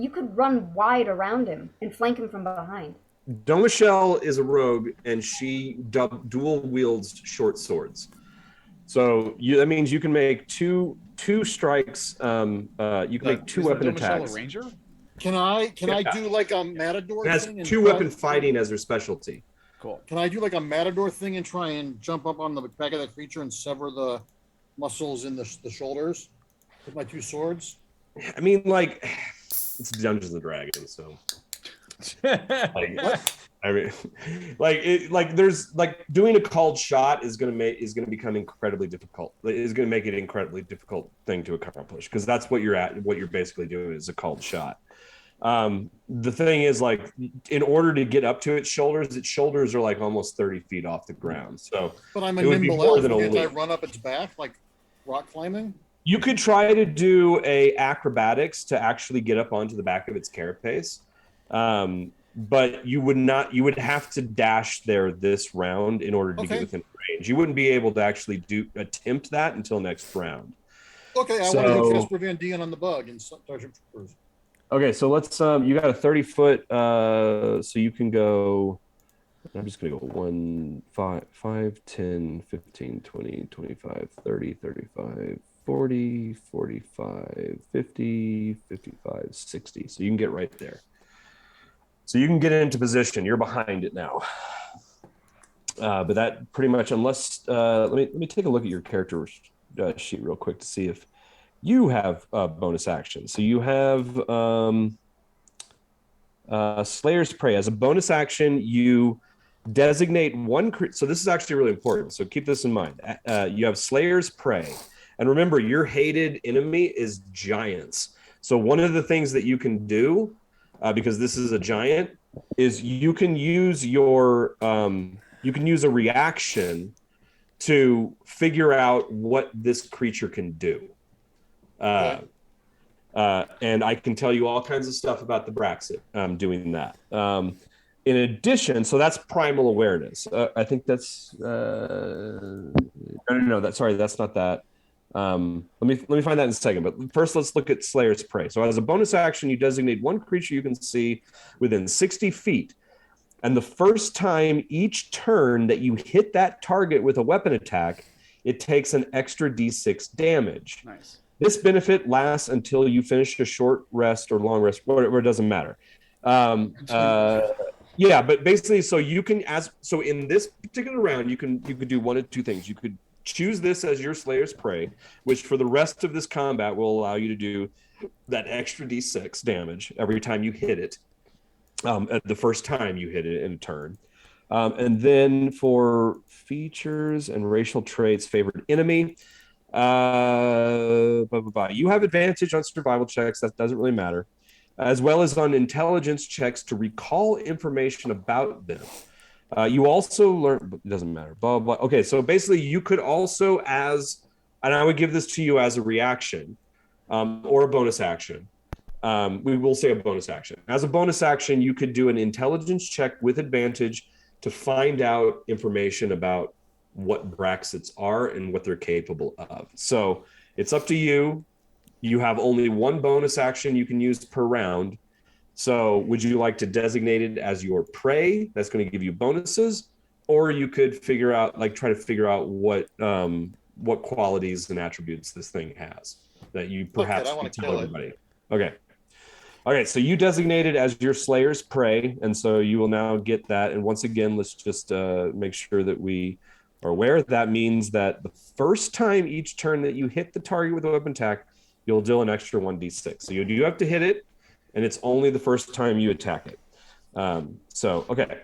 could run wide around him and flank him from behind. Domashell is a rogue, and she dual wields short swords. So that means you can make two strikes. You can make two weapon attacks. A ranger? Can I do like a matador It has thing? two weapon fighting as their specialty. Cool. Can I do like a matador thing and try and jump up on the back of that creature and sever the muscles in the shoulders with my two swords? I mean, like, it's Dungeons and Dragons, so. There's doing a called shot is going to become incredibly difficult. Is going to make it an incredibly difficult thing to accomplish because that's what you're basically doing is a called shot. The thing is, like, in order to get up to its shoulders are like almost 30 feet off the ground. So, but I'm a nimble elf. Can't I run up its back like rock climbing? You could try to do a acrobatics to actually get up onto the back of its carapace. But you would have to dash there this round in order to get within range. You wouldn't be able to actually attempt that until next round. Okay, I want to do Casper Van Dien on the bug in Starship Troopers. Okay, so let's you got a 30-foot so you can go. I'm just going to go 1 5 10 15 20 25 30 35 40 45 50 55 60. So you can get right there. So you can get into position. You're behind it now. But that pretty much, unless let me take a look at your character sheet real quick to see if you have bonus action. So you have Slayer's Prey. As a bonus action, you designate one. So this is actually really important. So keep this in mind. You have Slayer's Prey. And remember, your hated enemy is giants. So one of the things that you can do because this is a giant, is you can use a reaction to figure out what this creature can do. And I can tell you all kinds of stuff about the Braxit doing that. In addition, so that's primal awareness. I think that's no. That's not that. Let me find that in a second. But first, let's look at Slayer's Prey. So as a bonus action, you designate one creature you can see within 60 feet. And the first time each turn that you hit that target with a weapon attack, it takes an extra d6 damage. Nice. This benefit lasts until you finish a short rest or long rest, whatever, it doesn't matter. Yeah, but basically, so you can in this particular round, you could do one of two things. You could choose this as your Slayer's Prey, which for the rest of this combat will allow you to do that extra d6 damage every time you hit it. At the first time you hit it in a turn. And then for features and racial traits, favored enemy, you have advantage on survival checks. That doesn't really matter. As well as on intelligence checks to recall information about them. You also learn, it doesn't matter, blah, blah. Okay, so basically you could also and I would give this to you as a reaction or a bonus action. We will say a bonus action. As a bonus action, you could do an intelligence check with advantage to find out information about what Braxits are and what they're capable of. So it's up to you. You have only one bonus action you can use per round. So would you like to designate it as your prey? That's going to give you bonuses. Or you could try to figure out what qualities and attributes this thing has that you perhaps can tell everybody. Okay. All right, so you designated as your Slayer's Prey, and so you will now get that. And once again, let's just make sure that we are aware. That means that the first time each turn that you hit the target with a weapon attack, you'll deal an extra 1d6. So you do have to hit it, and it's only the first time you attack it. Okay.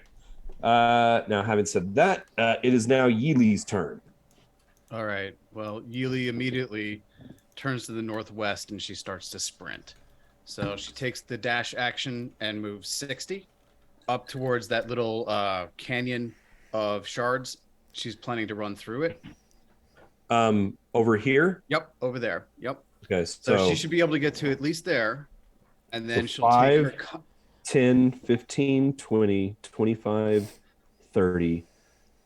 Now, having said that, it is now Yeely's turn. All right. Well, Yeely immediately turns to the northwest, and she starts to sprint. So she takes the dash action and moves 60 up towards that little canyon of shards. She's planning to run through it. Over here? Yep, over there. Yep. Okay, so she should be able to get to at least there. And then she'll 5, take her 10, 15, 20, 25, 30,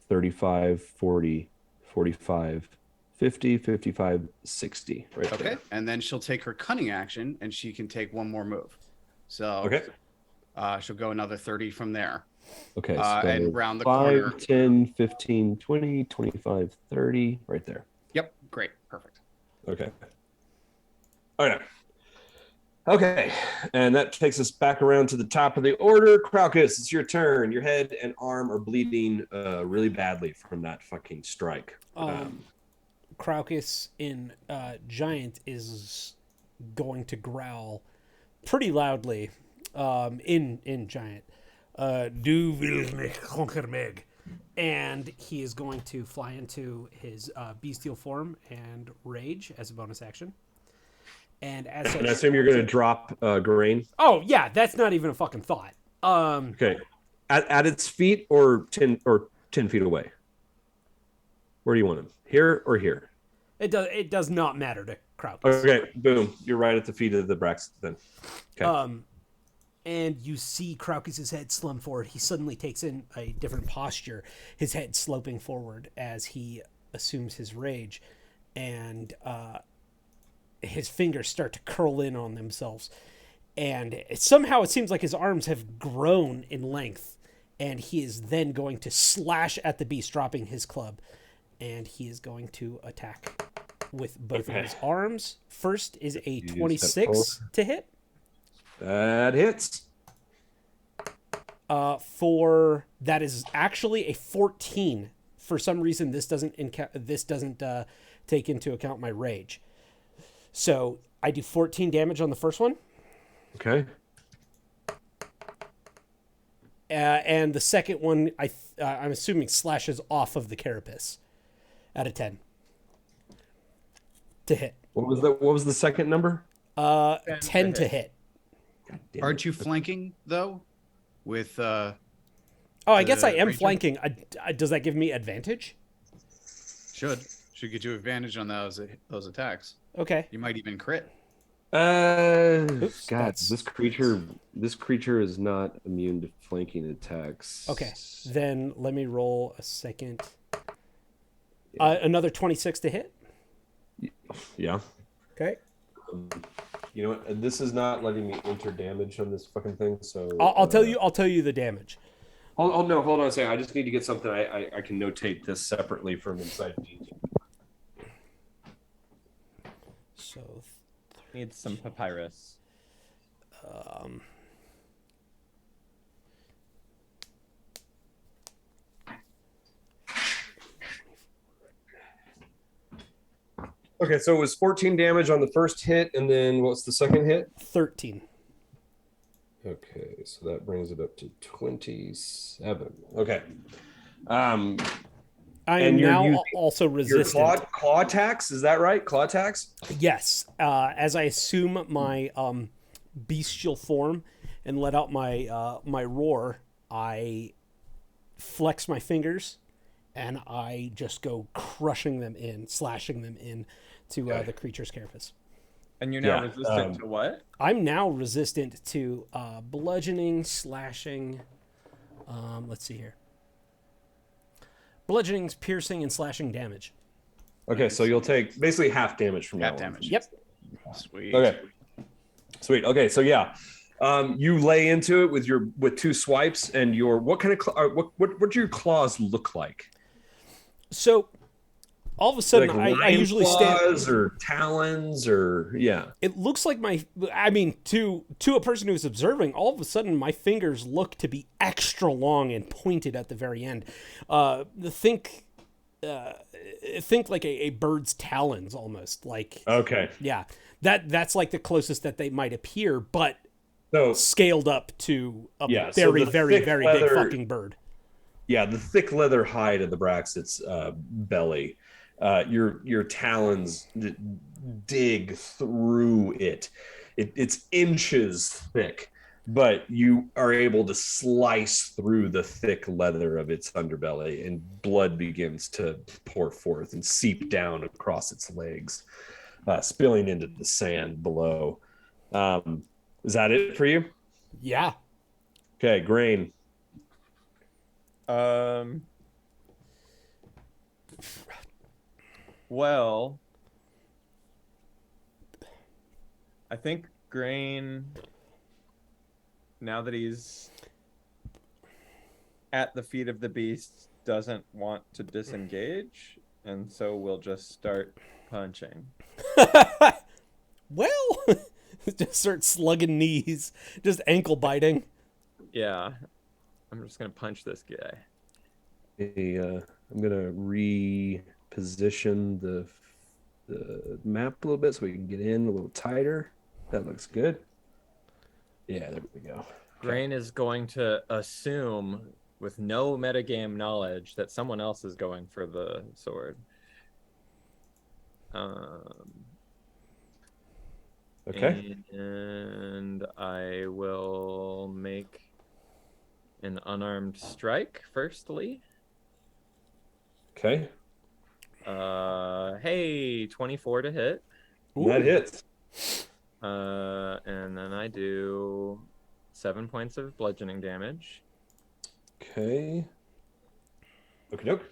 35, 40, 45, 50, 55, 60. Right okay. there. And then she'll take her cunning action and she can take one more move. So okay. She'll go another 30 from there. Okay. So and round the 5, corner. 10, 15, 20, 25, 30. Right there. Yep. Great. Perfect. Okay. All right. Okay. And that takes us back around to the top of the order. Craucus, it's your turn. Your head and arm are bleeding really badly from that fucking strike. Craucus in Giant is going to growl pretty loudly in Giant. Du willst mich conquer meg. And he is going to fly into his bestial form and rage as a bonus action. And as such, and I assume you're going to drop Grain. Oh yeah, that's not even a fucking thought. Okay, at its feet or 10 feet away. Where do you want him? Here or here? It does not matter to Craucus. Okay, boom. You're right at the feet of the Braxton then. Okay. And you see Craucus's head slump forward. He suddenly takes in a different posture, his head sloping forward as he assumes his rage, and his fingers start to curl in on themselves. And somehow it seems like his arms have grown in length, and he is then going to slash at the beast, dropping his club. And he is going to attack with both of his arms. First is a 26 to hit. That hits. That is actually a 14. For some reason, this doesn't take into account my rage. So I do 14 damage on the first one. Okay. And the second one, I'm assuming slashes off of the carapace at a 10 to hit. What was the second number? 10 to hit. Aren't you flanking though? With Oh, I guess I am ranger? flanking. Does that give me advantage? Should get you advantage on those attacks. Okay. You might even crit. Oops, God, that's- this creature is not immune to flanking attacks. Okay. Then let me roll a second. Another 26 to hit. Yeah. Okay. You know what? This is not letting me enter damage on this fucking thing. So I'll tell you. I'll tell you the damage. Oh no! Hold on a second. I just need to get something. I can notate this separately from inside D&D. So, Need some papyrus. Okay, so it was 14 damage on the first hit, and then what's the second hit? 13. Okay, so that brings it up to 27. Okay. I am And you're now using also Your resistant. claw attacks, is that right? Claw attacks? Yes. As I assume my bestial form and let out my my roar, I flex my fingers and I just go crushing them in, slashing them in to the creature's carapace. And you're now Yeah, resistant to what? I'm now resistant to bludgeoning, slashing. Let's see here. Bludgeoning, piercing, and slashing damage. Okay, so you'll take basically half damage from Half that damage. Yep. Sweet. Okay. Sweet. Okay, so yeah. You lay into it with two swipes, and what kind of what do your claws look like? So all of a sudden, Like I usually stand. claws or talons or yeah. It looks like to a person who's observing, all of a sudden my fingers look to be extra long and pointed at the very end. Think like a bird's talons almost. Like Okay. yeah, that's like the closest that they might appear, but So scaled up to a Yeah, so very the very thick very leather- big fucking bird. yeah, the thick leather hide of the Braxit's belly. Your talons dig through it. It's inches thick, but you are able to slice through the thick leather of its underbelly, and blood begins to pour forth and seep down across its legs, spilling into the sand below. Is that it for you? Yeah. Okay, Grain. Well, I think Grain, now that he's at the feet of the beast, doesn't want to disengage, and so we'll just start punching. Well, just start slugging knees, just ankle biting. Yeah, I'm just gonna punch this guy. I'm gonna reposition the map a little bit so we can get in a little tighter. That looks good. Yeah, there we go. Grain is going to assume, with no metagame knowledge, that someone else is going for the sword. Okay. And I will make an unarmed strike, firstly. Okay. Hey, 24 to hit. That hits. And then I do 7 points of bludgeoning damage. Okay. Okey-doke.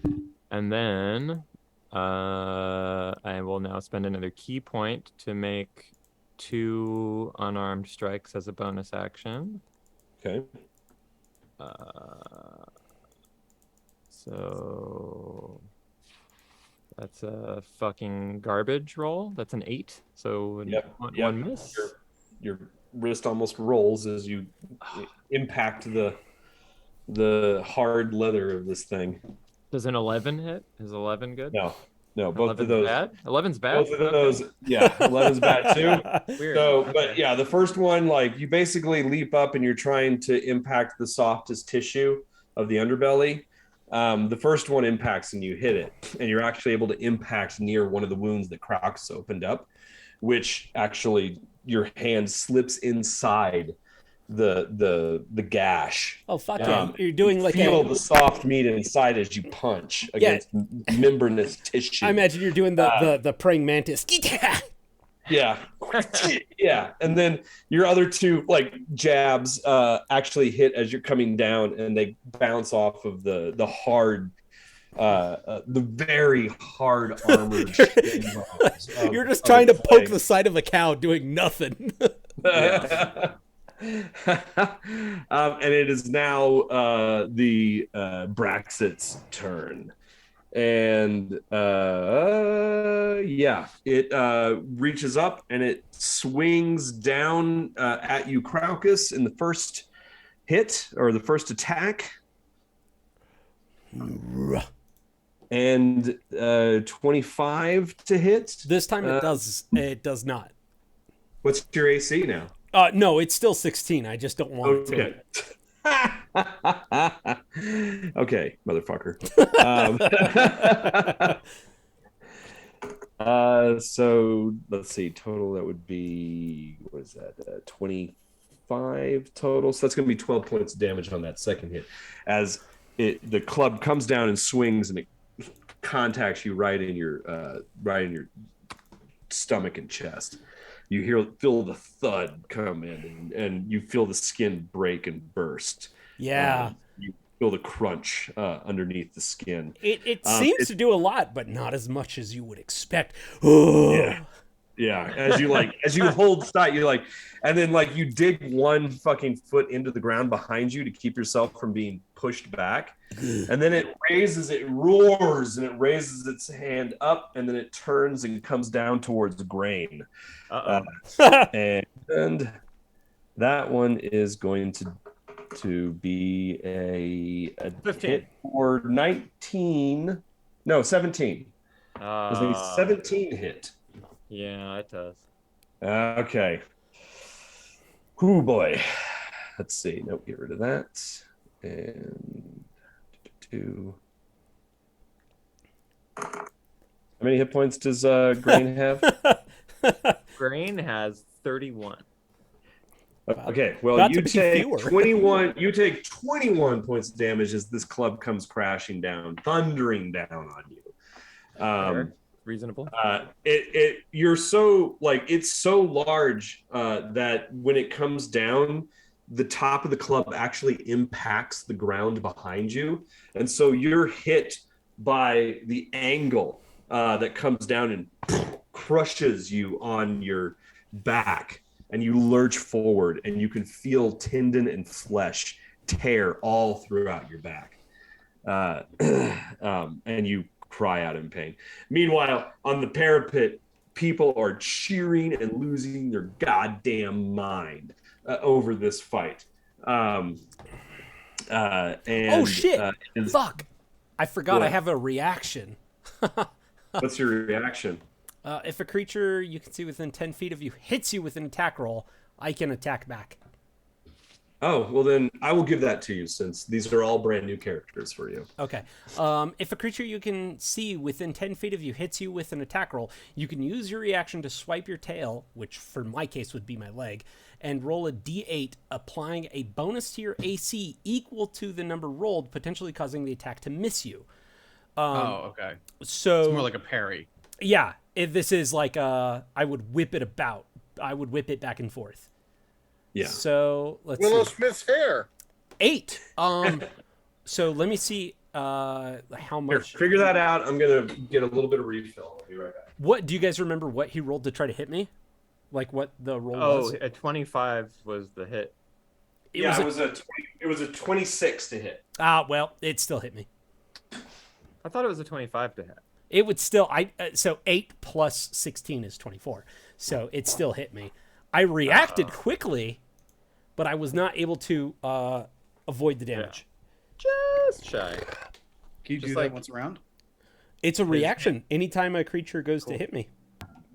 And then I will now spend another key point to make 2 unarmed strikes as a bonus action. Okay. So that's a fucking garbage roll. That's an 8. So Yep. one miss. Your wrist almost rolls as you impact the hard leather of this thing. Does an 11 hit? Is 11 good? No, both 11's of those. bad? 11's bad? Both of those, yeah, 11's bad too. Weird. So, but yeah, the first one, like you basically leap up and you're trying to impact the softest tissue of the underbelly. The first one impacts and you hit it, and you're actually able to impact near one of the wounds that cracks opened up, which actually your hand slips inside the gash. Oh fuck yeah! You're doing like feel the soft meat inside as you punch against membranous tissue. I imagine you're doing the praying mantis. Yeah. Yeah. And then your other two like jabs actually hit as you're coming down, and they bounce off of the hard the very hard armored you're just trying to poke the side of a cow doing nothing. And it is now the Braxit's turn. And it reaches up and it swings down at you, Craucus, in the first hit or the first attack. And 25 to hit. This time it does not. What's your AC now? No, it's still 16. I just don't want it to. Okay, motherfucker. So let's see. Total, that would be, what is that? 25 total. So that's going to be 12 points of damage on that second hit. As the club comes down and swings, and it contacts you right in your stomach and chest. You feel the thud come in, and you feel the skin break and burst. Yeah. You feel the crunch underneath the skin. It seems to do a lot, but not as much as you would expect. Yeah. As you hold tight, you're like, and then like you dig one fucking foot into the ground behind you to keep yourself from being pushed back. And then it roars, and it raises its hand up, and then it turns and comes down towards Grain. And that one is going to be a 15. hit for 19. No, 17. It was a 17 hit. Yeah, it does. Okay. Oh boy. Let's see. Nope, get rid of that. And 2. How many hit points does Grain have? Grain has 31. Okay, well, Not you to be take fewer. 21. You take 21 points of damage as this club comes crashing down, thundering down on you. Fair. Reasonable. You're so like, it's so large that when it comes down, the top of the club actually impacts the ground behind you, and so you're hit by the angle that comes down and crushes you on your back, and you lurch forward, and you can feel tendon and flesh tear all throughout your back, and you cry out in pain. Meanwhile, on the parapet, people are cheering and losing their goddamn mind over this fight. And oh shit! Fuck! I forgot I have a reaction. What's your reaction? If a creature you can see within 10 feet of you hits you with an attack roll, I can attack back. Oh, well then I will give that to you, since these are all brand new characters for you. Okay. If a creature you can see within 10 feet of you hits you with an attack roll, you can use your reaction to swipe your tail, which for my case would be my leg, and roll a d8, applying a bonus to your AC equal to the number rolled, potentially causing the attack to miss you. Okay. So It's more like a parry. yeah, if this is like I would whip it about. I would whip it back and forth. Yeah. So let's Willow see. Smith's hair. 8. So let me see how Here, much. figure that out. I'm gonna get a little bit of refill. I'll be right back. What do you guys remember? What he rolled to try to hit me? Like what the roll was? Oh, a 25 was the hit. It was a 26 to hit. Well, it still hit me. I thought it was a 25 to hit. It would still. So 8 plus 16 is 24. So it still hit me. I reacted quickly, but I was not able to avoid the damage. Just shy. Can you Just do like- that once around? It's a reaction anytime a creature goes to hit me.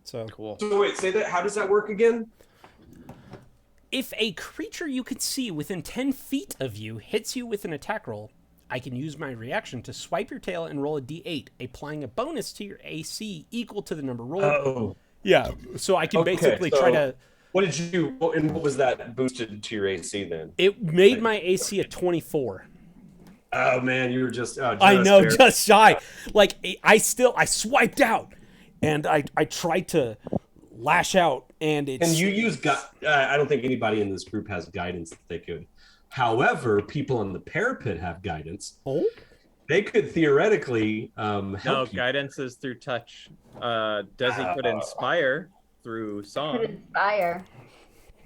So Cool. So wait, say that. How does that work again? if a creature you can see within 10 feet of you hits you with an attack roll, I can use my reaction to swipe your tail and roll a d8, applying a bonus to your AC equal to the number rolled. Oh. Yeah, so I can Okay, basically so- try to What did you? And what was that boosted to your AC then? It made my AC a 24. Oh man, you were just. I know, just shy. Like I swiped out, and I tried to lash out, and it's. And you use I don't think anybody in this group has guidance that they could. However, people on the parapet have guidance. Oh. They could theoretically help. No, you. guidance is through touch. Desi could inspire through song. Could inspire.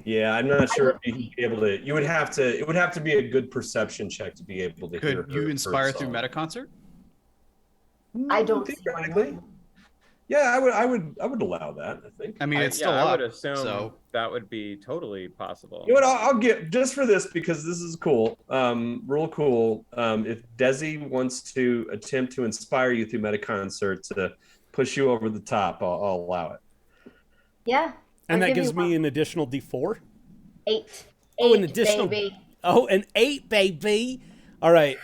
Yeah, I'm not sure if you'd be able to. You would have to. It would have to be a good perception check to be able to hear. Could you inspire through meta concert? I don't theoretically. Yeah, I would allow that. I think. I mean, it's still I up, would assume so that would be totally possible. You know what? I'll get just for this because this is cool. Real cool. If Desi wants to attempt to inspire you through meta concert to push you over the top, I'll allow it. Yeah. And I'll that give gives you me an additional D4. 8. Oh, an 8, additional. baby. Oh, an 8, baby. All right.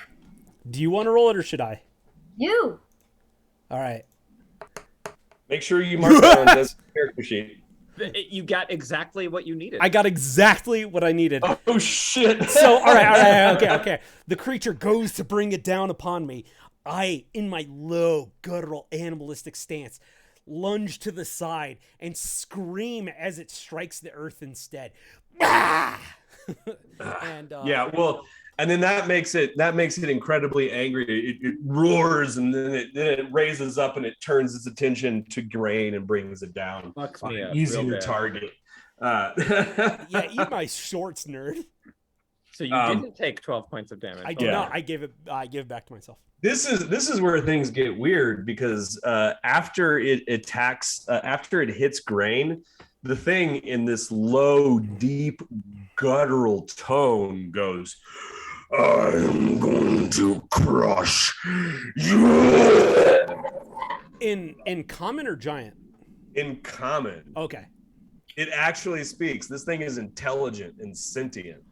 Do you want to roll it or should I? You. All right. Make sure you mark that on Desi's character sheet. You got exactly what you needed. I got exactly what I needed. Oh shit! So, all right, okay. The creature goes to bring it down upon me. I, in my low, guttural, animalistic stance, lunge to the side and scream as it strikes the earth instead. And yeah, well, and then that makes it incredibly angry. It roars and then it raises up and it turns its attention to Grain and brings it down. Fucks me up Easier real bad. target. yeah, eat my shorts, nerd. So you didn't take 12 points of damage. I did not. I gave it back to myself. This is where things get weird because after it attacks, after it hits Grain, the thing in this low, deep, guttural tone goes, "I'm going to crush you." In common or giant? In common. Okay. It actually speaks. This thing is intelligent and sentient.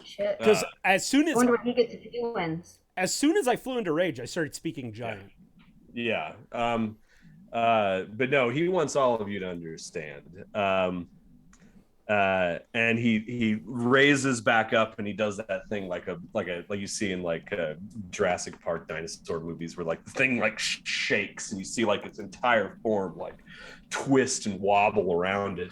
Shit. Because as soon I as wonder what he gets if he wins. I flew into rage, I started speaking giant. Yeah. But no, he wants all of you to understand. And he raises back up and he does that thing like you see in like Jurassic Park dinosaur movies where like the thing like shakes and you see like its entire form like twist and wobble around it.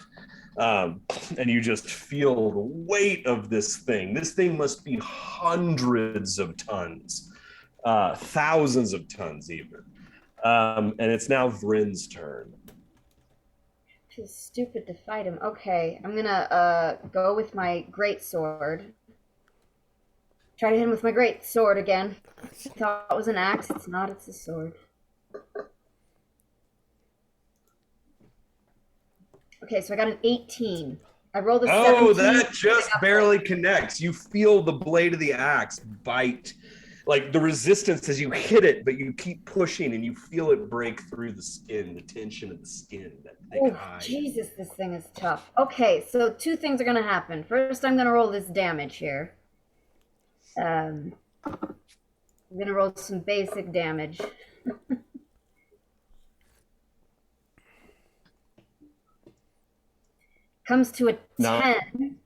And you just feel the weight of this thing. This thing must be hundreds of tons, thousands of tons even. And it's now Vrin's turn. Feels stupid to fight him. Okay, I'm gonna go with my great sword. Try to hit him with my great sword again. Thought it was an axe. It's not. It's a sword. Okay, so I got an 18. I rolled a 17. Oh, that just barely connects. You feel the blade of the axe bite, like the resistance as you hit it, but you keep pushing and you feel it break through the skin, the tension of the skin. That thick Oh, hide. Jesus, this thing is tough. Okay, so two things are going to happen. First, I'm going to roll this damage here. I'm going to roll some basic damage. Comes to a 10.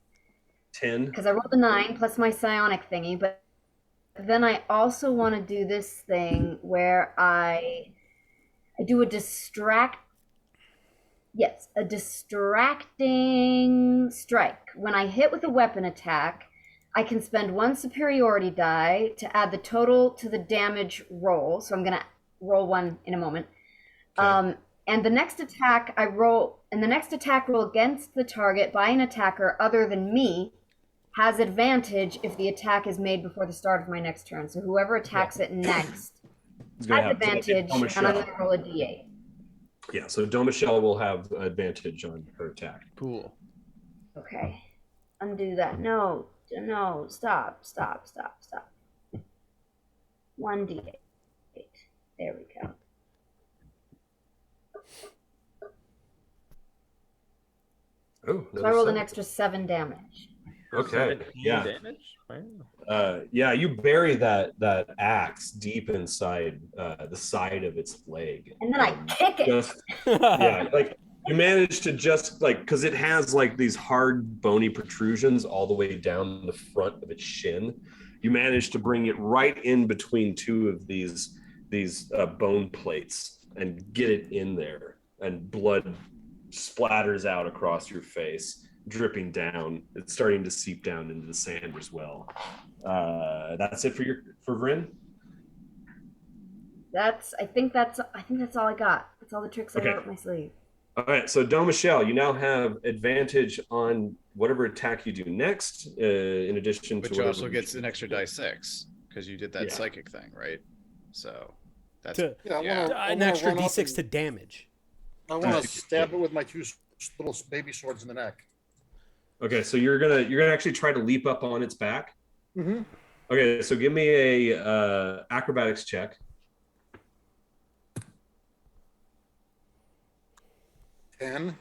10. Because I rolled a 9 plus my psionic thingy, but then I also want to do this thing where I do a distracting strike. When I hit with a weapon attack, I can spend 1 superiority die to add the total to the damage roll. So I'm going to roll 1 in a moment. Okay. And the next attack roll against the target by an attacker other than me has advantage if the attack is made before the start of my next turn. So whoever attacks it next has advantage, and I'm going to roll a d8. Yeah, so Domichelle will have advantage on her attack. cool. Okay. Undo that. No, stop. 1d8. There we go. Oh, So I rolled an extra 7 damage. Okay. 17 Yeah. damage? Wow. Yeah, you bury that axe deep inside the side of its leg. And then I kick it. Just, yeah, like You manage to just like, because it has like these hard bony protrusions all the way down the front of its shin. You manage to bring it right in between two of these bone plates and get it in there, and blood splatters out across your face, dripping down. It's starting to seep down into the sand as well. That's it for Vryn. I think that's all I got. That's all the tricks I got up my sleeve. All right, so Don Michelle, you now have advantage on whatever attack you do next, in addition to. Which also gets an extra die 6 because you did that psychic thing, right? So that's an extra d6 to damage. I want to stab it with my 2 little baby swords in the neck. Okay, so you're gonna actually try to leap up on its back. Mm-hmm. Okay, so give me a acrobatics check. 10.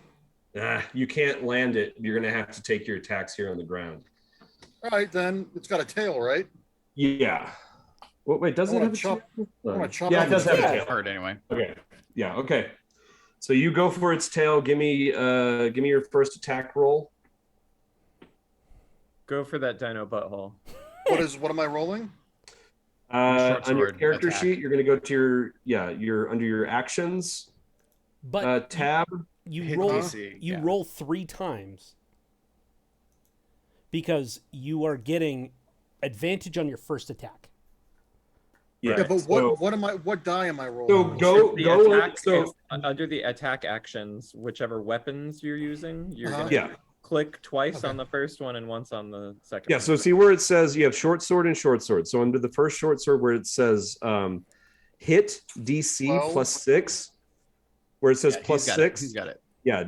You can't land it. You're gonna have to take your attacks here on the ground. All right, then it's got a tail, right? Yeah. Well, wait, does it have a tail? Yeah, it does have a tail. Hard anyway. Okay. Yeah. Okay. So you go for its tail. Give me your first attack roll. Go for that dino butthole. What am I rolling? On your character sheet, you're going to go to your under your actions. But tab. You roll 3 times because you are getting advantage on your first attack. Yeah, but what die am I rolling? So go under the attack actions, whichever weapons you're using, you're gonna click twice on the first one and once on the second. Yeah, so see where it says you have short sword and short sword. So under the first short sword where it says hit DC 12. plus 6, where it says plus 6. He's got it. Yeah.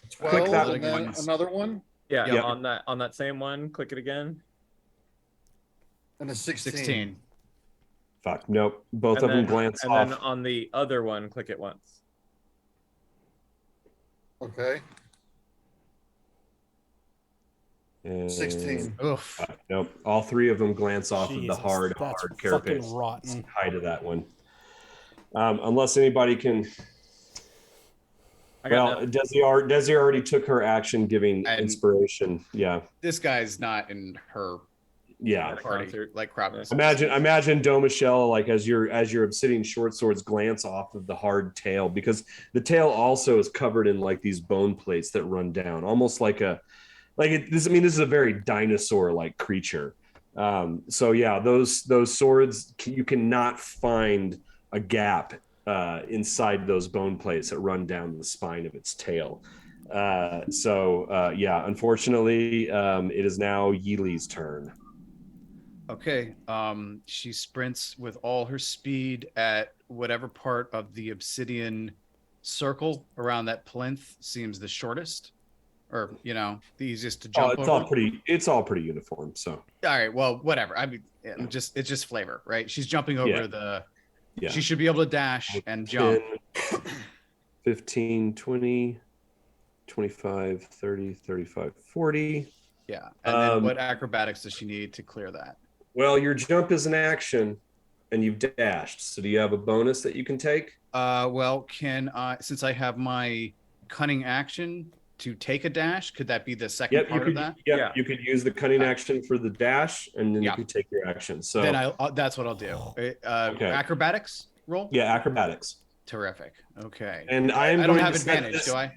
12, click that and then another one. Yeah, on that same one, click it again. And a 16. 16. Fuck, nope. Both of them glance off. And then on the other one, click it once. Okay. And 16. Oof. Nope. All 3 of them glance off of the hard carapace. Rotten. High to that one. Unless anybody can. Desi already took her action, giving inspiration. Yeah. This guy's not in her. Party like Kravis. Imagine Do Michelle, like as your obsidian short swords glance off of the hard tail, because the tail also is covered in like these bone plates that run down, almost this is a very dinosaur like creature. So yeah, those swords, you cannot find a gap inside those bone plates that run down the spine of its tail. Unfortunately, it is now Yeely's turn. Okay. She sprints with all her speed at whatever part of the obsidian circle around that plinth seems the shortest, or the easiest to jump over. It's all pretty uniform. So. All right. Well, whatever. I mean, it's just flavor, right? She's jumping over the. Yeah. She should be able to dash and jump. 15, 20, 25, 30, 35, 40. Yeah. And then what acrobatics does she need to clear that? Well, your jump is an action, and you've dashed. So do you have a bonus that you can take? Well, can I, since I have my cunning action to take a dash, could that be the second part of that? Yeah, you could use the cunning action for the dash, and then you could take your action. So then that's what I'll do. Acrobatics roll? Yeah, acrobatics. Terrific. Okay. And I don't have advantage, do I?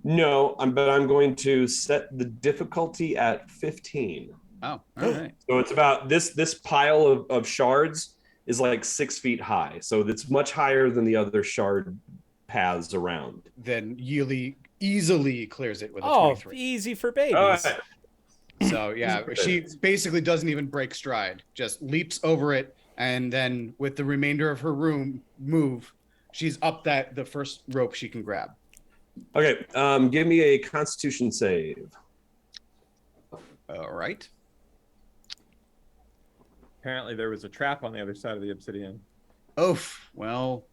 No, but I'm going to set the difficulty at 15. Oh, all right. So it's about this pile of shards is like 6 feet high. So it's much higher than the other shard paths around. Then Yeely easily clears it with a 23. Easy for babies. All right. So yeah, she basically doesn't even break stride, just leaps over it, and then with the remainder of her move, she's up the first rope she can grab. Okay, give me a Constitution save. All right. Apparently there was a trap on the other side of the obsidian. Oof. Well,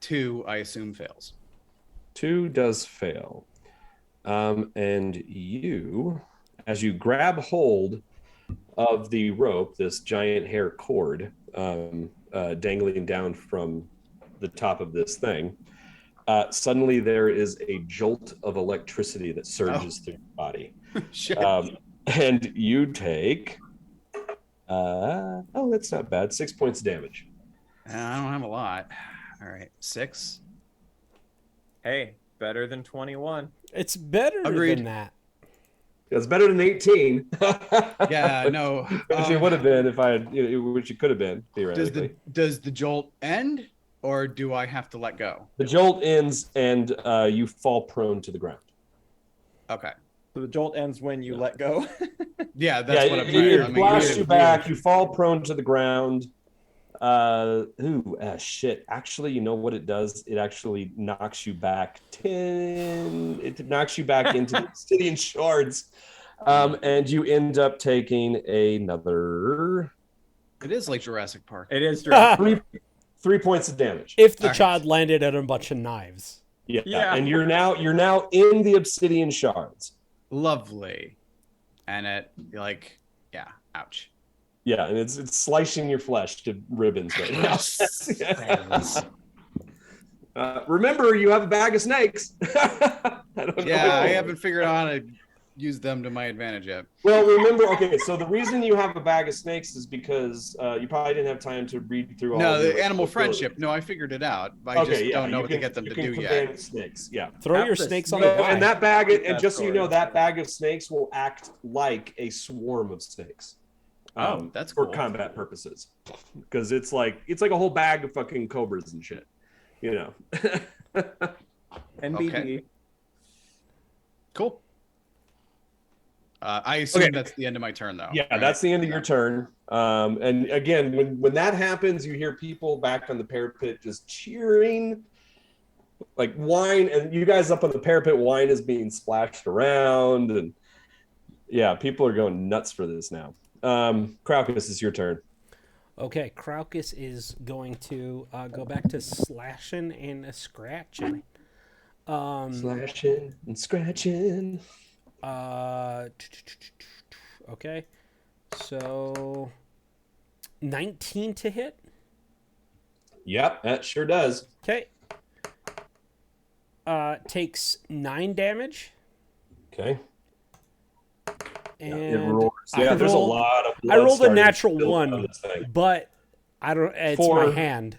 2, I assume, fails. 2 does fail. And you, as you grab hold of the rope, this giant hair cord dangling down from the top of this thing, suddenly there is a jolt of electricity that surges through your body. Shit. And you take, that's not bad, 6 points of damage. I don't have a lot. All right, 6. Hey, better than 21. It's better Agreed. than that. It's better than 18. Yeah, no. Which it would have been if I had, which it could have been, theoretically. Does the jolt end, or do I have to let go? The jolt ends and you fall prone to the ground. Okay. So the jolt ends when you let go. Yeah, that's what I'm trying It to blasts you back. You fall prone to the ground. Shit. Actually, you know what it does? It actually knocks you back 10. It knocks you back into the obsidian shards. And you end up taking another. It is like Jurassic Park. It is Jurassic. 3 points of damage. If the child landed at a bunch of knives. Yeah. And you're now in the obsidian shards. Lovely. And ouch. Yeah, and it's slicing your flesh to ribbons right now. Remember, you have a bag of snakes. I haven't figured out how to use them to my advantage yet. Well, remember, okay, so the reason you have a bag of snakes is because you probably didn't have time to read through all the animal friendship. No, I figured it out. I just don't know what to get them to do yet. Snakes, yeah. Throw your snakes on the ground. And that bag, and just so you know, that bag of snakes will act like a swarm of snakes. That's cool. For combat purposes, because it's like a whole bag of fucking cobras and shit, NBD. Okay. Cool. I assume that's the end of my turn, though. Yeah, right? that's the end of your turn. And again, when that happens, you hear people back on the parapet just cheering, like wine, and you guys up on the parapet, wine is being splashed around, and yeah, people are going nuts for this now. Crowcus, is your turn. Okay, Crowcus is going to go back to slashing and scratching. Slashing and scratching. Okay, so 19 to hit. Yep, that sure does. Okay. Takes 9 damage. Okay. And it roars. Yeah, there's a lot of blood. I rolled a starting to natural spill out of 1, this thing. but I don't. It's my hand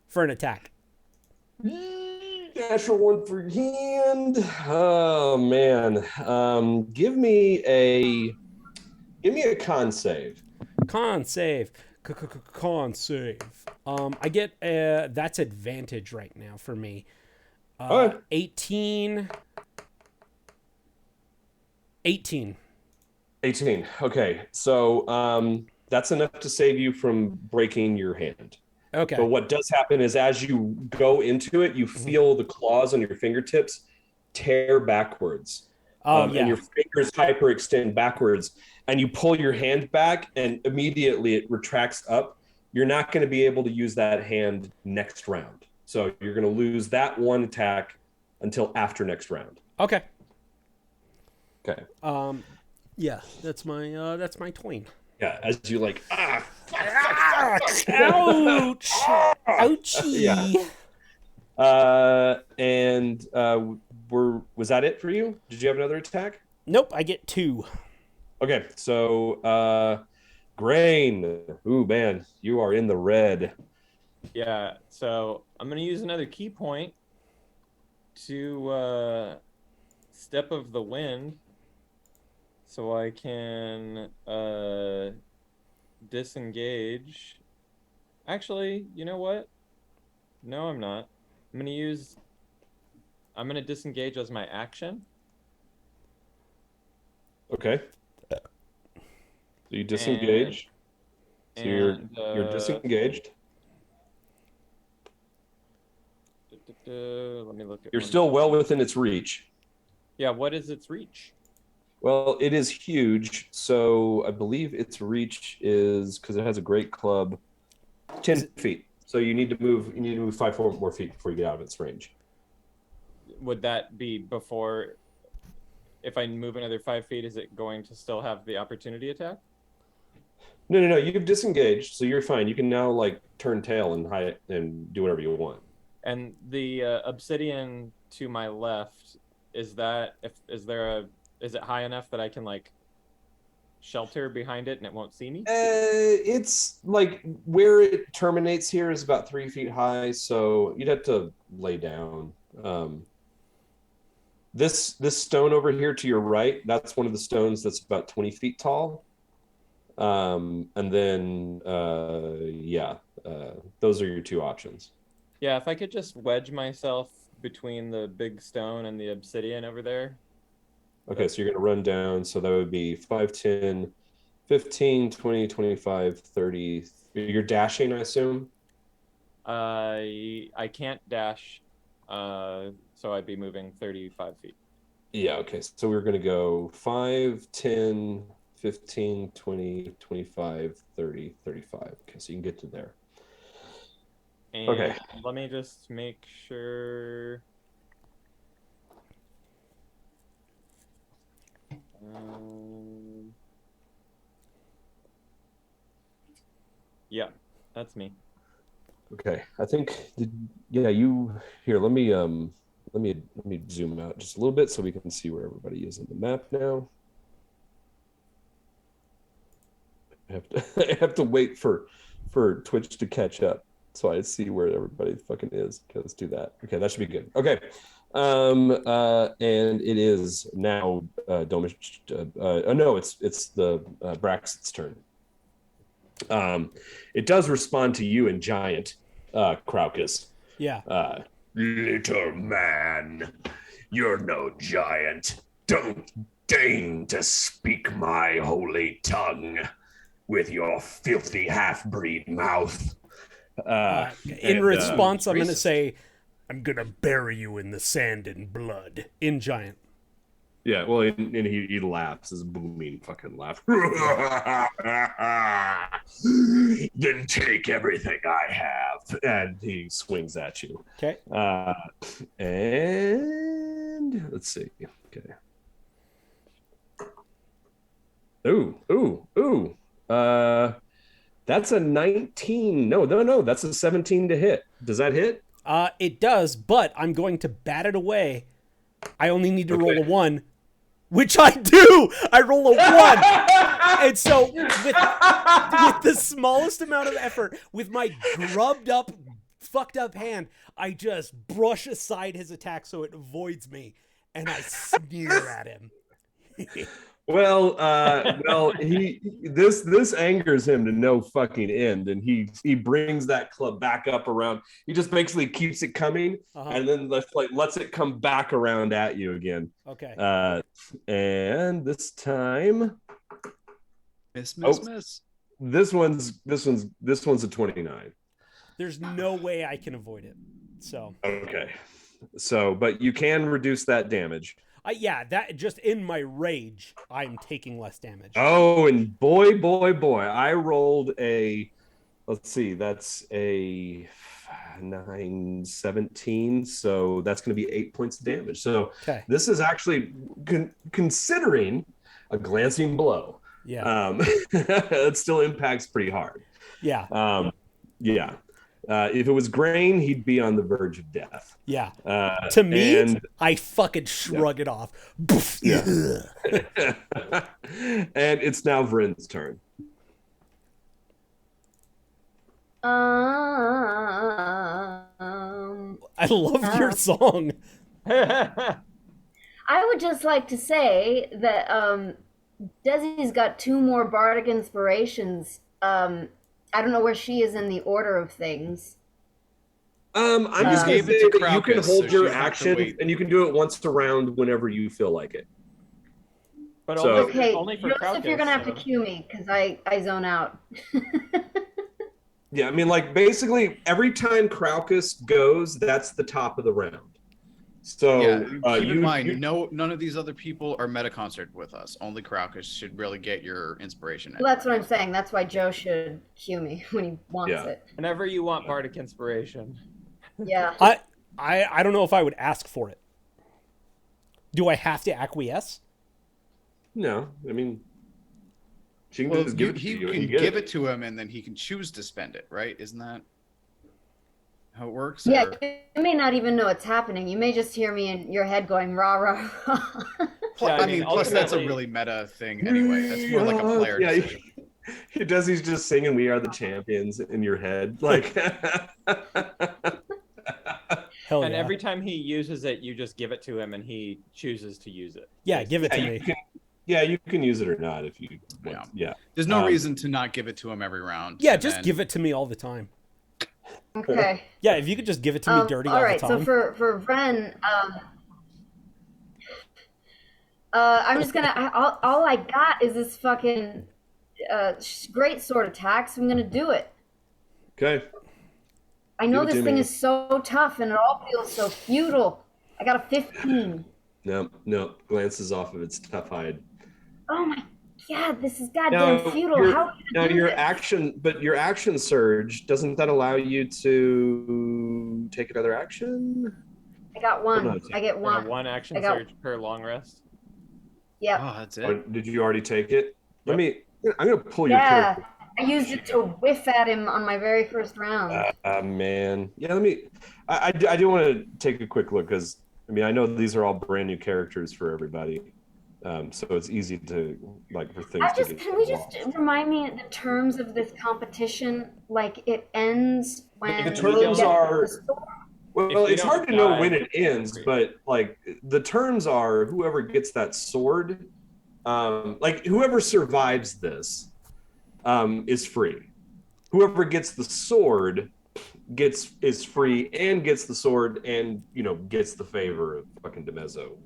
for an attack. Natural 1 for hand. Oh man. Give me a con save. Con save. Con save. I get that's advantage right now for me. 18. 18. Okay. So that's enough to save you from breaking your hand. Okay. But what does happen is as you go into it, you feel the claws on your fingertips tear backwards. And your fingers hyperextend backwards, and you pull your hand back, and immediately it retracts up. You're not going to be able to use that hand next round. So you're going to lose that one attack until after next round. Okay. Okay. Yeah, that's my tween. Yeah, as you like, Ouch! Ouchie! Yeah. Was that it for you? Did you have another attack? Nope, I get 2. Okay, so Grain. Ooh, man, you are in the red. Yeah, so I'm gonna use another key point to Step of the Wind, so I can disengage. Actually, you know what? No, I'm not. I'm gonna disengage as my action. Okay. So you disengage. So you're disengaged. Let me look at. You're still well within its reach. Yeah, what is its reach? Well, it is huge, so I believe its reach is, because it has a great club, 10 feet. So you need to move 5 more feet before you get out of its range. Would that be before? If I move another 5 feet, is it going to still have the opportunity attack? No. You've disengaged, so you're fine. You can now turn tail and hide and do whatever you want. And the obsidian to my left, is it high enough that I can like shelter behind it and it won't see me? It's like where it terminates here is about 3 feet high, so you'd have to lay down. This stone over here to your right, that's one of the stones that's about 20 feet tall. And then those are your two options. Yeah, if I could just wedge myself between the big stone and the obsidian over there. Okay, so you're going to run down. So that would be 5, 10, 15, 20, 25, 30. You're dashing, I assume? I can't dash, so I'd be moving 35 feet. Yeah, okay. So we're going to go 5, 10, 15, 20, 25, 30, 35. Okay, so you can get to there. And okay. Let me just make sure. Yeah, that's me. Okay, I think you here. Let me zoom out just a little bit so we can see where everybody is on the map now. I have to wait for Twitch to catch up so I see where everybody fucking is. Okay, let's do that. Okay, that should be good. Okay, and it is now Domish. No, it's the Braxton's turn. It does respond to you in giant, Craucus. Yeah. Little man, you're no giant. Don't deign to speak my holy tongue with your filthy half-breed mouth. In response, I'm going to say, I'm going to bury you in the sand and blood in giant. Yeah, well, and he laughs, his booming fucking laugh. Then take everything I have. And he swings at you. Okay. And let's see. Okay. Ooh. That's a 19. No. That's a 17 to hit. Does that hit? It does, but I'm going to bat it away. I only need to roll a 1. Which I do! I roll a 1! And so, with the smallest amount of effort, with my grubbed up, fucked up hand, I just brush aside his attack so it avoids me, and I sneer at him. Well, this angers him to no fucking end, and he brings that club back up around. He just basically keeps it coming, and then lets it come back around at you again. Okay. And this time, miss. This one's a 29. There's no way I can avoid it. So. Okay. So, but you can reduce that damage. That just in my rage, I'm taking less damage. Oh, and boy, I rolled a, let's see, that's a 9, 17. So that's going to be 8 points of damage. So This is actually considering a glancing blow. Yeah. It still impacts pretty hard. Yeah. If it was Grain, he'd be on the verge of death. Yeah. To me, I fucking shrug it off. Yeah. And it's now Vrin's turn. I love your song. I would just like to say that Desi's got 2 more bardic inspirations. I don't know where she is in the order of things. I'm just going to say that you can hold your action, and you can do it once around whenever you feel like it. But only for Joseph, you're going to have to cue me, because I zone out. Yeah, I mean, like, basically, every time Craucus goes, that's the top of the round. So keep in mind, none of these other people are meta-concert with us. Only Craucus should really get your inspiration. Well, that's what I'm saying. That's why Joe should cue me when he wants it. Whenever you want bardic inspiration. Yeah. I don't know if I would ask for it. Do I have to acquiesce? No, I mean, she can just give it to you. You can give it to him, and then he can choose to spend it. Right? Isn't that how it works? Yeah, or- you may not even know it's happening. You may just hear me in your head going rah rah rah. Yeah, I mean, plus that's a ultimately- really meta thing anyway. That's more like a player Yeah, decision. he does. He's just singing "We Are the Champions" in your head, like. Hell And yeah. every time he uses it, you just give it to him, and he chooses to use it. Yeah, give it to you me. can, you can use it or not if you. Yeah. Yeah. There's no reason to not give it to him every round. Yeah, and just then- give it to me all the time. Okay. Yeah, if you could just give it to me dirty all all right. the time. So for Ren, I'm just gonna. All I got is this fucking great sword attack. So I'm gonna do it. Okay. I know Give it this to thing me. is so tough and it all feels so futile. I got a 15. No. Glances off of its tough hide. Oh my god, this is goddamn futile. your- How Now do your this? your action surge, doesn't that allow you to take another action? I got one. no, I get And one. a one action I got- surge per long rest. Yep. Oh, that's Or it. did you already take it? Yep. I'm gonna pull your Yeah. character. I used it to whiff at him on my very first round. Man. Yeah, I do want to take a quick look because I know these are all brand new characters for everybody. So it's easy to for things to get Can we just lost. remind me the terms of this competition? Like it ends when The terms you get are- the sword. Well, If you it's don't hard to know die, when it ends, but the terms are whoever gets that sword, whoever survives this, is free. Whoever gets the sword is free and gets the sword and gets the favor of fucking Demezzo,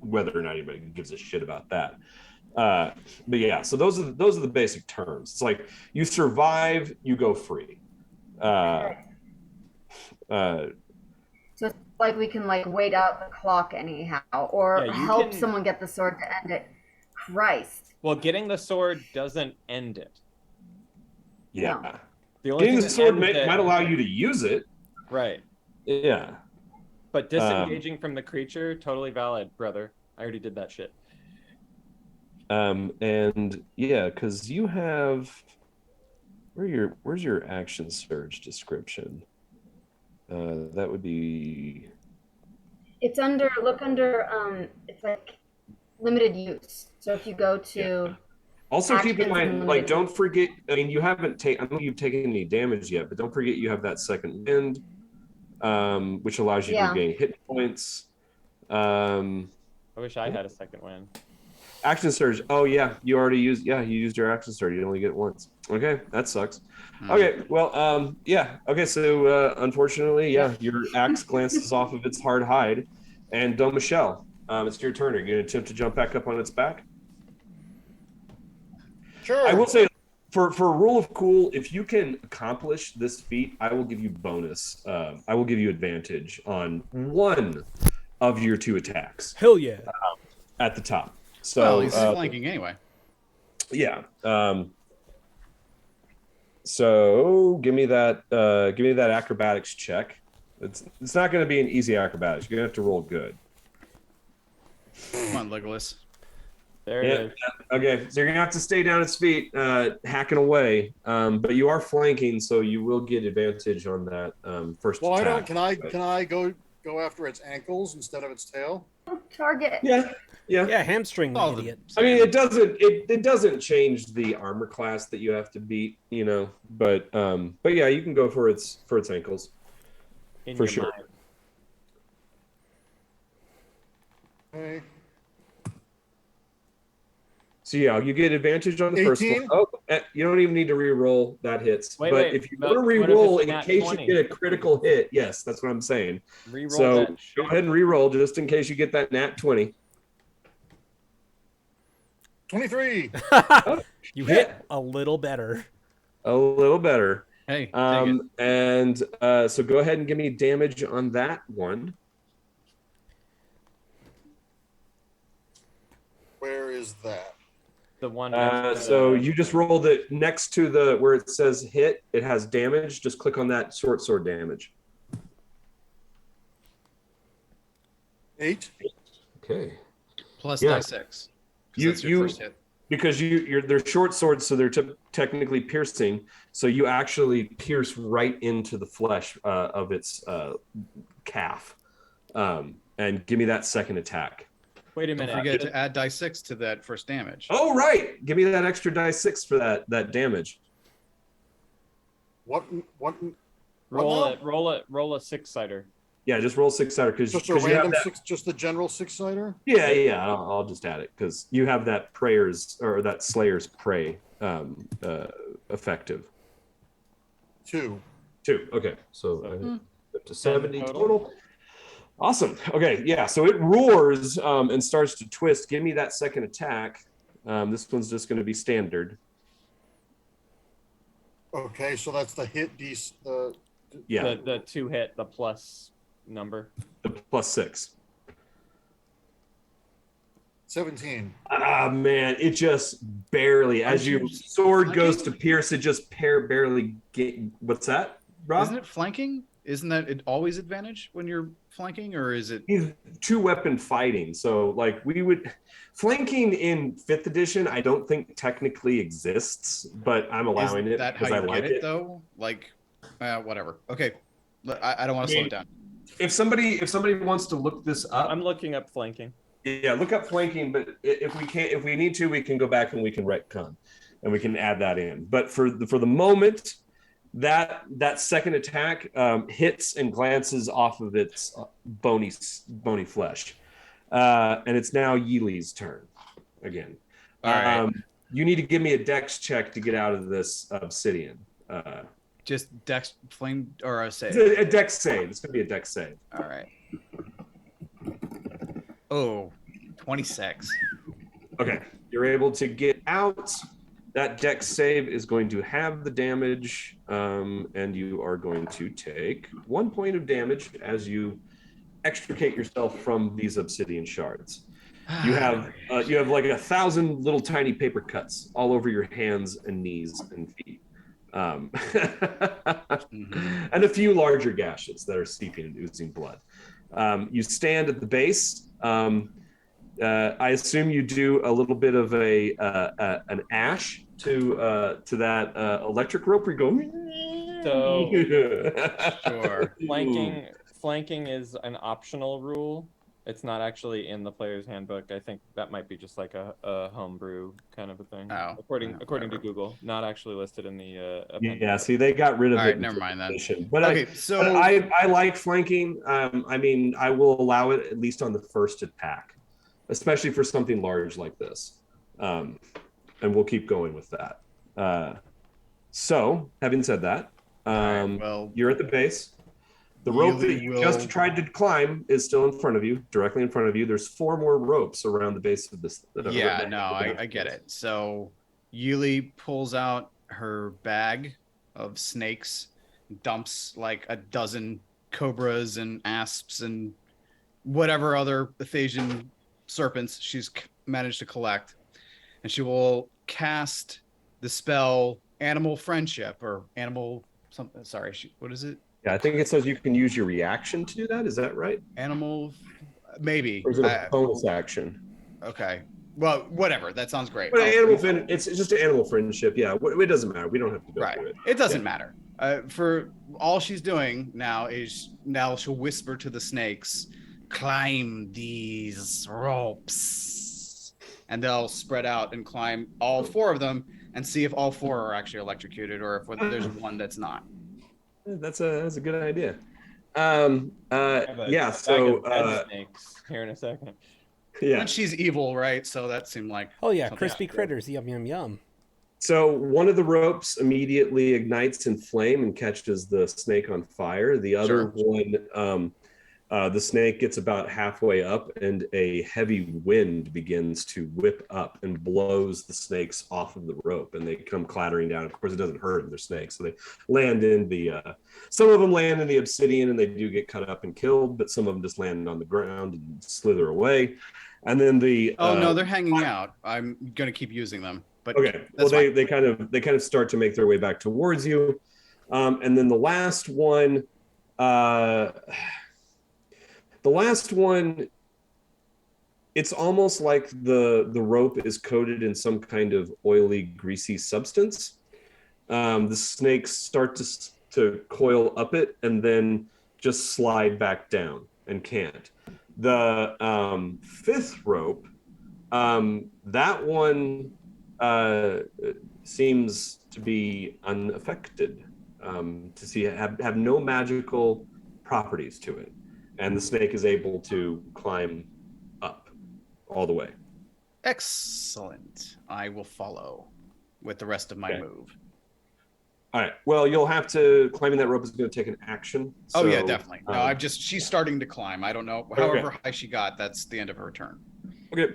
whether or not anybody gives a shit about that. But yeah, so those are the basic terms. It's like you survive, you go free. So it's like we can wait out the clock anyhow, or Yeah, you help can- someone get the sword to end it. Christ. Well, getting the sword doesn't end it. Yeah. No. The only Getting thing the that sword ends it- might allow you to use it. Right. Yeah. But disengaging from the creature, totally valid, brother. I already did that shit. And yeah, because you have where's your action surge description? That would be It's under it's like limited use. So if you go to also keep in actions and mind, limited don't forget. I mean, you haven't taken. I don't think you've taken any damage yet, but don't forget you have that second wind, which allows you to Yeah. gain hit points. I wish I had a second win. Action surge. Oh yeah, you already used. Yeah, you used your action surge. You only get it once. Okay, that sucks. Okay, well, yeah. Okay, so unfortunately, yeah, your axe glances off of its hard hide, and Don Michelle, it's your turn. Are you gonna attempt to jump back up on its back? Sure. I will say, for rule of cool, if you can accomplish this feat, I will give you bonus. I will give you advantage on one of your two attacks Hell yeah. at the top. So Well, he's flanking anyway. yeah. So give me that acrobatics check. It's not going to be an easy acrobatics. You're going to have to roll good. Come on, Legolas. There it is. Okay, so you're going to have to stay down its feet, hacking away. But you are flanking, so you will get advantage on that first Well, attack. can I go after its ankles instead of its tail? target. Yeah. Yeah, hamstring the Oh, the- idiot. I mean, it doesn't change the armor class that you have to beat, but yeah, you can go for its ankles. In for your sure. mind. Okay. So yeah, you get advantage on the first 18? one. Oh, you don't even need to re-roll. That hits. Wait, but wait, if you but want to what if re-roll it's in nat case 20? you get a critical hit, yes, that's what I'm saying. Reroll So that go shit. ahead and re-roll just in case you get that nat 20. 23. You hit a little better. A little better. Hey, take it. And so go ahead and give me damage on that one. Where is that? The one. next to So the- you just rolled it next to where it says hit. It has damage. Just click on that short sword damage. 8. Okay. Plus yeah. die 6. 'cause You- that's your you- first hit. because they're short swords, so they're technically piercing. So you actually pierce right into the flesh of its calf. And give me that second attack. Wait a minute. Don't forget to add die 6 to that first damage. Oh, right. Give me that extra die 6 for that damage. What? Roll a 6-sider. Yeah, just roll 6-sider because Just a random six, just the general 6-sider. Yeah. I'll just add it because you have that that Slayer's Prey effective. 2. Okay, so up to 70 total. Awesome. Okay, yeah. So it roars and starts to twist. Give me that second attack. This one's just going to be standard. Okay, so that's the hit The 2 hit, the plus number. The plus 6. 17. Ah, man, it just barely, as your sword goes to pierce, it just barely. What's that, Rob? Isn't it flanking? Isn't that it always advantage when you're flanking, or is it? He's 2-weapon fighting, so like flanking in 5th edition. I don't think technically exists, but I'm allowing it because I like it. Though, like, whatever. Okay, I don't want to slow it down. If somebody wants to look this up, I'm looking up flanking. Yeah, look up flanking. But if we need to, we can go back and we can retcon, and we can add that in. But for the moment, that second attack hits and glances off of its bony flesh, and it's now Yeely's turn again. All right. You need to give me a dex check to get out of this obsidian. Just dex flame or a save. It's a dex save. It's gonna be a dex save. All right. Oh, 26. Okay, you're able to get out. That dex save is going to have the damage, and you are going to take 1 point of damage as you extricate yourself from these obsidian shards. You have like 1,000 little tiny paper cuts all over your hands and knees and feet, and a few larger gashes that are seeping and oozing blood. You stand at the base. I assume you do a little bit of an ash to that electric rope where you go. So Sure. Flanking is an optional rule. It's not actually in the player's handbook. I think that might be just like a homebrew kind of a thing. Oh, according to Google, not actually listed in the appendix. Yeah, see, they got rid of All it. right, never mind that. But Okay, but I like flanking. I mean, I will allow it at least on the first attack, especially for something large like this. And we'll keep going with that. So, having said that, you're at the base. The rope that you just tried to climb is still in front of you, directly in front of you. There's 4 more ropes around the base of this. Yeah, no, I get it. So Yuli pulls out her bag of snakes, dumps like a dozen cobras and asps and whatever other Athasian serpents she's managed to collect. And she will cast the spell Animal Friendship or Animal something. Sorry, what is it? Yeah, I think it says you can use your reaction to do that. Is that right? Animal, maybe. Or is it a bonus action? Okay. Well, whatever. That sounds great. But it's just an animal friendship. Yeah, it doesn't matter. We don't have to go through it. It doesn't matter. For all she's doing now is she'll whisper to the snakes, climb these ropes. And they'll spread out and climb all 4 of them and see if all 4 are actually electrocuted or if there's one that's not. That's a good idea. Snakes here in a second. Yeah. And she's evil, right? So that seemed like Oh yeah, crispy critters, yum yum yum. So one of the ropes immediately ignites in flame and catches the snake on fire. The other one, the snake gets about halfway up and a heavy wind begins to whip up and blows the snakes off of the rope and they come clattering down. Of course, it doesn't hurt them, they're snakes. So they land in some of them land in the obsidian and they do get cut up and killed, but some of them just land on the ground and slither away. And then no, they're hanging out. I'm going to keep using them. But okay, well, they kind of start to make their way back towards you. And then the last one it's almost like the rope is coated in some kind of oily, greasy substance. The snakes start to coil up it and then just slide back down and can't. The fifth rope, that one seems to be unaffected, have no magical properties to it, and the snake is able to climb up all the way. Excellent. I will follow with the rest of my move. All right. Well, you'll have to climbing that rope is going to take an action. Oh yeah, definitely. No, she's starting to climb. I don't know. However high she got, that's the end of her turn. Okay.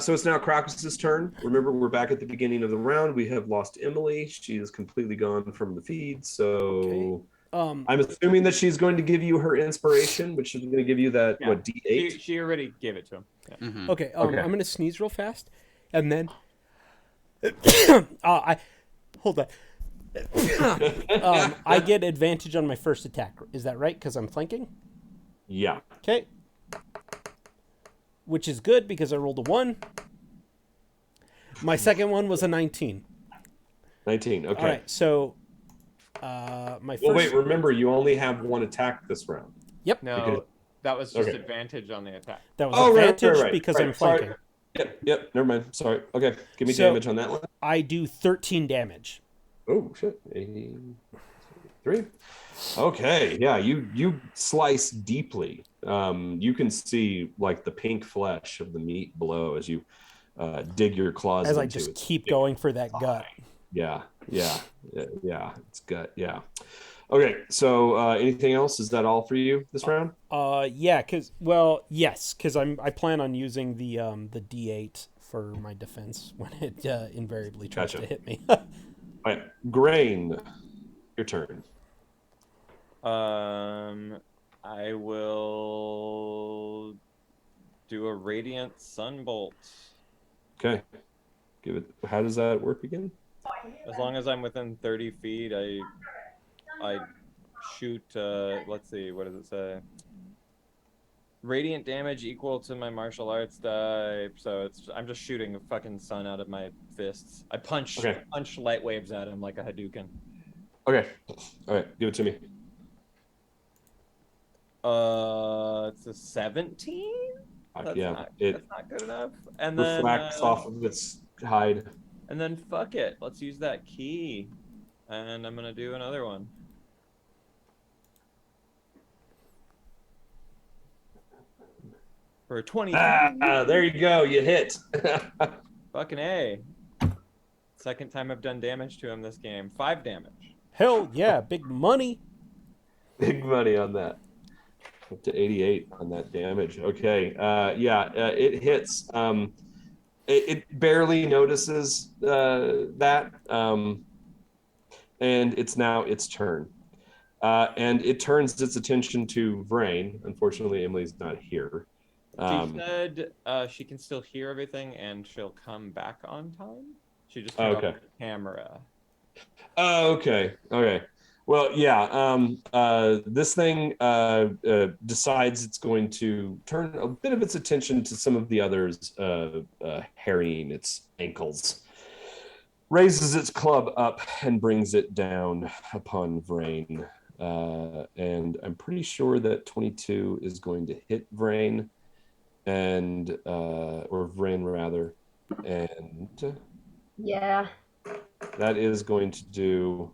So it's now Crocus's turn. Remember, we're back at the beginning of the round. We have lost Emelie. She is completely gone from the feed. So I'm assuming that she's going to give you her inspiration, which is going to give you that, what, D8? She already gave it to him. Yeah. Mm-hmm. Okay, I'm going to sneeze real fast. And then... hold on. I get advantage on my first attack. Is that right? Because I'm flanking? Yeah. Okay. Which is good because I rolled a 1. My second one was a 19. 19, okay. All right, so my first... Well, wait, remember, you only have one attack this round. Yep. No, that was just advantage on the attack. That was advantage because I'm flanking. Sorry. Yep, never mind. Sorry. Okay, give me damage on that one. I do 13 damage. Oh, shit. 83. Okay, yeah, you slice deeply. You can see, like, the pink flesh of the meat below as you dig your claws as into I just it. keep going for that gut. Yeah, it's gut, yeah. Okay, so anything else? Is that all for you this round? Yeah, because I plan on using the D8 for my defense when it invariably tries to hit me. All right, Grain, your turn. I will do a radiant sunbolt. Okay, give it. How does that work again? As long as I'm within 30 feet, I shoot. Let's see, what does it say? Radiant damage equal to my martial arts die. So I'm just shooting a fucking sun out of my fists. I punch light waves at him like a Hadouken. Okay, all right, give it to me. It's a 17. That's not good enough. And then reflects off of its hide. And then fuck it, let's use that key, and I'm gonna do another one. For a 20. There you go, you hit. Fucking A. Second time I've done damage to him this game. 5 damage. Hell yeah, big money. Big money on that. Up to 88 on that damage. Okay, it hits. It barely notices that, and it's now its turn. And it turns its attention to Vrain. Unfortunately, Emelie's not here. She said she can still hear everything and she'll come back on time. She just turned off the camera. Oh, okay. Well, yeah. This thing decides it's going to turn a bit of its attention to some of the others harrying its ankles. Raises its club up and brings it down upon Vrain. And I'm pretty sure that 22 is going to hit Vrain, and or Vrain rather, and yeah, that is going to do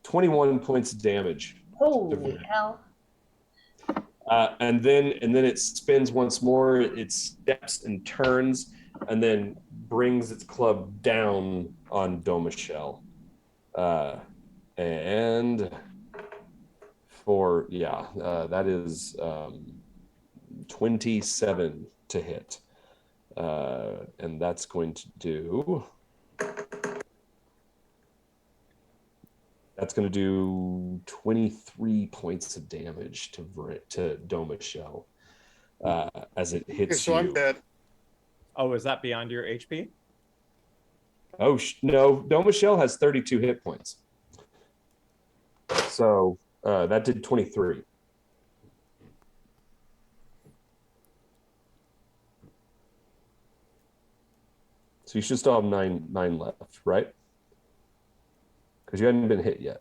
21 points of damage. Holy hell. And then it spins once more. It steps and turns, and then brings its club down on Domichelle. And for that is 27 to hit, and that's going to do. That's going to do 23 points of damage to Domichelle as it hits so you. I'm dead. Oh, is that beyond your HP? Oh, no. Domichelle has 32 hit points. So that did 23. So you should still have nine left, right? Because you hadn't been hit yet.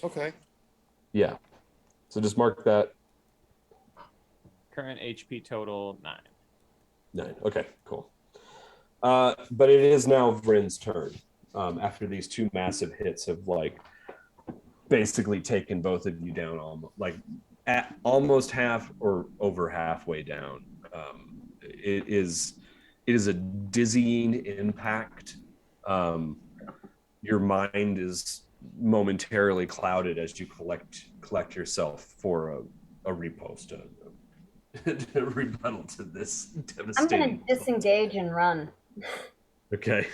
Okay. Yeah. So just mark that. Current HP total 9. 9. Okay, cool. But it is now Vryn's turn. After these two massive hits have like basically taken both of you down at almost half or over halfway down. It is a dizzying impact. Your mind is momentarily clouded as you collect yourself for a repost, a rebuttal to this devastating. I'm going to disengage and run. Okay,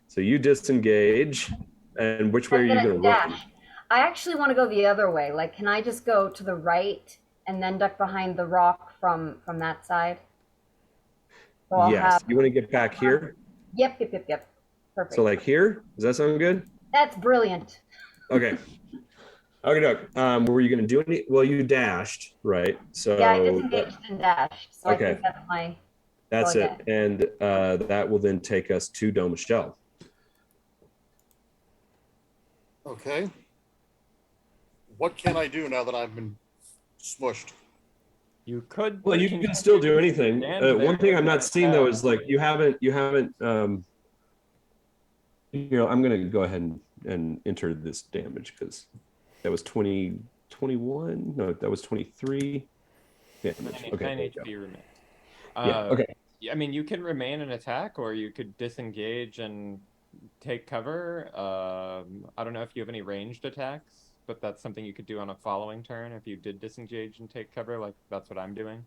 so you disengage, and which way are you going to run? I actually want to go the other way. Like, can I just go to the right and then duck behind the rock from that side? So yes. You want to get back here? Yep. Perfect. So like here? Does that sound good? That's brilliant. Okay. Okay, Doug. Were you going to do any? Well, you dashed, right? So yeah, I disengaged and dashed. So okay. I think that's my. That's it. And that will then take us to Dome Michelle. Okay. What can I do now that I've been smushed? You could. Well, you can still do anything. One thing I'm not seeing though is like you haven't. I'm going to go ahead and enter this damage because that was 21. No, that was 23 damage. Okay. 9 HP remain. Yeah. Okay. I mean, you can remain an attack, or you could disengage and take cover. I don't know if you have any ranged attacks, but that's something you could do on a following turn if you did disengage and take cover. Like that's what I'm doing.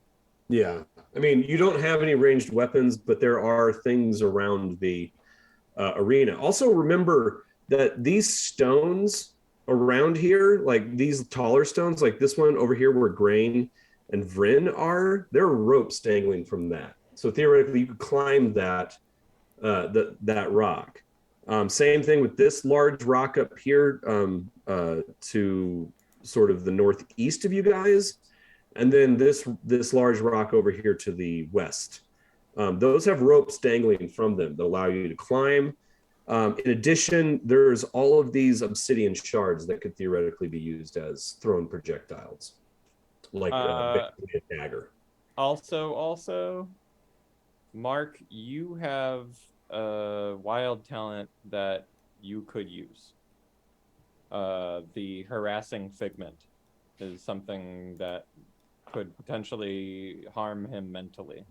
Yeah. I mean, you don't have any ranged weapons, but there are things around the arena. Also, remember that these stones around here, like these taller stones, like this one over here where Grain and Vryn are, there are ropes dangling from that. So theoretically, you could climb that rock. Same thing with this large rock up here to sort of the northeast of you guys, and then this large rock over here to the west. Those have ropes dangling from them that allow you to climb. In addition, there's all of these obsidian shards that could theoretically be used as thrown projectiles, like basically a dagger. Also, Mark, you have a wild talent that you could use. The harassing figment is something that could potentially harm him mentally.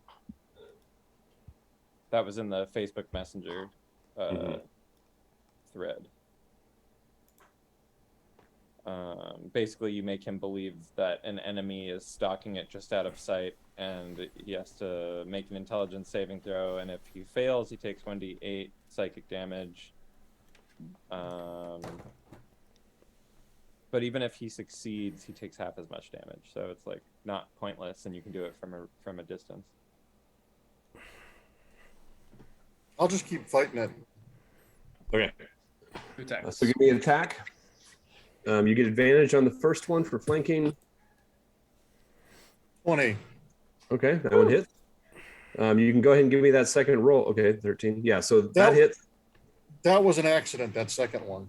That was in the Facebook Messenger thread. Basically, you make him believe that an enemy is stalking it just out of sight, and he has to make an intelligence saving throw, and if he fails, he takes 1d8 psychic damage. But even if he succeeds, he takes half as much damage, so it's like not pointless, and you can do it from a distance. I'll just keep fighting it. Okay. Attacks. So give me an attack. You get advantage on the first one for flanking. 20. Okay, that one hits. You can go ahead and give me that second roll. Okay, 13. Yeah, so that hits. That was an accident, that second one.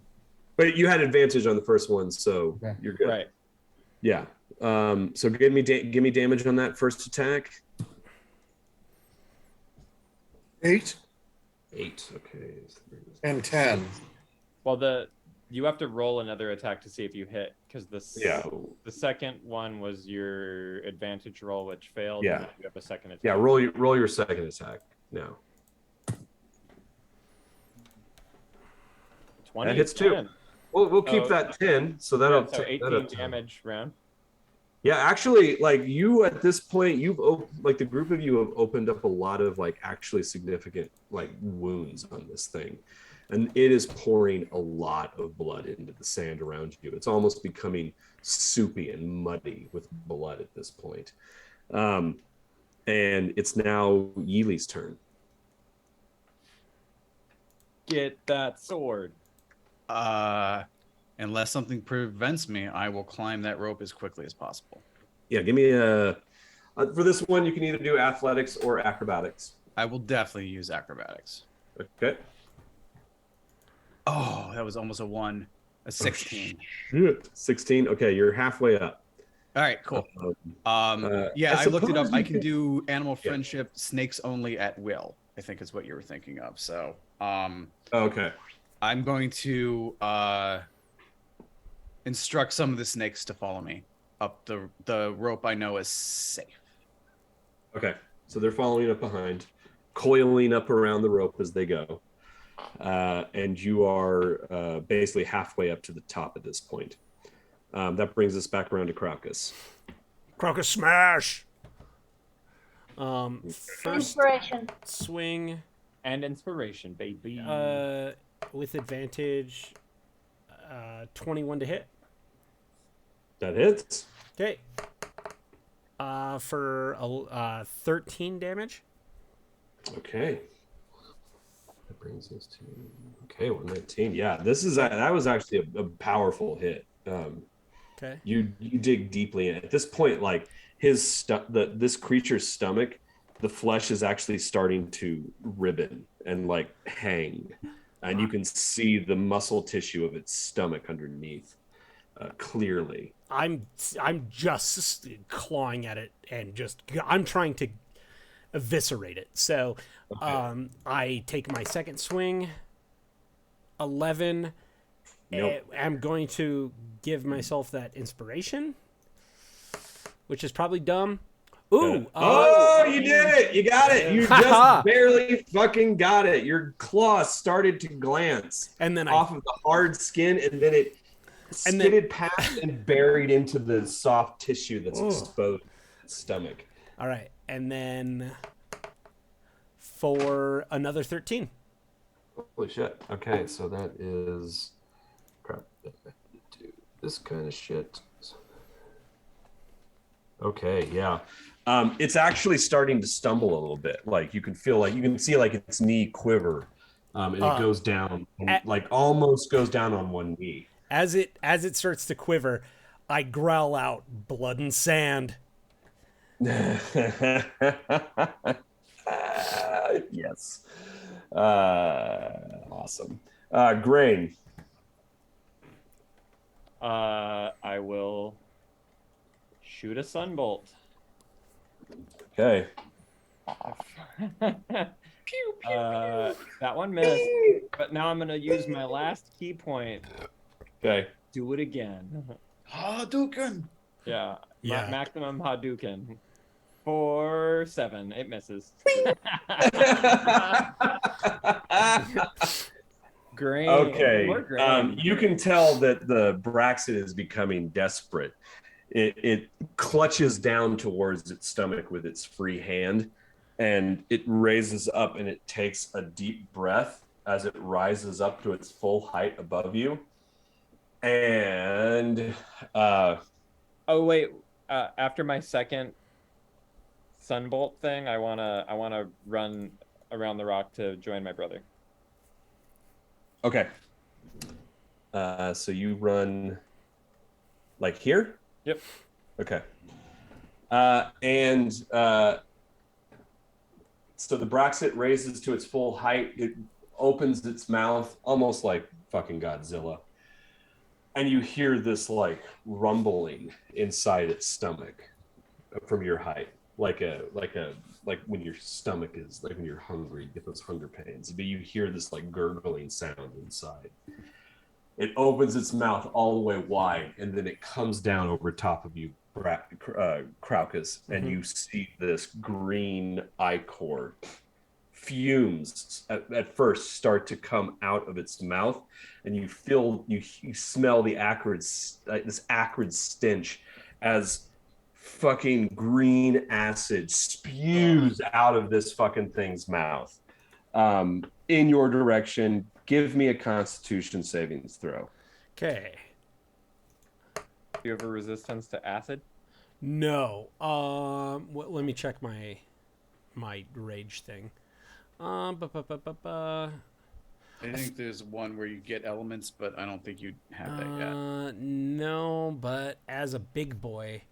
But you had advantage on the first one, so you're good. Right. Yeah. So give me damage on that first attack. 8. 8. Okay. And 10. Well, you have to roll another attack to see if you hit, because the second one was your advantage roll, which failed. Yeah. And then you have a second attack. Yeah. Roll your second attack now. 20. That hits 2. We'll keep that 10. So that'll 18 damage round. Yeah, actually, like you at this point, the group of you have opened up a lot of like actually significant like wounds on this thing, and it is pouring a lot of blood into the sand around you. It's almost becoming soupy and muddy with blood at this point. And it's now Yeely's turn. Get that sword. Unless something prevents me, I will climb that rope as quickly as possible. Yeah, give me a. For this one, you can either do athletics or acrobatics. I will definitely use acrobatics. Okay. Oh, that was almost a 1. A 16. Shit. 16. Okay, you're halfway up. All right, cool. I I looked it up. suppose I you can could- do animal friendship, snakes only at will, I think is what you were thinking of. So, Okay. I'm going to instruct some of the snakes to follow me up the rope I know is safe. Okay. So they're following up behind, coiling up around the rope as they go. And you are basically halfway up to the top at this point. That brings us back around to Crocus. Crocus smash. First Inspiration. swing And inspiration, baby. with advantage. 21 to hit. That hits. Okay. For 13 damage. Okay. That brings us to 119. Yeah, that was actually a powerful hit. Okay. You dig deeply in. At this point, like this creature's stomach, the flesh is actually starting to ribbon and like hang, and you can see the muscle tissue of its stomach underneath clearly. I'm just clawing at it and I'm trying to eviscerate it. So I take my second swing. 11. Nope. I'm going to give myself that inspiration, which is probably dumb. Ooh. You did it! You got it! You just barely fucking got it. Your claw started to glance And then off of the hard skin, and then it skidded past and buried into the soft tissue that's exposed in its stomach. All right. And then for another 13. Holy shit. Okay, so that is... Crap. Do this kind of shit. Okay, yeah. It's actually starting to stumble a little bit. Like you can see like its knee quiver, and it goes down, like almost goes down on one knee. As it starts to quiver, I growl out, "Blood and sand." Yes. Awesome. Grain. I will shoot a sunbolt. Okay. Pew, pew. That one missed, but now I'm gonna use my last key point. Okay. Do it again. Hadouken! Yeah. Yeah. Maximum Hadouken. For 7. It misses. Grain. Okay. More grain. You can tell that the Braxton is becoming desperate. It clutches down towards its stomach with its free hand, and it raises up and it takes a deep breath as it rises up to its full height above you. And oh wait, after my second sunbolt thing, I wanna run around the rock to join my brother. okay. So you run like here? Yep. Okay. So the Braxit raises to its full height. It opens its mouth almost like fucking Godzilla. And you hear this like rumbling inside its stomach from your height. Like when your stomach is like when you're hungry, you get those hunger pains. But you hear this like gurgling sound inside. It opens its mouth all the way wide, and then it comes down over top of you, Crocus, and you see this green ichor fumes at first start to come out of its mouth, and you smell the this acrid stench as fucking green acid spews out of this fucking thing's mouth in your direction. Give me a Constitution savings throw. Okay. Do you have a resistance to acid? No. Let me check my rage thing. I think there's one where you get elements, but I don't think you have that yet. No, but as a big boy,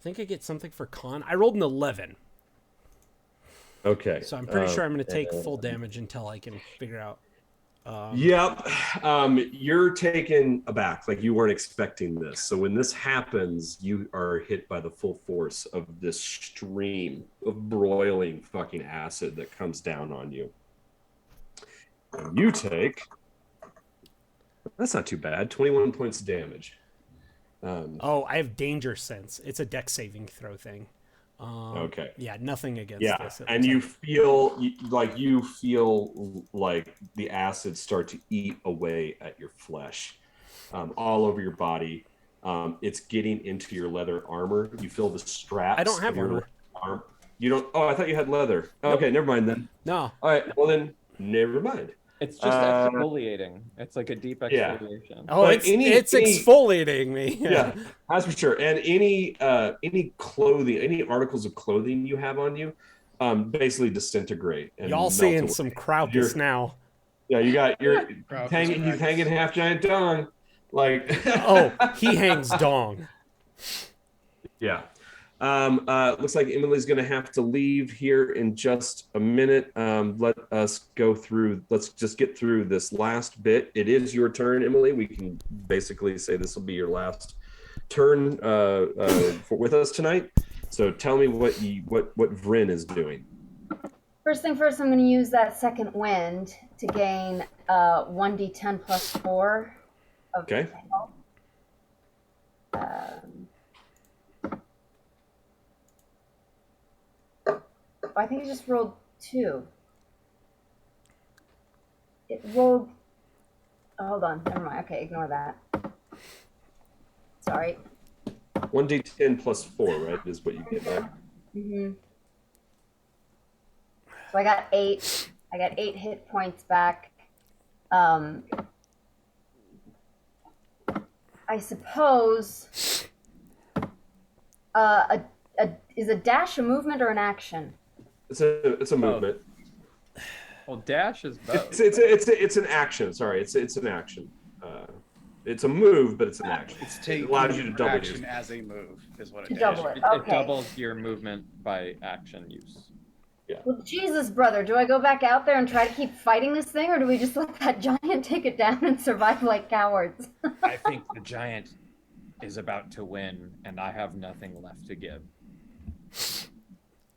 think I get something for con. I rolled an 11. Okay. So I'm pretty sure I'm going to take full damage until I can figure out. Yep. You're taken aback, like you weren't expecting this. So when this happens, you are hit by the full force of this stream of broiling fucking acid that comes down on you. And you take, that's not too bad, 21 points of damage. I have danger sense. It's a dex saving throw thing. Okay. Yeah, nothing against this. And you feel like the acid start to eat away at your flesh, all over your body. It's getting into your leather armor. You feel the straps. I don't have armor. You don't. Oh, I thought you had leather. Nope. Okay, never mind then. No. All right. Well then, never mind. It's just exfoliating. It's like a deep exfoliation. Yeah. Oh, it's exfoliating me. Yeah, that's for sure. And any clothing, any articles of clothing you have on you, basically disintegrate. And y'all seeing some Krampus now. Yeah, you got he's hanging half giant dong. Like he hangs dong. Yeah. Looks like Emelie's going to have to leave here in just a minute. Let's just get through this last bit. It is your turn, Emelie. We can basically say this will be your last turn with us tonight. So tell me what Vryn is doing. First thing first, I'm going to use that second wind to gain 1d10 plus 4 of okay. health. I think it just rolled 2. It rolled... Oh, hold on. Never mind. Okay, ignore that. Sorry. 1d10 plus 4, right, is what you get back. Mm-hmm. So I got 8. I got 8 hit points back. I suppose... is a dash a movement or an action? It's a movement. Well, dash is both. It's an action. Sorry, it's an action. It's a move, but it's an action. It allows you to double action as a move, is what it does. Double it. It doubles your movement by action use. Yeah. Well, Jesus, brother, do I go back out there and try to keep fighting this thing, or do we just let that giant take it down and survive like cowards? I think the giant is about to win, and I have nothing left to give.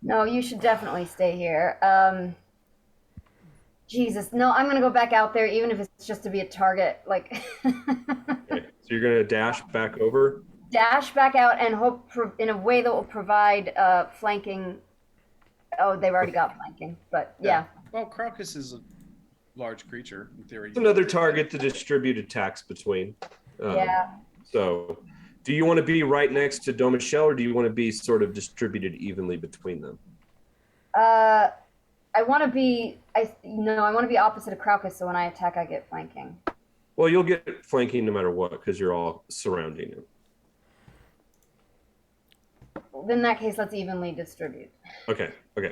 No, you should definitely stay here. Jesus, no, I'm gonna go back out there, even if it's just to be a target. Like, Okay. So you're gonna dash back over. Dash back out and hope in a way that will provide flanking. Oh, they've already got flanking, but yeah. Well, Crocus is a large creature in theory. It's another target to distribute attacks between. Yeah. So, do you want to be right next to Domichelle, or do you want to be sort of distributed evenly between them? I want to be. I want to be opposite of Crocus, so when I attack, I get flanking. Well, you'll get flanking no matter what because you're all surrounding him. Well, in that case, let's evenly distribute. Okay. All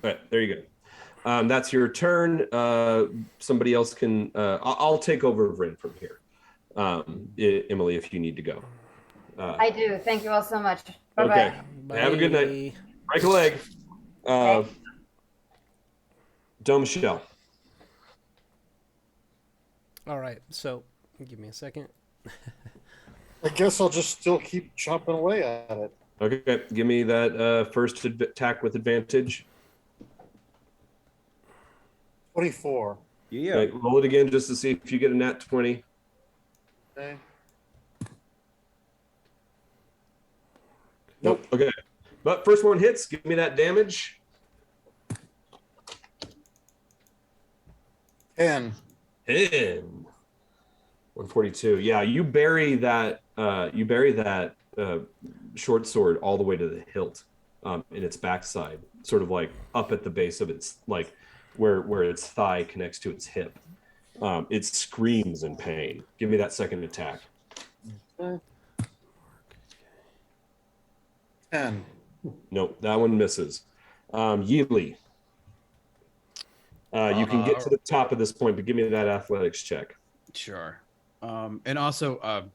right, there you go. That's your turn. Somebody else can. I'll take over Vryn from here. Emelie, if you need to go. I do. Thank you all so much. Bye-bye. Okay. Have a good night. Break a leg. Domichelle. All right. So, give me a second. I guess I'll just still keep chopping away at it. Okay. Give me that first attack with advantage. 24. Yeah. Okay, roll it again just to see if you get a nat 20. Okay. Nope. Okay. But first one hits. Give me that damage. 10. 142. Yeah, you bury that short sword all the way to the hilt in its backside, sort of like up at the base of its, like where its thigh connects to its hip. It screams in pain. Give me that second attack. 10. Nope, that one misses. Yeely. You can get to the top of this point, but give me that athletics check. Sure. And also,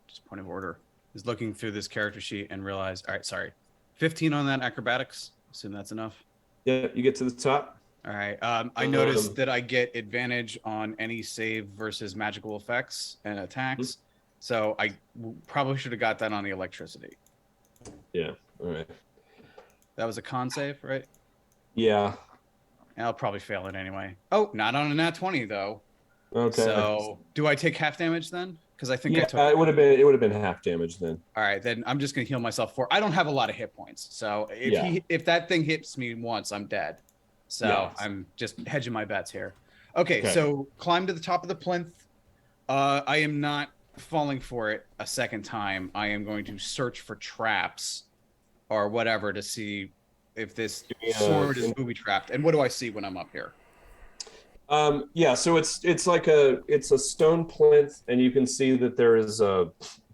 just point of order. is looking through this character sheet and realize, all right, sorry, 15 on that acrobatics. Assume that's enough. Yeah, you get to the top. All right. I noticed that I get advantage on any save versus magical effects and attacks. So I probably should have got that on the electricity. Yeah. All right. That was a con save, right? Yeah. I'll probably fail it anyway. Oh, not on a nat 20 though. Okay. So do I take half damage then? Because I think I took. It would have been half damage then. All right, then I'm just gonna heal myself I don't have a lot of hit points, so if that thing hits me once, I'm dead. So I'm just hedging my bets here. Okay, so climb to the top of the plinth. I am not falling for it a second time. I am going to search for traps or whatever to see if this sword is booby trapped. And what do I see when I'm up here? So it's like a stone plinth, and you can see that there is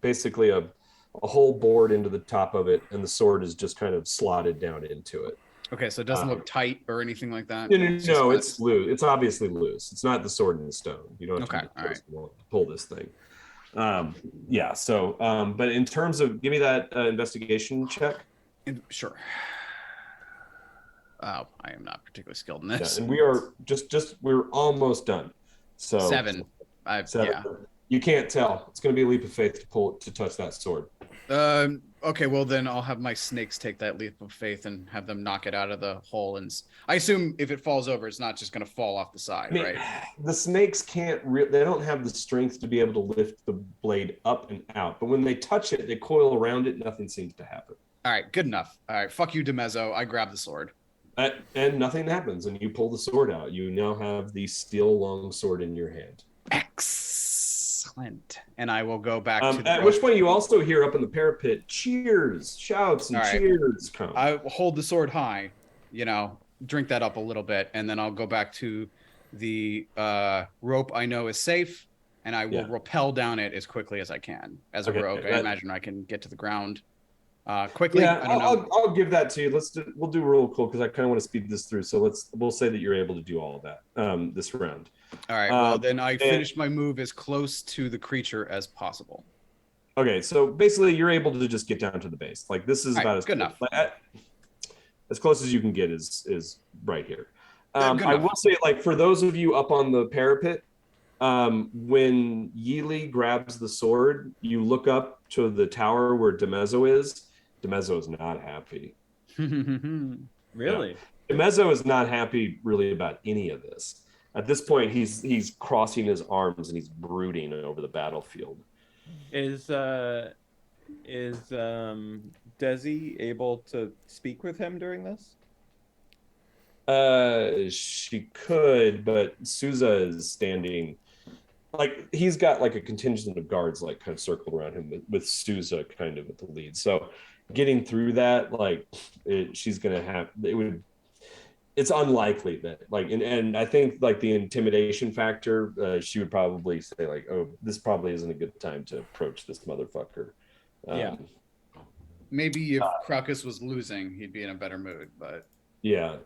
basically a whole board into the top of it, and the sword is just kind of slotted down into it. Okay, so it doesn't look tight or anything like that? No, it's loose. It's obviously loose. It's not the sword in the stone. You don't have to pull this thing. But in terms of, give me that investigation check. Sure. Oh, I am not particularly skilled in this. Yeah, and we are we're almost done. So 7. 7. Yeah. You can't tell. It's going to be a leap of faith to touch that sword. Okay, well then I'll have my snakes take that leap of faith and have them knock it out of the hole. And I assume if it falls over, it's not just going to fall off the side, right? The snakes can't. They don't have the strength to be able to lift the blade up and out. But when they touch it, they coil around it. Nothing seems to happen. All right, good enough. All right, fuck you, DeMezzo. I grab the sword. And nothing happens, and you pull the sword out. You now have the steel long sword in your hand. Excellent. And I will go back to the at which point you also hear up in the parapet cheers, shouts, and cheers come. I will hold the sword high, drink that up a little bit, and then I'll go back to the rope I know is safe, and I will rappel down it as quickly as I can. As a rogue, I imagine I can get to the ground quickly. Yeah, I'll give that to you. We'll do real cool because I kind of want to speed this through. So we'll say that you're able to do all of that this round. All right. Well, then I finished my move as close to the creature as possible. Okay, so basically you're able to just get down to the base. Like this is about as good enough. As close as you can get is right here. I will say, like, for those of you up on the parapet, when Yeely grabs the sword, you look up to the tower where DeMezzo is. DeMezzo is not happy. Really? Yeah. DeMezzo is not happy really about any of this. At this point, he's crossing his arms and he's brooding over the battlefield. Is Desi able to speak with him during this? She could, but Souza is standing. Like, he's got like a contingent of guards like kind of circled around him with Souza kind of at the lead. So getting through that, like, it's unlikely that, like, and I think like the intimidation factor, she would probably say like, oh, this probably isn't a good time to approach this motherfucker. Yeah. Maybe if Crocus was losing, he'd be in a better mood, but yeah.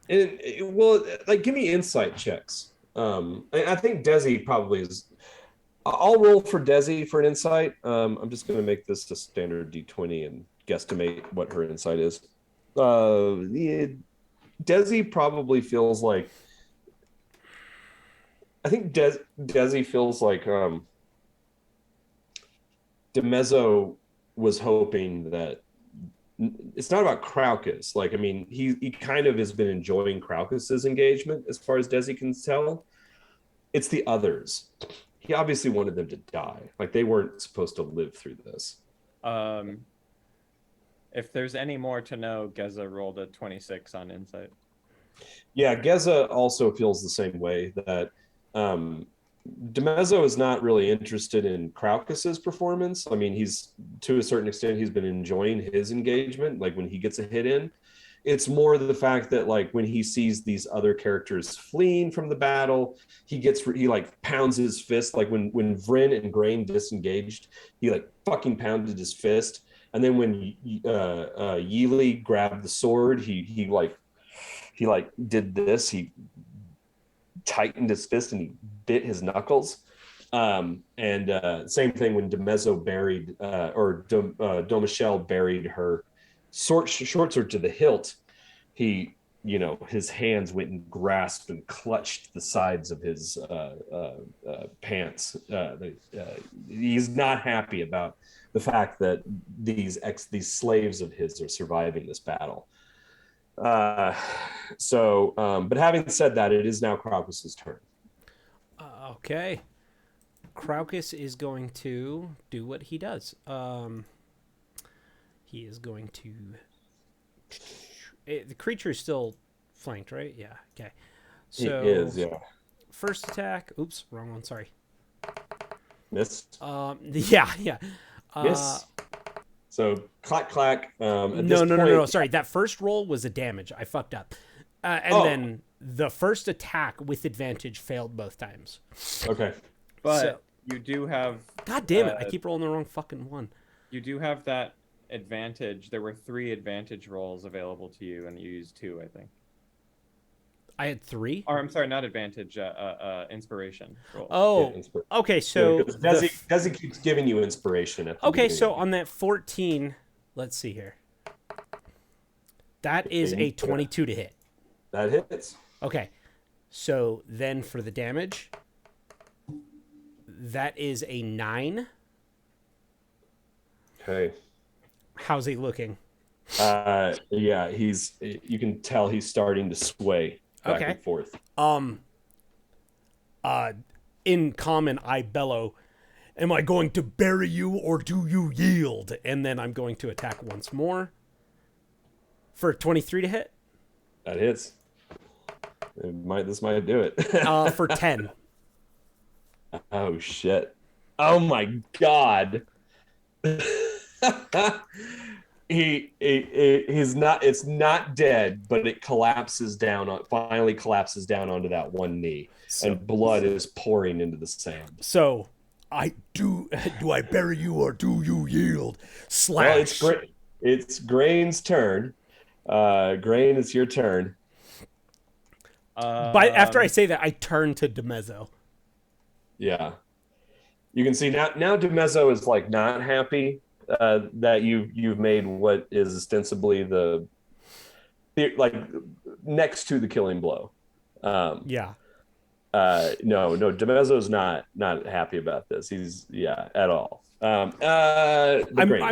Well, like, give me insight checks. I think Desi probably is. I'll roll for Desi for an insight. I'm just going to make this a standard D20 and guesstimate what her insight is. Desi probably feels like. I think Desi feels like DeMezzo was hoping that it's not about Crocus. Like, I mean, he kind of has been enjoying Crocus's engagement as far as Desi can tell. It's the others. He obviously wanted them to die. Like, they weren't supposed to live through this. If there's any more to know, Geza rolled a 26 on insight. Yeah, Geza also feels the same way, that DeMezzo is not really interested in Crocus's performance. I mean, to a certain extent, he's been enjoying his engagement, like when he gets a hit in. It's more the fact that, like, when he sees these other characters fleeing from the battle, he like pounds his fist. Like when Vryn and Grain disengaged, he like fucking pounded his fist. And then when Yeely grabbed the sword, he did this. He tightened his fist and he bit his knuckles. And same thing when DeMezzo buried, Domichelle buried her short sword to the hilt. He, his hands went and grasped and clutched the sides of his pants. He's not happy about the fact that these slaves of his are surviving this battle. But having said that, it is now Crocus's turn. Okay. Crocus is going to do what he does. He is going to... the creature is still flanked, right? Yeah, okay. So, it is, yeah. First attack... Oops, wrong one, sorry. Miss? Yeah. Miss. So, clack, clack. No. Sorry, that first roll was a damage. I fucked up. Then the first attack with advantage failed both times. Okay. But you do have... God damn it, I keep rolling the wrong fucking one. You do have that advantage. There were 3 advantage rolls available to you, and you used 2, I think. I had 3? Or, I'm sorry, not advantage, inspiration rolls. Oh, yeah, okay, so... Desi keeps giving you inspiration. Okay, so on that 14, let's see here. That is a 22 to hit. That hits. Okay, so then for the damage, that is a 9. Okay. How's he looking? Yeah, you can tell he's starting to sway back and forth. In common, I bellow, "Am I going to bury you or do you yield?" And then I'm going to attack once more. For 23 to hit? That hits. This might do it. For 10. Oh, shit. Oh, my God. He's not, it's not dead, but it finally collapses down onto that one knee, and blood is pouring into the sand. So, do I bury you or do you yield? Slash. Well, it's Grain's turn. Grain, it's your turn. But after I say that, I turn to DeMezzo. Yeah. You can see now DeMezzo is like not happy that you've made what is ostensibly the next to the killing blow. Yeah. No, DeMezzo's not happy about this. He's at all. Grain,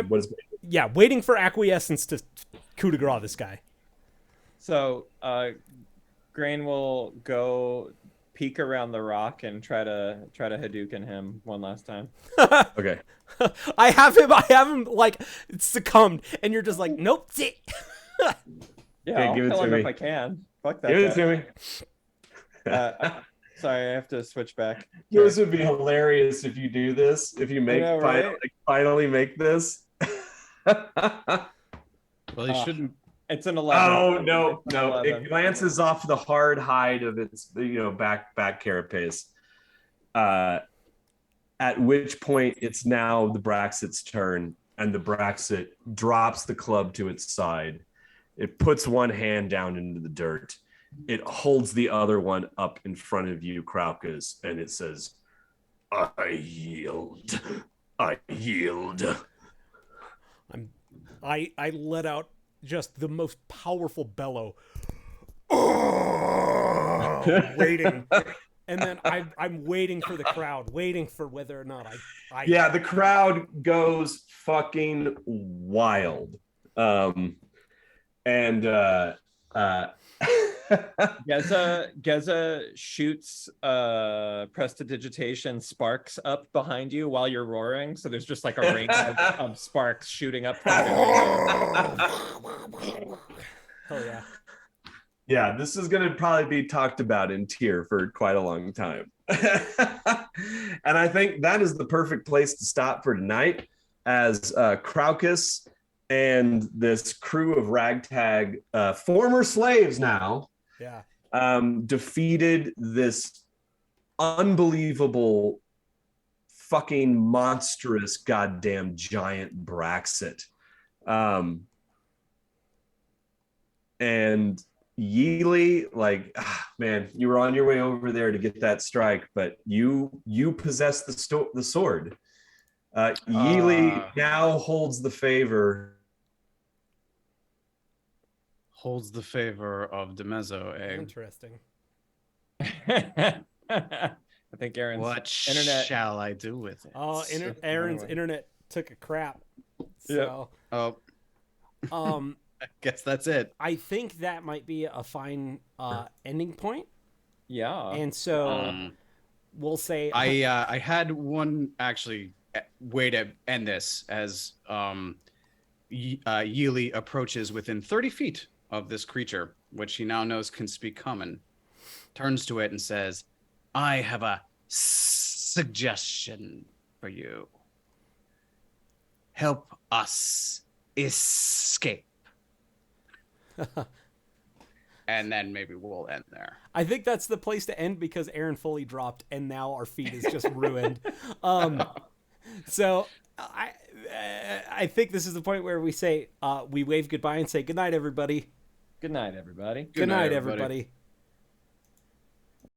what is Grain? Yeah, waiting for acquiescence to coup de grace this guy. So, Grain will go peek around the rock and try to Hadouken him one last time. Okay. I have him like succumbed, and you're just like, nope. Yeah, okay, I'll give it kill to him me. if I can. Fuck that. Give it to me. Sorry, I have to switch back. This would be hilarious if you do this. If you finally make this. Well, he shouldn't. It's an 11. Oh no! 11. It glances off the hard hide of its back carapace. At which point it's now the Braxit's turn, and the Braxit drops the club to its side. It puts one hand down into the dirt. It holds the other one up in front of you, Crocus, and it says, "I yield. I yield." I let out just the most powerful bellow, waiting, and then I'm waiting for the crowd, waiting for whether or not I. Yeah, the crowd goes fucking wild, and Geza shoots prestidigitation sparks up behind you while you're roaring, so there's just like a ring of sparks shooting up from Hell yeah. Yeah, this is going to probably be talked about in tier for quite a long time. And I think that is the perfect place to stop for tonight, as Crocus and this crew of ragtag former slaves now defeated this unbelievable fucking monstrous goddamn giant Braxit. And Yeely, like, man, you were on your way over there to get that strike, but you possess the sword. Yeely now holds the favor. Holds the favor of Demezzo, eh? Interesting. I think Aaron's What internet. shall I do with it? Oh, Aaron's internet took a crap. So, Oh, I guess that's it. I think that might be a fine ending point. Yeah. And so we'll say I had one actually way to end this as Yeely approaches within 30 feet of this creature, which he now knows can speak common, turns to it and says, I have a suggestion for you. Help us escape. And then maybe we'll end there. I think that's the place to end because Aaron fully dropped and now our feed is just ruined. So I think this is the point where we say we wave goodbye and say good night, everybody. Good night, everybody. Good night, everybody.